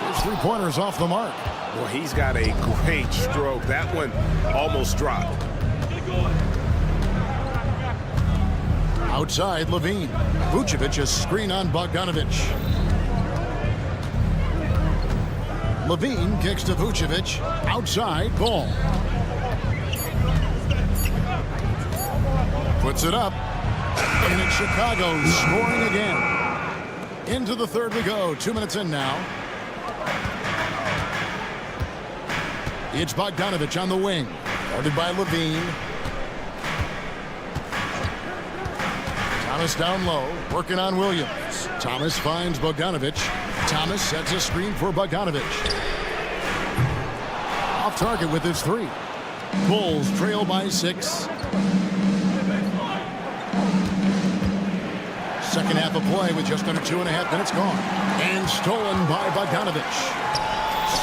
Speaker 1: His three-pointers off the mark.
Speaker 11: Well, he's got a great stroke. That one almost dropped.
Speaker 1: Outside, Levine. Vucevic a screen on Bogdanovic. Levine kicks to Vucevic. Outside, ball. Puts it up. And it's Chicago scoring again. Into the third we go. 2 minutes in now. It's Bogdanovic on the wing. Guarded by Levine. Thomas down low. Working on Williams. Thomas finds Bogdanovic. Thomas sets a screen for Bogdanovic. Off target with his 3. Bulls trail by 6. Second half of play with just under 2.5 minutes gone. And stolen by Bogdanovic.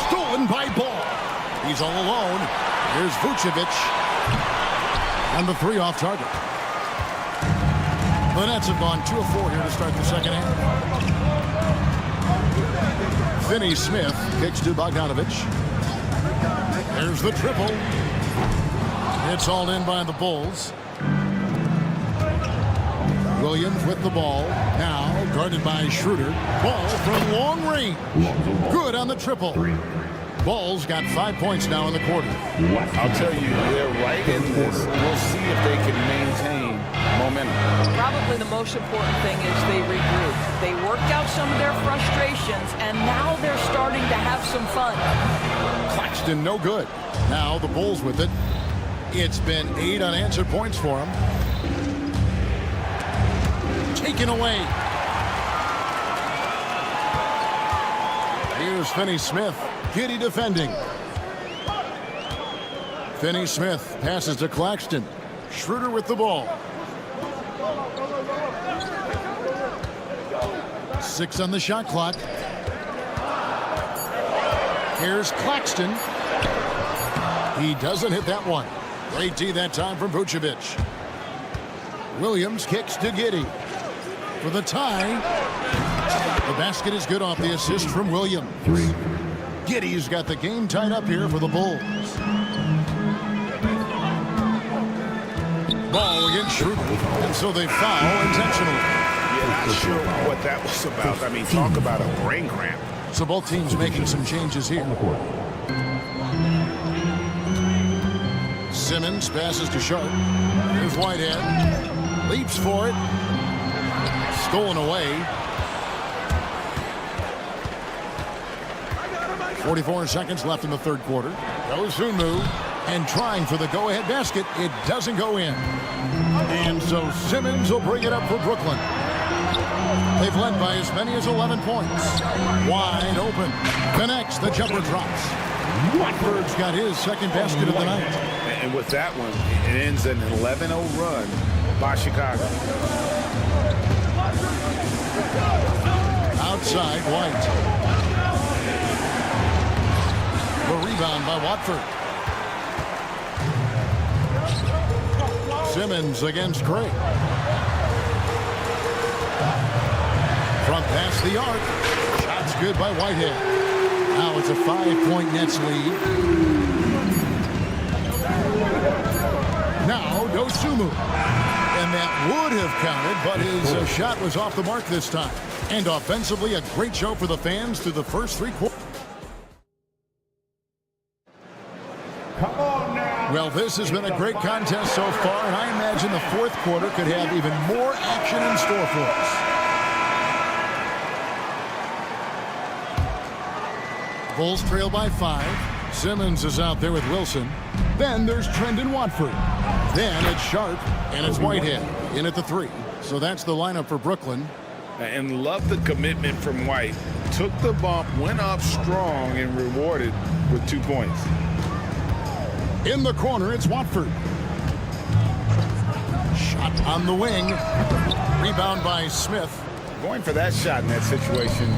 Speaker 1: Stolen by Ball. He's all alone. Here's Vucevic. And the 3 off target. The Nets have gone 2 of 4 here to start the second half. Finney-Smith kicks to Bogdanovic. There's the triple. It's all in by the Bulls. Williams with the ball. Now guarded by Schroeder. Ball from long range. Good on the triple. Ball's got 5 points now in the quarter.
Speaker 2: I'll tell you, they're right in this. We'll see if they can maintain momentum.
Speaker 12: Probably the most important thing is they regroup. They worked out some of their frustrations, and now they're starting to have some fun.
Speaker 1: Claxton no good. Now the Bulls with it. It's been 8 unanswered points for him. Taken away. Here's Finney-Smith. Giddey defending. Finney-Smith passes to Claxton. Schroeder with the ball. 6 on the shot clock. Here's Claxton. He doesn't hit that one. Great D that time from Vucevic. Williams kicks to Giddey. For the tie. The basket is good off the assist from Williams. Giddey's got the game tied up here for the Bulls. Ball against Schroeder. And so they foul intentionally.
Speaker 11: Yeah, not sure what that was about. I mean, talk about a brain cramp.
Speaker 1: So both teams making some changes here. Simmons passes to Sharp. Here's Whitehead. Leaps for it. Stolen away. 44 seconds left in the third quarter. Goes Sunmu. And trying for the go-ahead basket. It doesn't go in. And so Simmons will bring it up for Brooklyn. They've led by as many as 11 points. Wide open. Connects. The jumper drops. Watford's got his second basket of the night.
Speaker 2: And with that one, it ends an 11-0 run by Chicago.
Speaker 1: Outside, White. The rebound by Watford. Simmons against Craig. Front past the arc. Shots good by Whitehead. Now it's a 5-point Nets lead. Now Dosunmu. And And that would have counted, but his shot was off the mark this time. And offensively, a great show for the fans through the first 3 quarters. Well, this has been a great contest so far, and I imagine the fourth quarter could have even more action in store for us. Bulls trail by 5. Simmons is out there with Wilson. Then there's Trendon Watford. Then it's Sharp, and it's Whitehead in at the 3. So that's the lineup for Brooklyn.
Speaker 2: And love the commitment from White. Took the bump, went up strong, and rewarded with 2 points.
Speaker 1: In the corner, it's Watford. Shot on the wing. Rebound by Smith.
Speaker 2: Going for that shot in that situation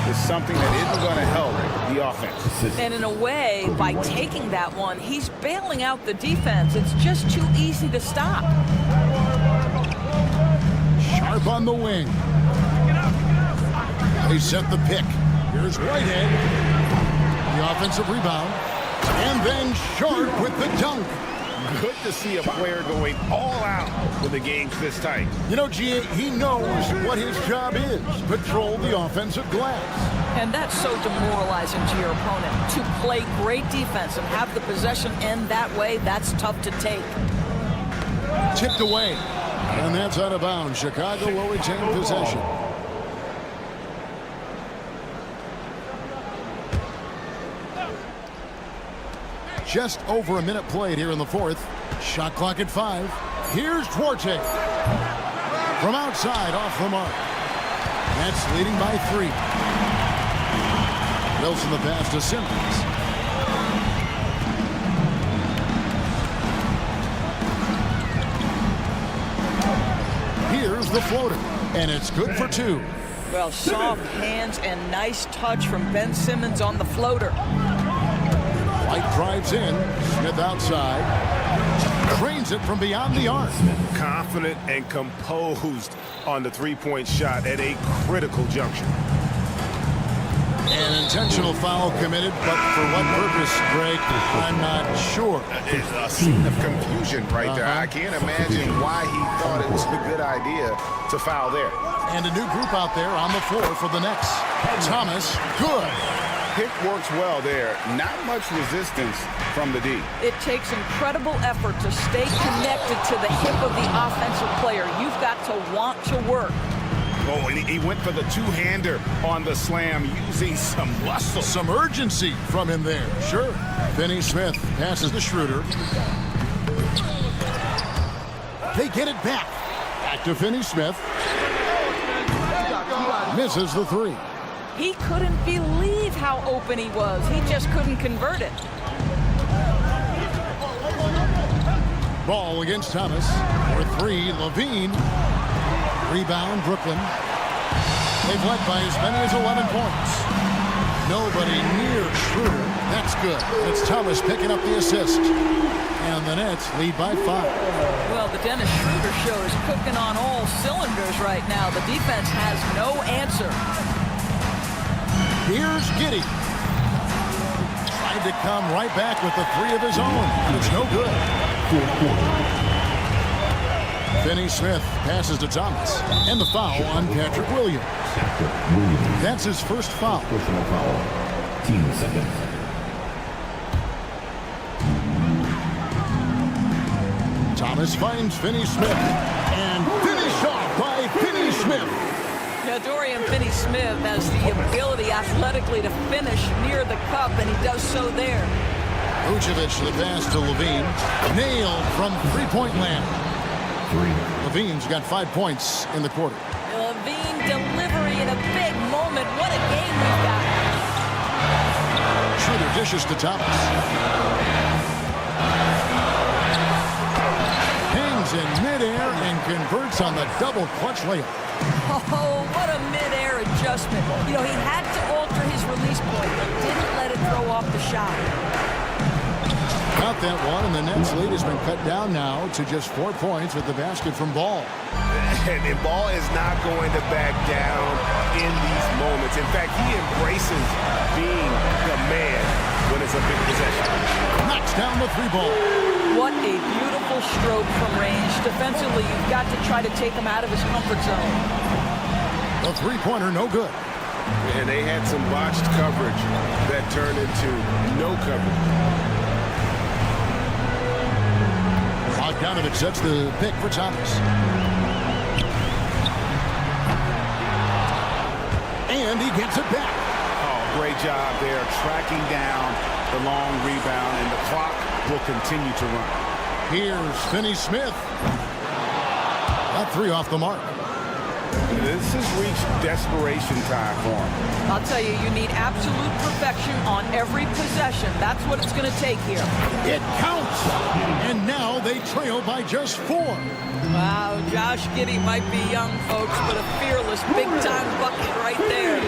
Speaker 2: is something that isn't going to help the offense.
Speaker 12: And in a way, by taking that one, he's bailing out the defense. It's just too easy to stop.
Speaker 1: Sharp on the wing. They set the pick. Here's Whitehead. The offensive rebound. And then Sharp with the dunk.
Speaker 2: Good to see a player going all out when the game's this tight.
Speaker 1: You know, G.A., he knows what his job is. Patrol the offensive glass.
Speaker 12: And that's so demoralizing to your opponent. To play great defense and have the possession end that way, that's tough to take.
Speaker 1: Tipped away. And that's out of bounds. Chicago will retain possession. Just over a minute played here in the fourth. Shot clock at 5. Here's Duarte. From outside, off the mark. That's leading by 3. Wilson the pass to Simmons. Here's the floater. And it's good for 2.
Speaker 12: Well, soft hands and nice touch from Ben Simmons on the floater.
Speaker 1: White drives in. Smith outside. Drains it from beyond the arc.
Speaker 11: Confident and composed on the three-point shot at a critical juncture.
Speaker 1: An intentional foul committed, but for what purpose, Greg, I'm not sure.
Speaker 11: There's a scene of confusion right there. I can't imagine why he thought it was a good idea to foul there.
Speaker 1: And a new group out there on the floor for the Knicks. Thomas, good.
Speaker 2: Pick works well there. Not much resistance from the D.
Speaker 12: It takes incredible effort to stay connected to the hip of the offensive player. You've got to want to work.
Speaker 11: Oh, and he went for the two-hander on the slam using some muscle.
Speaker 1: Some urgency from him there. Sure. Finney Smith passes to Schroeder. They get it back. Back to Finney Smith. Misses the 3.
Speaker 12: He couldn't believe how open he was. He just couldn't convert it.
Speaker 1: Ball against Thomas. For 3, Levine. Rebound, Brooklyn. They've led by as many as 11 points. Nobody near Schroeder. That's good. It's Thomas picking up the assist. And the Nets lead by 5.
Speaker 12: Well, the Dennis Schroeder show is cooking on all cylinders right now. The defense has no answer.
Speaker 1: Here's Giddey. Tried to come right back with the 3 of his own. It's no good. Finney Smith passes to Thomas. And the foul on Patrick Williams. That's his first foul.
Speaker 6: Personal foul. Team second.
Speaker 1: Thomas finds Finney Smith. And finish off by Finney Smith.
Speaker 12: Now, Dorian Finney-Smith has the ability athletically to finish near the cup, and he does so there.
Speaker 1: Vucevic the pass to Levine. Nailed from three-point land.
Speaker 6: 3.
Speaker 1: Levine's got 5 points in the quarter.
Speaker 12: Levine delivery in a big moment. What a game we've got.
Speaker 1: Schroeder dishes to Thomas. Hangs in midair and converts on the double clutch layup.
Speaker 12: Oh, what a mid-air adjustment. You know, he had to alter his release point, but didn't let it throw off the shot.
Speaker 1: Got that one, and the Nets lead has been cut down now to just 4 points with the basket from Ball.
Speaker 11: And Ball is not going to back down in these moments. In fact, he embraces being the man when it's a big possession.
Speaker 1: Knocks down the 3 ball.
Speaker 12: What a beautiful stroke from range. defensively, you've got to try to take him out of his comfort zone.
Speaker 1: The three-pointer, no good.
Speaker 11: And they had some botched coverage that turned into no coverage.
Speaker 1: Bogdanovich sets the pick for Thomas. And he gets it back.
Speaker 2: Oh, great job there, tracking down the long rebound, and the clock will continue to run.
Speaker 1: Here's Finney-Smith. That three off the mark.
Speaker 2: This has reached desperation time for him.
Speaker 12: I'll tell you, you need absolute perfection on every possession. That's what it's going to take here.
Speaker 1: It counts. And now they trail by just 4.
Speaker 12: Wow, Josh Giddey might be young, folks, but a fearless big-time bucket right there.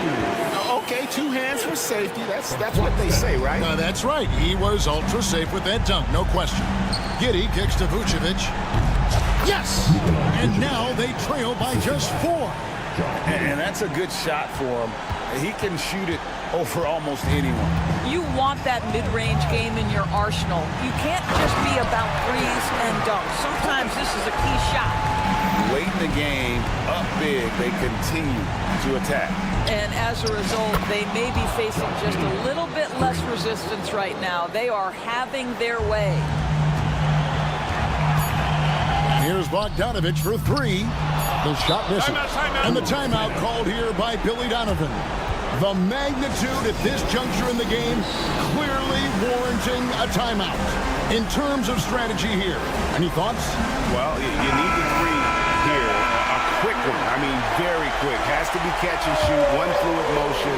Speaker 11: Okay, 2 hands for safety. That's what they say, right?
Speaker 1: That's right. He was ultra safe with that dunk, no question. Giddey kicks to Vucevic. Yes! And now they trail by just 4.
Speaker 2: And that's a good shot for him. He can shoot it over almost anyone.
Speaker 12: You want that mid-range game in your arsenal. You can't just be about threes and dunks. Sometimes this is a key shot.
Speaker 2: Late in the game, up big, they continue to attack.
Speaker 12: And as a result, they may be facing just a little bit less resistance right now. They are having their way.
Speaker 1: Here's Bogdanovich for 3. The shot misses.
Speaker 7: Timeout.
Speaker 1: And the timeout called here by Billy Donovan. The magnitude at this juncture in the game clearly warranting a timeout. In terms of strategy here, any thoughts?
Speaker 2: Well, you need the 3 here. A quick one. I mean, very quick. Has to be catch and shoot. One fluid motion.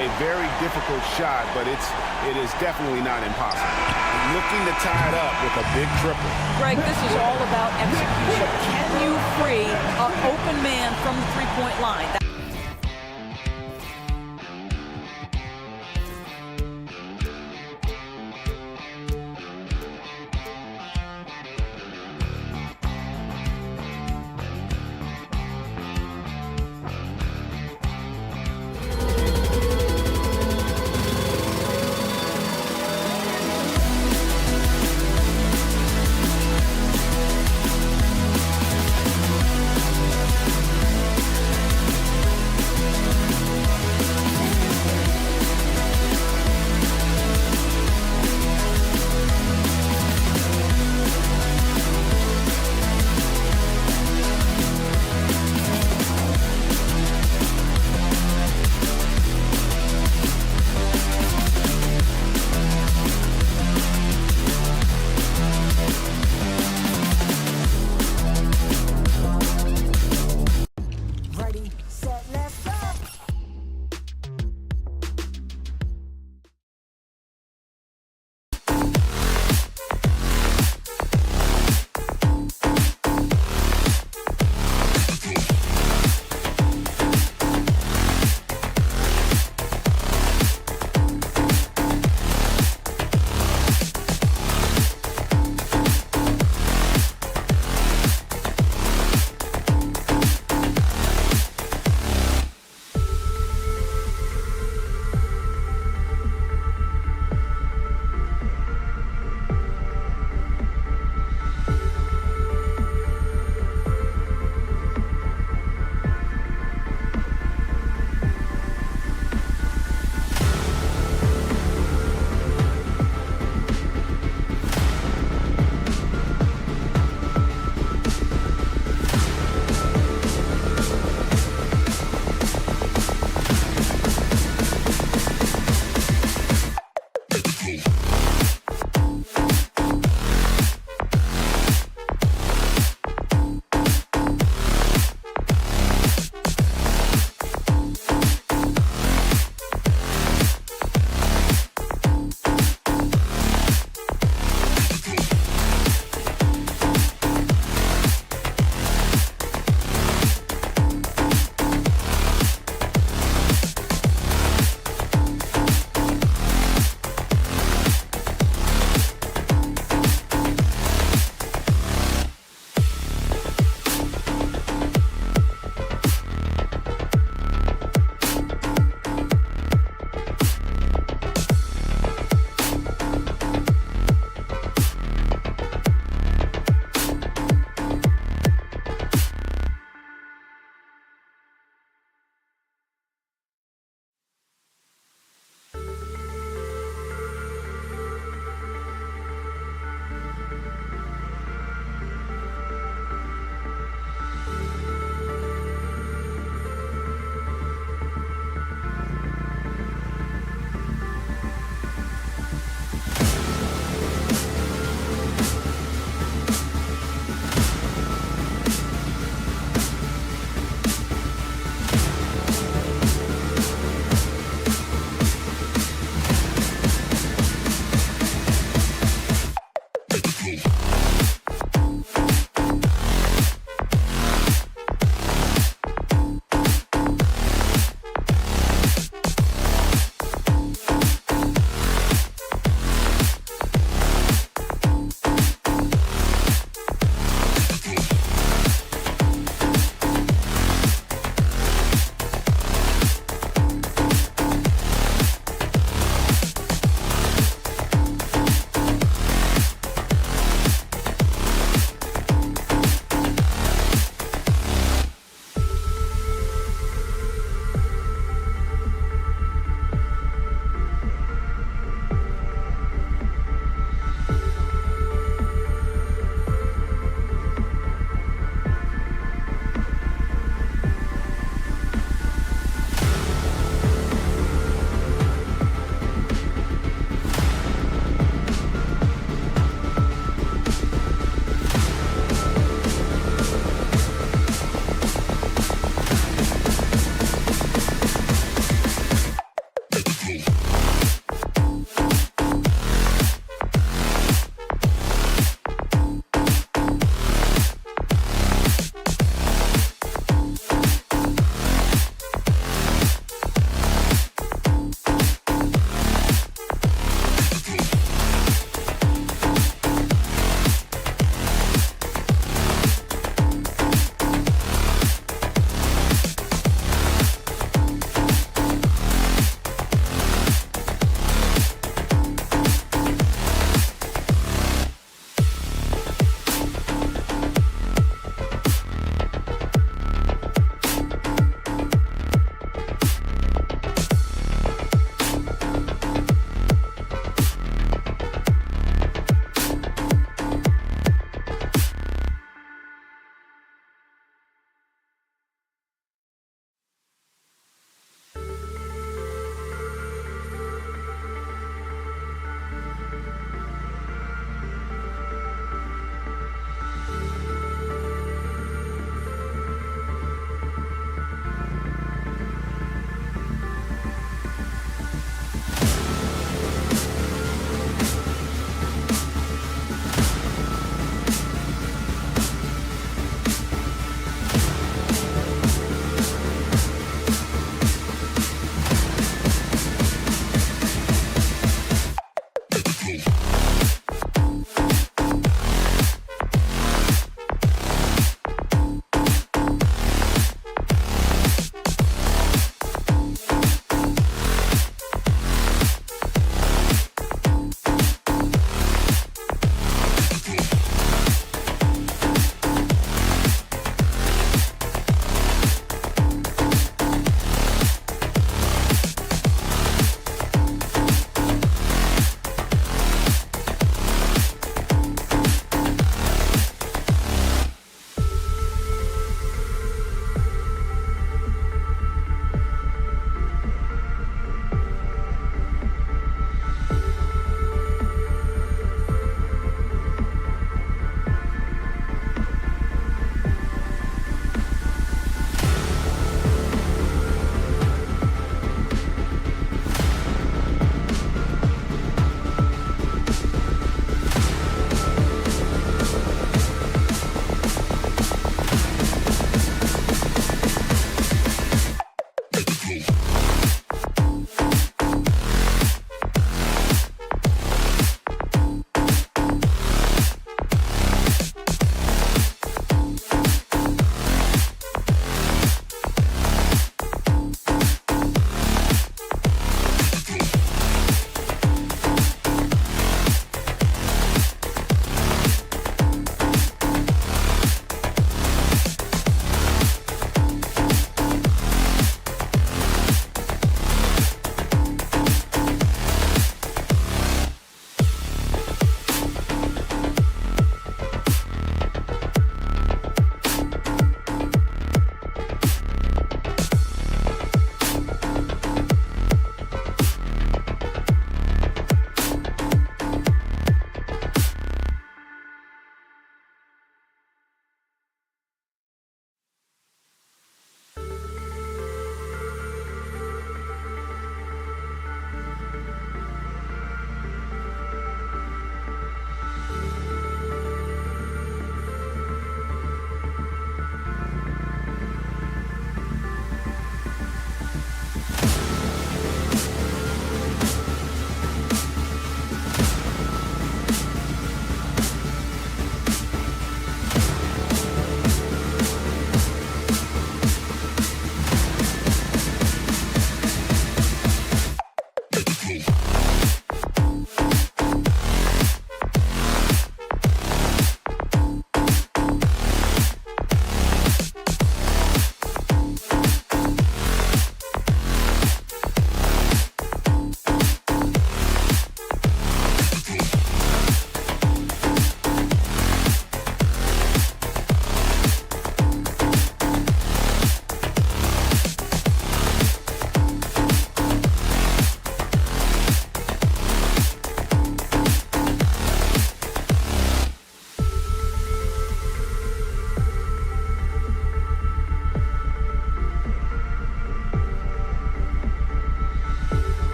Speaker 2: A very difficult shot, but it is definitely not impossible. Looking to tie it up with a big triple.
Speaker 12: Greg, this is all about execution. Can you free an open man from the three-point line?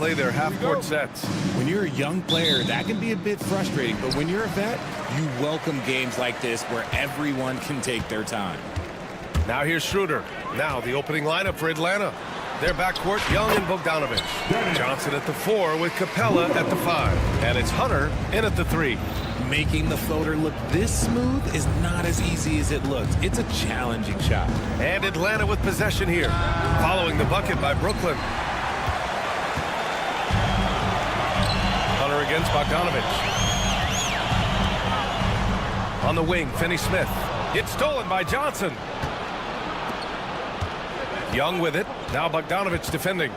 Speaker 3: play their half-court sets.
Speaker 8: When you're a young player, that can be a bit frustrating, but when you're a vet, you welcome games like this where everyone can take their time.
Speaker 3: Now here's Schroeder. Now the opening lineup for Atlanta. Their backcourt, Young and Bogdanovich. Johnson at the 4 with Capella at the 5. And it's Hunter in at the 3.
Speaker 8: Making the floater look this smooth is not as easy as it looks. It's a challenging shot.
Speaker 3: And Atlanta with possession here. Following the bucket by Brooklyn. Hunter against Bogdanovich. On the wing, Finney-Smith. It's stolen by Johnson. Young with it. Now Bogdanovich defending.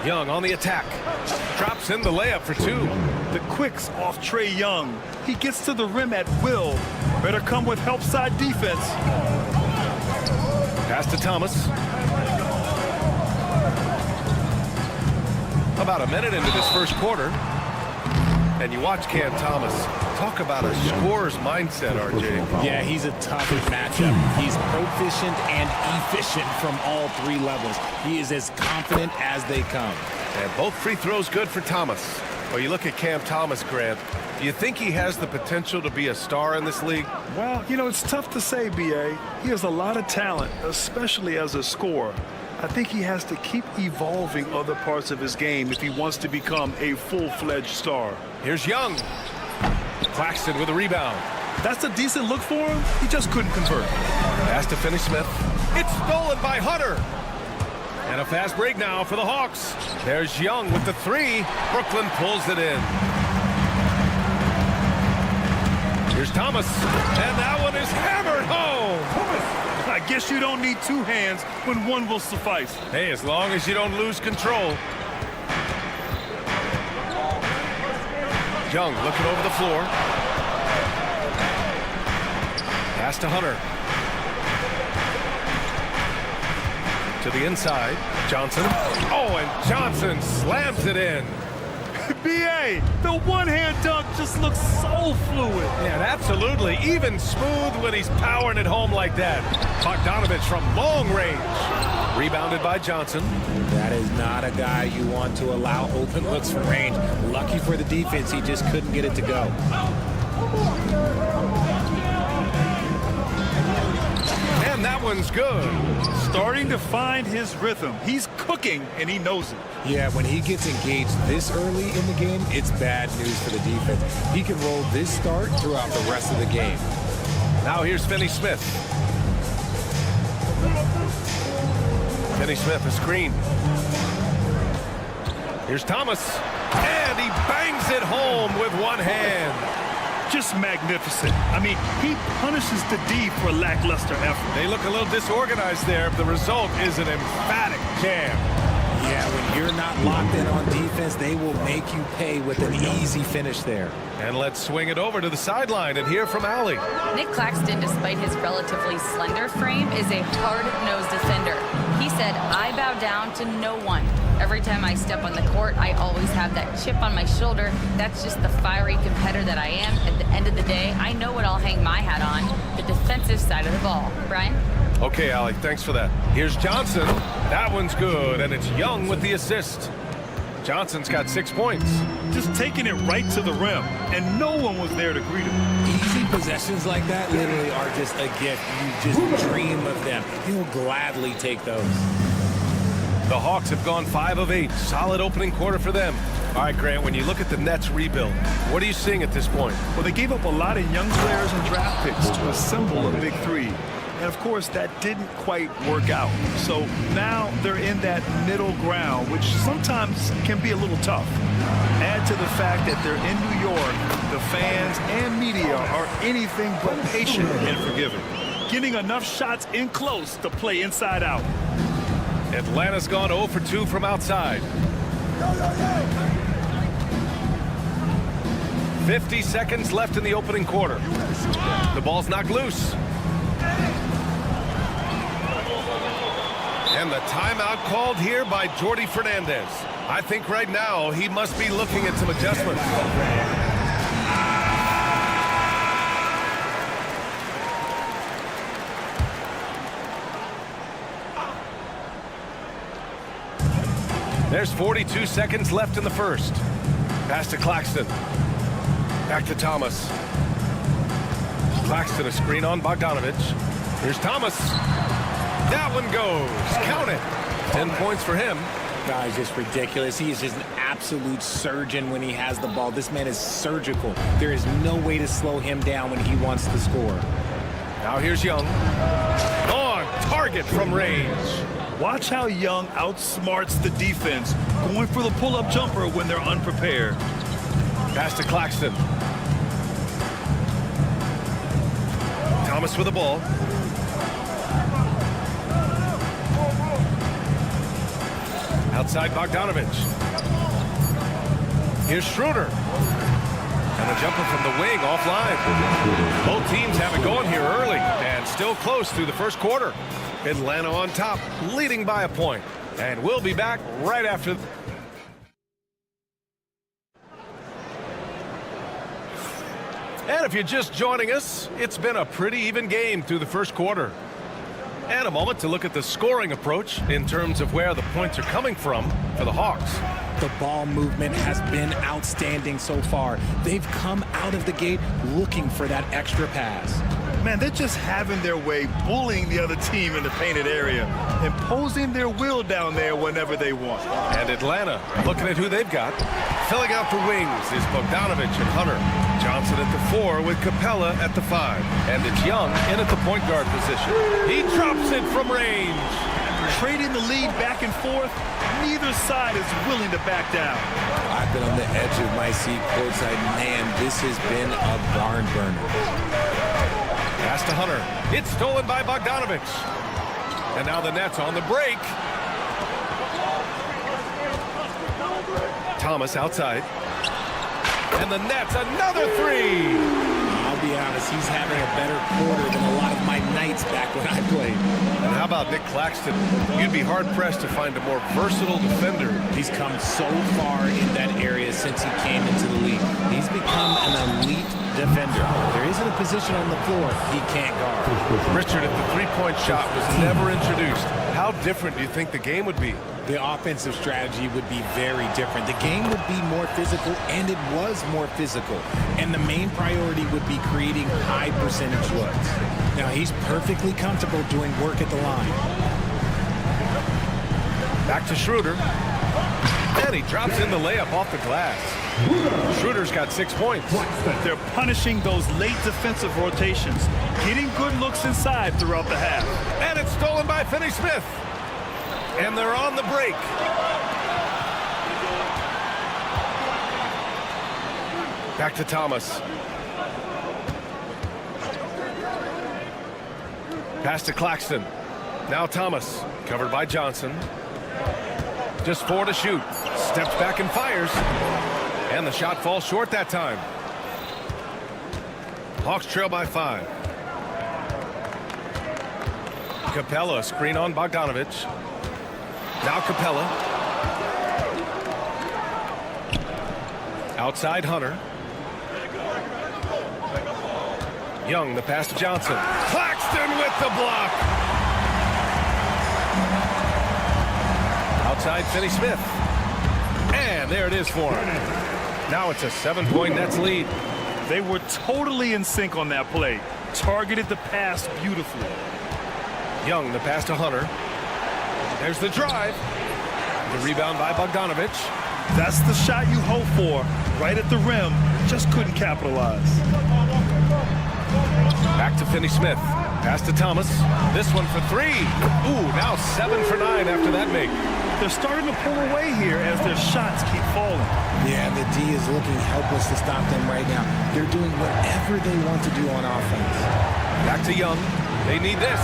Speaker 3: Young on the attack. Drops in the layup for 2.
Speaker 7: The quicks off Trae Young. He gets to the rim at will. Better come with help side defense.
Speaker 3: Pass to Thomas. About a minute into this first quarter. And you watch Cam Thomas. Talk about a scorer's mindset, RJ.
Speaker 8: Yeah, he's a tough matchup. He's proficient and efficient from all 3 levels. He is as confident as they come.
Speaker 3: And both free throws good for Thomas. Well, you look at Cam Thomas, Grant. Do you think he has the potential to be a star in this league?
Speaker 7: Well, you know, it's tough to say, B.A. He has a lot of talent, especially as a scorer. I think he has to keep evolving other parts of his game if he wants to become a full-fledged star.
Speaker 3: Here's Young. Claxton with a rebound.
Speaker 7: That's a decent look for him. He just couldn't convert.
Speaker 3: Pass to Finney-Smith. It's stolen by Hunter. And a fast break now for the Hawks. There's Young with the 3. Brooklyn pulls it in. Here's Thomas. And that one is hammered home.
Speaker 7: I guess you don't need 2 hands when one will suffice.
Speaker 3: Hey, as long as you don't lose control. Young looking over the floor. Pass to Hunter. To the inside. Johnson. Oh, and Johnson slams it in.
Speaker 7: B.A., the one-hand dunk just looks so fluid.
Speaker 3: Yeah, absolutely. Even smooth when he's powering it home like that. Bogdanovich from long range. Rebounded by Johnson.
Speaker 8: That is not a guy you want to allow open looks from range. Lucky for the defense, he just couldn't get it to go.
Speaker 3: And that one's good.
Speaker 7: Starting to find his rhythm. He's cooking, and he knows it.
Speaker 8: Yeah, when he gets engaged this early in the game, it's bad news for the defense. He can roll this start throughout the rest of the game.
Speaker 3: Now here's Finney-Smith. Finney-Smith, a screen. Here's Thomas. And he bangs it home with one hand.
Speaker 7: Just magnificent. I mean, he punishes the D for lackluster effort.
Speaker 3: They look a little disorganized there. The result is an emphatic jam.
Speaker 8: Yeah, when you're not locked in on defense, they will make you pay with an easy finish there.
Speaker 3: And let's swing it over to the sideline and hear from Allie.
Speaker 9: Nick Claxton, despite his relatively slender frame, is a hard-nosed defender. He said, "I bow down to no one. Every time I step on the court, I always have that chip on my shoulder. That's just the fiery competitor that I am. At the end of the day, I know what I'll hang my hat on, the defensive side of the ball." Brian?
Speaker 3: Okay, Allie, thanks for that. Here's Johnson. That one's good, and it's Young with the assist. Johnson's got 6 points.
Speaker 7: Just taking it right to the rim, and no one was there to greet him.
Speaker 8: Easy possessions like that literally are just a gift. You just dream of them. He'll gladly take those.
Speaker 3: The Hawks have gone 5 of 8. Solid opening quarter for them. All right, Grant, when you look at the Nets rebuild, what are you seeing at this point?
Speaker 7: Well, they gave up a lot of young players and draft picks to assemble a big 3. And, of course, that didn't quite work out. So now they're in that middle ground, which sometimes can be a little tough. Add to the fact that they're in New York, the fans and media are anything but patient and forgiving. Getting enough shots in close to play inside out.
Speaker 3: Atlanta's gone 0 for 2 from outside. 50 seconds left in the opening quarter. The ball's knocked loose. And the timeout called here by Jordi Fernandez. I think right now he must be looking at some adjustments. There's 42 seconds left in the first. Pass to Claxton. Back to Thomas. Claxton, a screen on Bogdanovich. Here's Thomas. That one goes. Count it. 10 points for him.
Speaker 8: Guys, just ridiculous. He is just an absolute surgeon when he has the ball. This man is surgical. There is no way to slow him down when he wants to score.
Speaker 3: Now here's Young. On target from range.
Speaker 7: Watch how Young outsmarts the defense, going for the pull-up jumper when they're unprepared.
Speaker 3: Pass to Claxton. Thomas with the ball. Outside Bogdanovich. Here's Schroeder. And a jumper from the wing offline. Both teams have it going here early and still close through the first quarter. Atlanta on top, leading by a point. And we'll be back right after. And if you're just joining us, it's been a pretty even game through the first quarter. And a moment to look at the scoring approach in terms of where the points are coming from for the Hawks.
Speaker 8: The ball movement has been outstanding so far. They've come out of the gate looking for that extra pass.
Speaker 7: Man, they're just having their way, bullying the other team in the painted area, imposing their will down there whenever they want.
Speaker 3: And Atlanta, looking at who they've got. Filling out the wings is Bogdanovich and Hunter. Johnson at the 4 with Capella at the 5. And it's Young in at the point guard position. He drops it from range.
Speaker 7: Trading the lead back and forth, neither side is willing to back down.
Speaker 8: I've been on the edge of my seat courtside. Man, this has been a barn burner.
Speaker 3: Pass to Hunter. It's stolen by Bogdanovich. And now the Nets on the break. Thomas outside. And the Nets, another 3.
Speaker 8: I'll be honest, he's having a better quarter than a lot of my nights back when I played.
Speaker 3: And how about Nick Claxton? You'd be hard-pressed to find a more versatile defender.
Speaker 8: He's come so far in that area since he came into the league. He's become an elite defender. There isn't a position on the floor he can't guard.
Speaker 3: Richard, if the three-point shot was never introduced, how different do you think the game would be?
Speaker 8: The offensive strategy would be very different. The game would be more physical, and it was more physical. And the main priority would be creating high percentage looks. Now, he's perfectly comfortable doing work at the line.
Speaker 3: Back to Schroeder. And he drops in the layup off the glass. Schroeder's got 6 points.
Speaker 7: They're punishing those late defensive rotations, getting good looks inside throughout the half.
Speaker 3: And it's stolen by Finney-Smith. And they're on the break. Back to Thomas. Pass to Claxton. Now Thomas, covered by Johnson. Just 4 to shoot. Steps back and fires. And the shot falls short that time. Hawks trail by 5. Capella, screen on Bogdanovich. Now Capella. Outside Hunter. Young, the pass to Johnson. Claxton with the block. Outside Finney-Smith. And there it is for him. Now it's a 7-point Nets lead.
Speaker 7: They were totally in sync on that play. Targeted the pass beautifully.
Speaker 3: Young, the pass to Hunter. There's the drive. The rebound by Bogdanovich.
Speaker 7: That's the shot you hope for. Right at the rim. Just couldn't capitalize.
Speaker 3: Back to Finney-Smith. Pass to Thomas. This one for 3. Ooh, now 7 for 9 after that make.
Speaker 7: They're starting to pull away here as their shots keep falling.
Speaker 8: Yeah, the D is looking helpless to stop them right now. They're doing whatever they want to do on offense.
Speaker 3: Back to Young. They need this.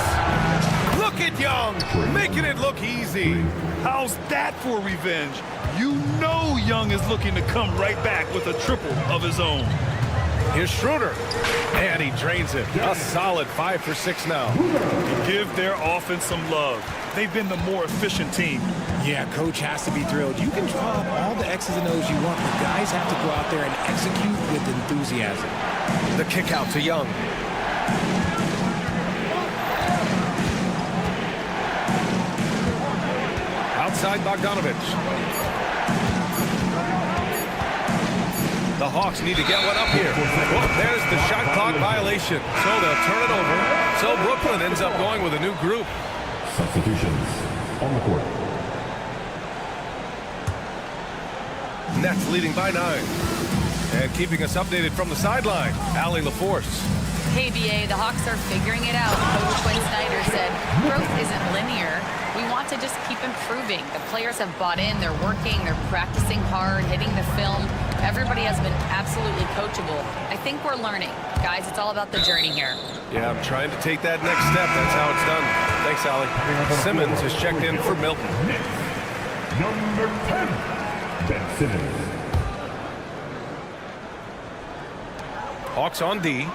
Speaker 3: Look at Young, making it look easy.
Speaker 7: How's that for revenge? You know Young is looking to come right back with a triple of his own.
Speaker 3: Here's Schroeder, and he drains it. A solid 5 for 6 now.
Speaker 7: Give their offense some love. They've been the more efficient team.
Speaker 8: Yeah, coach has to be thrilled. You can draw up all the X's and O's you want, but guys have to go out there and execute with enthusiasm.
Speaker 3: The kick out to Young. Outside Bogdanovich. The Hawks need to get one up here. Oh, there's the shot clock violation. So they'll turn it over. So Brooklyn ends up going with a new group.
Speaker 6: Substitutions on the court.
Speaker 3: Nets leading by 9. And keeping us updated from the sideline, Allie LaForce.
Speaker 9: Hey, BA, the Hawks are figuring it out. Coach Quinn Snyder said, growth isn't linear. We want to just keep improving. The players have bought in. They're working. They're practicing hard, hitting the film. Everybody has been absolutely coachable. I think we're learning. Guys, it's all about the journey here.
Speaker 3: Yeah, I'm trying to take that next step. That's how it's done. Thanks, Allie. Simmons is checked in for Milton.
Speaker 6: Number 10, Ben Simmons.
Speaker 3: Hawks on D.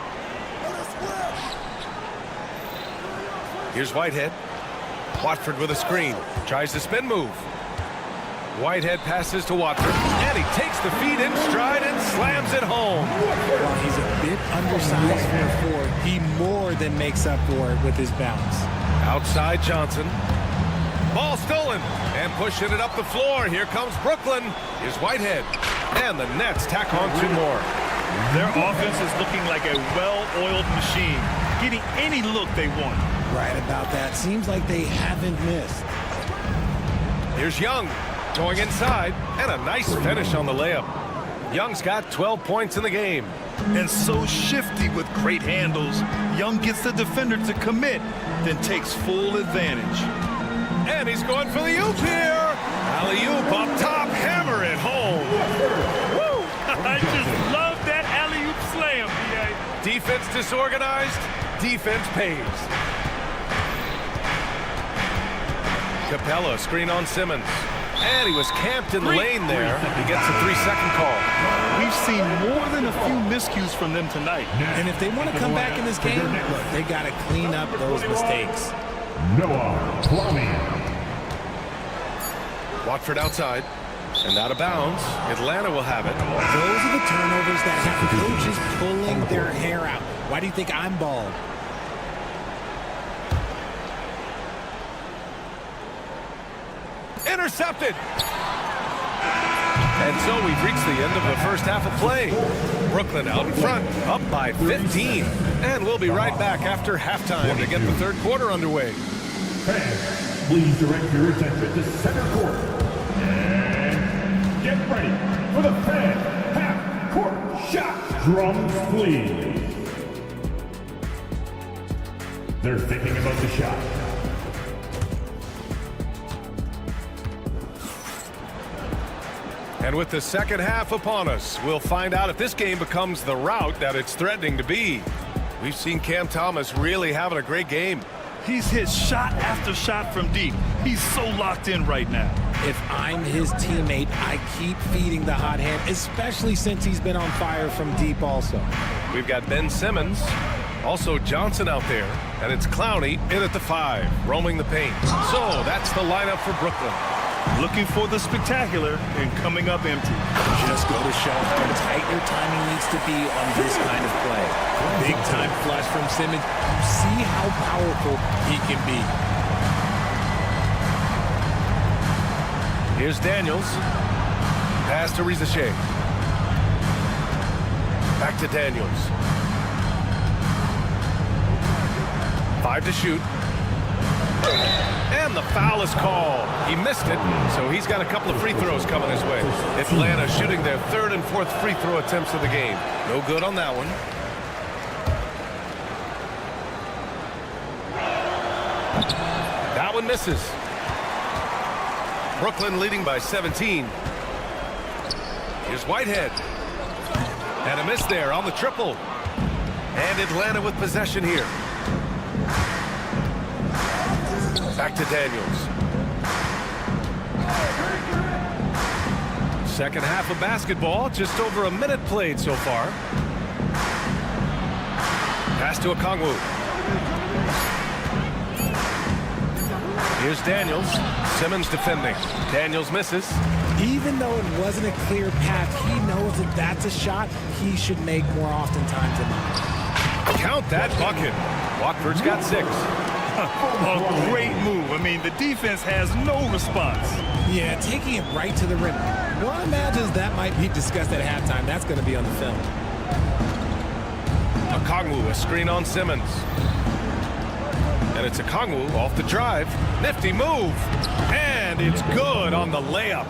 Speaker 3: Here's Whitehead. Watford with a screen. Tries the spin move. Whitehead passes to Watford. And he takes the feed in stride and slams it home.
Speaker 8: While he's a bit undersized for a forward, he more than makes up for it with his bounce.
Speaker 3: Outside Johnson. Ball stolen. And pushing it up the floor. Here comes Brooklyn. Here's Whitehead. And the Nets tack on 2 more.
Speaker 7: Their offense is looking like a well-oiled machine, getting any look they want.
Speaker 8: Right about that. Seems like they haven't missed.
Speaker 3: Here's Young going inside, and a nice finish on the layup. Young's got 12 points in the game.
Speaker 7: And so shifty with great handles. Young gets the defender to commit, then takes full advantage.
Speaker 3: And he's going for the oop here. Alley-oop up top, hammer it home.
Speaker 7: Woo! I just love that alley-oop slam, BA.
Speaker 3: Defense disorganized, defense pays. Capella, screen on Simmons. And he was camped in the lane there. He gets a 3-second call.
Speaker 7: We've seen more than a few miscues from them tonight.
Speaker 8: And if they want to come back in this game, look, they got to clean up those mistakes.
Speaker 6: Noah Plumlee.
Speaker 3: Watford outside. And out of bounds. Atlanta will have it.
Speaker 8: Those are the turnovers that have coaches pulling their hair out. Why do you think I'm bald?
Speaker 3: Intercepted. And so we've reached the end of the first half of play. Brooklyn out in front, up by 15. And we'll be right back after halftime to get the third quarter underway.
Speaker 6: Fans, please direct your attention to center court. And get ready for the fan half-court shot. Drums, please. They're thinking about the shot.
Speaker 3: And with the second half upon us, we'll find out if this game becomes the rout that it's threatening to be. We've seen Cam Thomas really having a great game.
Speaker 7: He's hit shot after shot from deep. He's so locked in right now.
Speaker 8: If I'm his teammate, I keep feeding the hot hand, especially since he's been on fire from deep also.
Speaker 3: We've got Ben Simmons, also Johnson out there, and it's Clowney in at the 5, roaming the paint. So that's the lineup for Brooklyn.
Speaker 7: Looking for the spectacular and coming up empty.
Speaker 8: Just go to show how tight your timing needs to be on this kind of play. Big time flush from Simmons. You see how powerful he can be.
Speaker 3: Here's Daniels. Pass to Rizachet. Back to Daniels. 5 to shoot. And the foul is called. He missed it, so he's got a couple of free throws coming his way. Atlanta shooting their 3rd and 4th free throw attempts of the game. No good on that one. That one misses. Brooklyn leading by 17. Here's Whitehead. And a miss there on the triple. And Atlanta with possession here. Back to Daniels. Second half of basketball, just over a minute played so far. Pass to Okongwu. Here's Daniels. Simmons defending. Daniels misses.
Speaker 8: Even though it wasn't a clear path, he knows that that's a shot he should make more oftentimes than not.
Speaker 3: Count that bucket. Watford's got 6.
Speaker 7: A great move. I mean, the defense has no response.
Speaker 8: Yeah, taking it right to the rim. One imagines that might be discussed at halftime. That's going to be on the film.
Speaker 3: Okongwu, a screen on Simmons. And it's Okongwu off the drive. Nifty move. And it's good on the layup.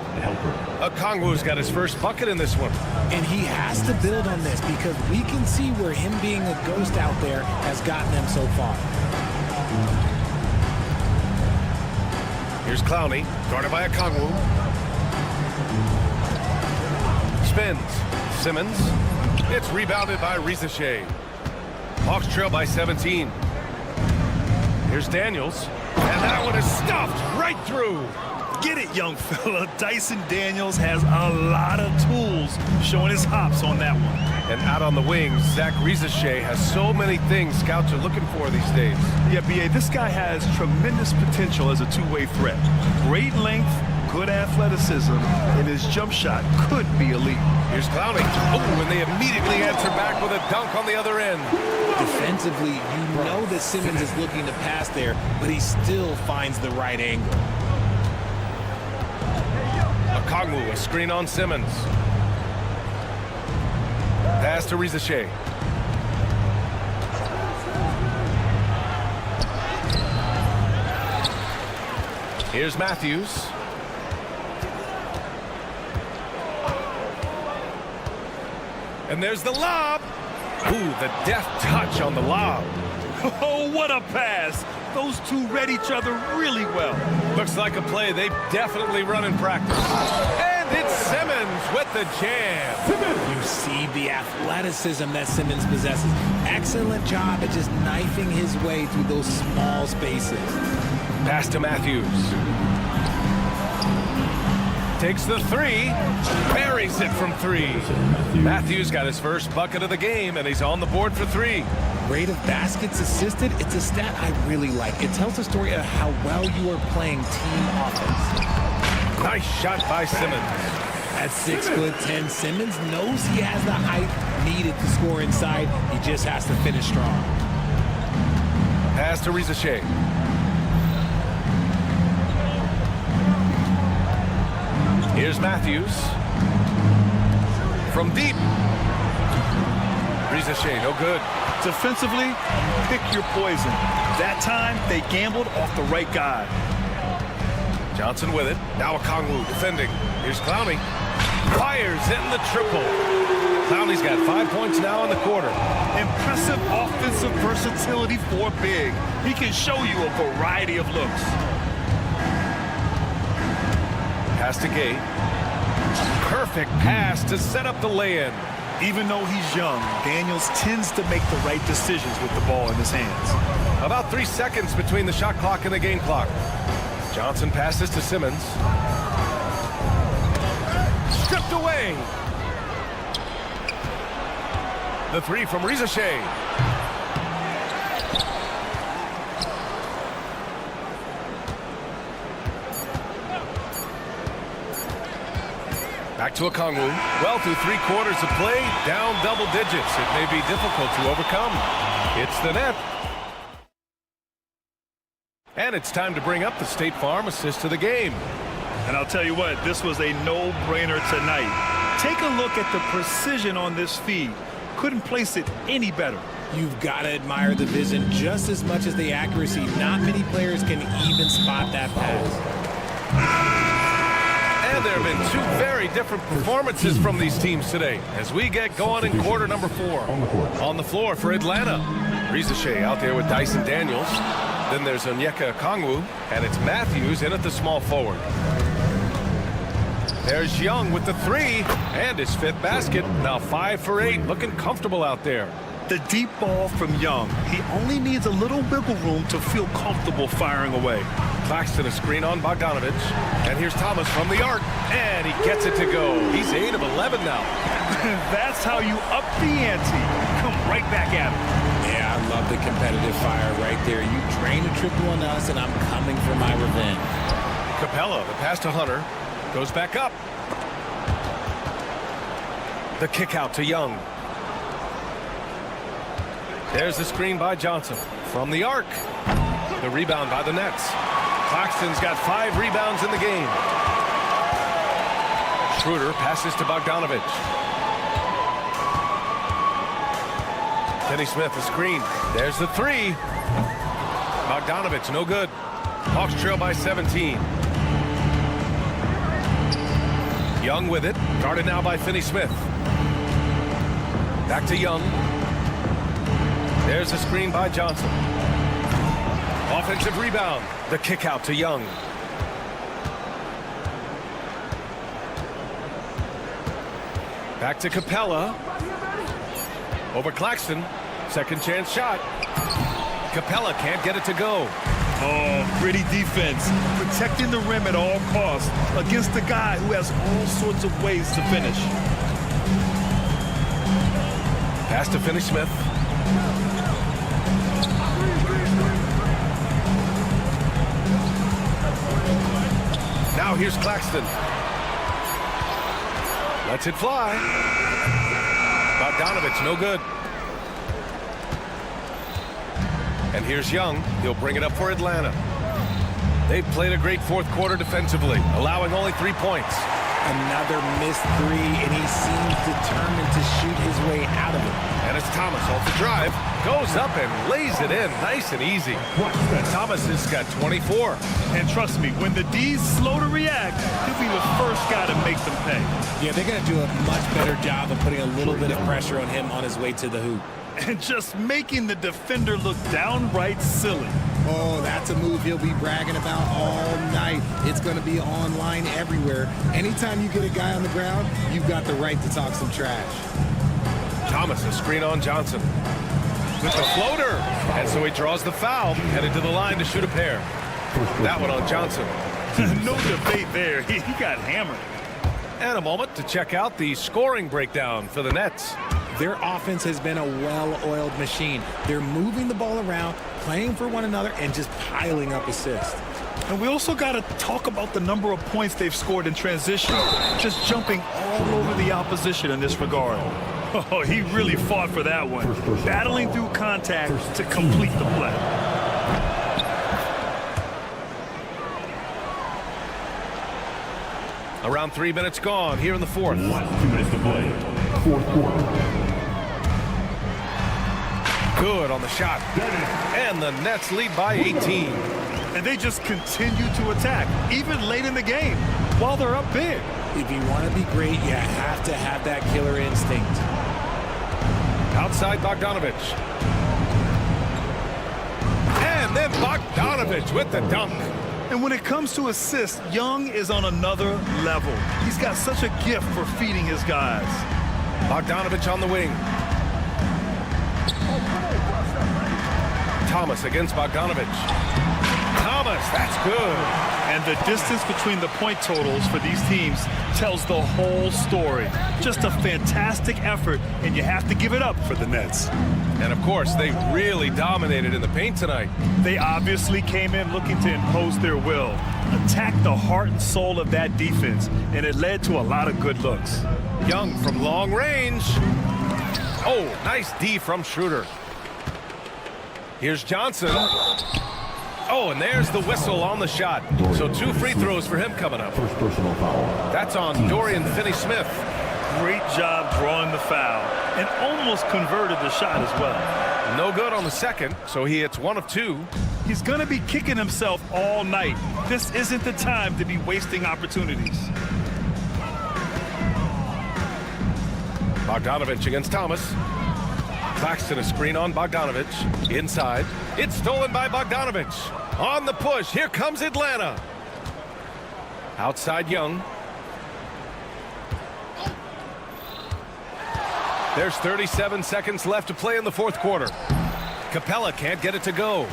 Speaker 3: Okongwu's got his first bucket in this one.
Speaker 8: And he has to build on this because we can see where him being a ghost out there has gotten them so far.
Speaker 3: Here's Clowney, guarded by Okongwu. Spins. Simmons. It's rebounded by Rizashea. Hawks trail by 17. Here's Daniels. And that one is stuffed right through.
Speaker 7: Get it, young fella. Dyson Daniels has a lot of tools, showing his hops on that one.
Speaker 3: And out on the wings, Zach Rizashea has so many things scouts are looking for these days.
Speaker 7: Yeah, B.A., this guy has tremendous potential as a two-way threat. Great length, good athleticism, and his jump shot could be elite.
Speaker 3: Here's Clowney. Oh, and they immediately answer back with a dunk on the other end.
Speaker 8: Defensively, you know that Simmons is looking to pass there, but he still finds the right angle.
Speaker 3: Okongwu, a screen on Simmons. Pass to Rizashea. Here's Matthews. And there's the lob. Ooh, the deft touch on the lob.
Speaker 7: Oh, what a pass. Those two read each other really well.
Speaker 3: Looks like a play they've definitely run in practice. And it's Simmons with the jam.
Speaker 8: You see the athleticism that Simmons possesses. Excellent job at just knifing his way through those small spaces.
Speaker 3: Pass to Matthews. Takes the three, buries it from three. Matthews got his first bucket of the game, and he's on the board for three.
Speaker 8: Rate of baskets assisted, it's a stat I really like. It tells the story of how well you are playing team offense.
Speaker 3: Nice shot by Simmons.
Speaker 8: At 6'10", Simmons knows he has the height needed to score inside. He just has to finish strong.
Speaker 3: Pass to Rizashea. Here's Matthews. From deep. Rizashea, no good.
Speaker 7: Defensively, pick your poison. That time, they gambled off the right guy.
Speaker 3: Johnson with it. Now Okongwu defending. Here's Clowney. Fires in the triple. Clowney's got 5 points now in the quarter.
Speaker 7: Impressive offensive versatility for big. He can show you a variety of looks.
Speaker 3: Pass to Gay. Perfect pass to set up the lay-in.
Speaker 7: Even though he's young, Daniels tends to make the right decisions with the ball in his hands.
Speaker 3: About 3 seconds between the shot clock and the game clock. Johnson passes to Simmons. Stripped away. The three from Rizashea. Back to Okongwu. Well, through 3 quarters of play, down double digits. It may be difficult to overcome. It's the net. And it's time to bring up the State Farm assist to the game.
Speaker 7: And I'll tell you what, this was a no-brainer tonight. Take a look at the precision on this feed. Couldn't place it any better.
Speaker 8: You've got to admire the vision just as much as the accuracy. Not many players can even spot that pass.
Speaker 3: And there have been 2 very different performances from these teams today as we get going in quarter number 4. On the floor for Atlanta, Rizashea out there with Dyson Daniels. Then there's Onyeka Okongwu, and it's Matthews in at the small forward. There's Young with the 3 and his 5th basket. Now 5 for 8, looking comfortable out there.
Speaker 7: The deep ball from Young. He only needs a little wiggle room to feel comfortable firing away.
Speaker 3: Claxton a screen on Bogdanovich. And here's Thomas from the arc. And he gets it to go. He's 8 of 11 now.
Speaker 7: That's how you up the ante. Come right back at him.
Speaker 8: Yeah, I love the competitive fire right there. You drain a triple on us, and I'm coming for my revenge.
Speaker 3: Capella, the pass to Hunter. Goes back up. The kick out to Young. There's the screen by Johnson. From the arc. The rebound by the Nets. Claxton's got 5 rebounds in the game. Schroeder passes to Bogdanovich. Finney Smith, a screen. There's the three. Bogdanovich, no good. Hawks trail by 17. Young with it. Guarded now by Finney Smith. Back to Young. There's a screen by Johnson. Offensive rebound. The kick out to Young. Back to Capella. Over Claxton. Second chance shot. Capella can't get it to go.
Speaker 7: Oh, gritty defense. Protecting the rim at all costs against a guy who has all sorts of ways to finish.
Speaker 3: Pass to Finney Smith. Now here's Claxton. Lets it fly. Bogdanovich, no good. And here's Young. He'll bring it up for Atlanta. They've played a great fourth quarter defensively, allowing only 3 points.
Speaker 8: Another missed three, and he seems determined to shoot his way out of it.
Speaker 3: And it's Thomas off the drive. Goes up and lays it in nice and easy. Thomas has got 24.
Speaker 7: And trust me, when the D's slow to react, he'll be the first guy to make them pay.
Speaker 8: Yeah, they're going to do a much better job of putting a little bit of pressure on him on his way to the hoop.
Speaker 7: And just making the defender look downright silly.
Speaker 13: Oh, that's a move he'll be bragging about all night. It's going to be online everywhere. Anytime you get a guy on the ground, you've got the right to talk some trash.
Speaker 3: Thomas, a screen on Johnson. With the floater. And so he draws the foul, headed to the line to shoot a pair. That one on Johnson.
Speaker 7: No debate there. He got hammered.
Speaker 3: And a moment to check out the scoring breakdown for the Nets.
Speaker 8: Their offense has been a well-oiled machine. They're moving the ball around, playing for one another, and just piling up assists.
Speaker 7: And we also got to talk about the number of points they've scored in transition, just jumping all over the opposition in this regard. Oh, he really fought for that one, battling through contact to complete the play.
Speaker 3: Around 3 minutes gone here in the fourth.
Speaker 6: 2 minutes to play. Fourth quarter.
Speaker 3: Good on the shot. And the Nets lead by 18.
Speaker 7: And they just continue to attack, even late in the game, while they're up big.
Speaker 8: If you want to be great, you have to have that killer instinct.
Speaker 3: Outside Bogdanovich. And then Bogdanovich with the dunk.
Speaker 7: And when it comes to assists, Young is on another level. He's got such a gift for feeding his guys.
Speaker 3: Bogdanovich on the wing. Thomas against Bogdanovich. Thomas, that's good.
Speaker 7: And the distance between the point totals for these teams tells the whole story. Just a fantastic effort, and you have to give it up for the Nets.
Speaker 3: And of course, they really dominated in the paint tonight.
Speaker 7: They obviously came in looking to impose their will, attack the heart and soul of that defense, and it led to a lot of good looks.
Speaker 3: Young from long range. Oh, nice D from Schroeder. Here's Johnson. Oh, and there's the whistle on the shot. So 2 free throws for him coming up.
Speaker 6: First personal foul.
Speaker 3: That's on Dorian Finney-Smith.
Speaker 7: Great job drawing the foul and almost converted the shot as well.
Speaker 3: No good on the second, so he hits 1 of 2.
Speaker 7: He's going to be kicking himself all night. This isn't the time to be wasting opportunities.
Speaker 3: Bogdanovich against Thomas. Claxton, a screen on Bogdanovich. Inside. It's stolen by Bogdanovich. On the push. Here comes Atlanta. Outside Young. There's 37 seconds left to play in the fourth quarter. Capella can't get it to go.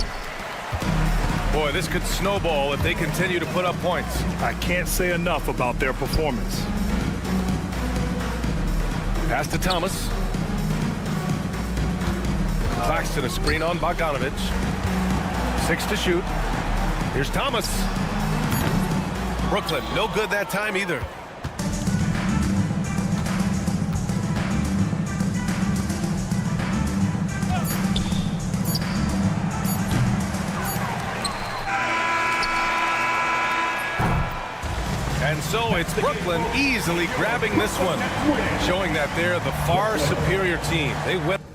Speaker 3: Boy, this could snowball if they continue to put up points.
Speaker 7: I can't say enough about their performance.
Speaker 3: Pass to Thomas. Claxton, a screen on Bogdanovich. 6 to shoot. Here's Thomas. Brooklyn, no good that time either. And And so it's Brooklyn easily grabbing this one, showing that they're the far superior team. They win.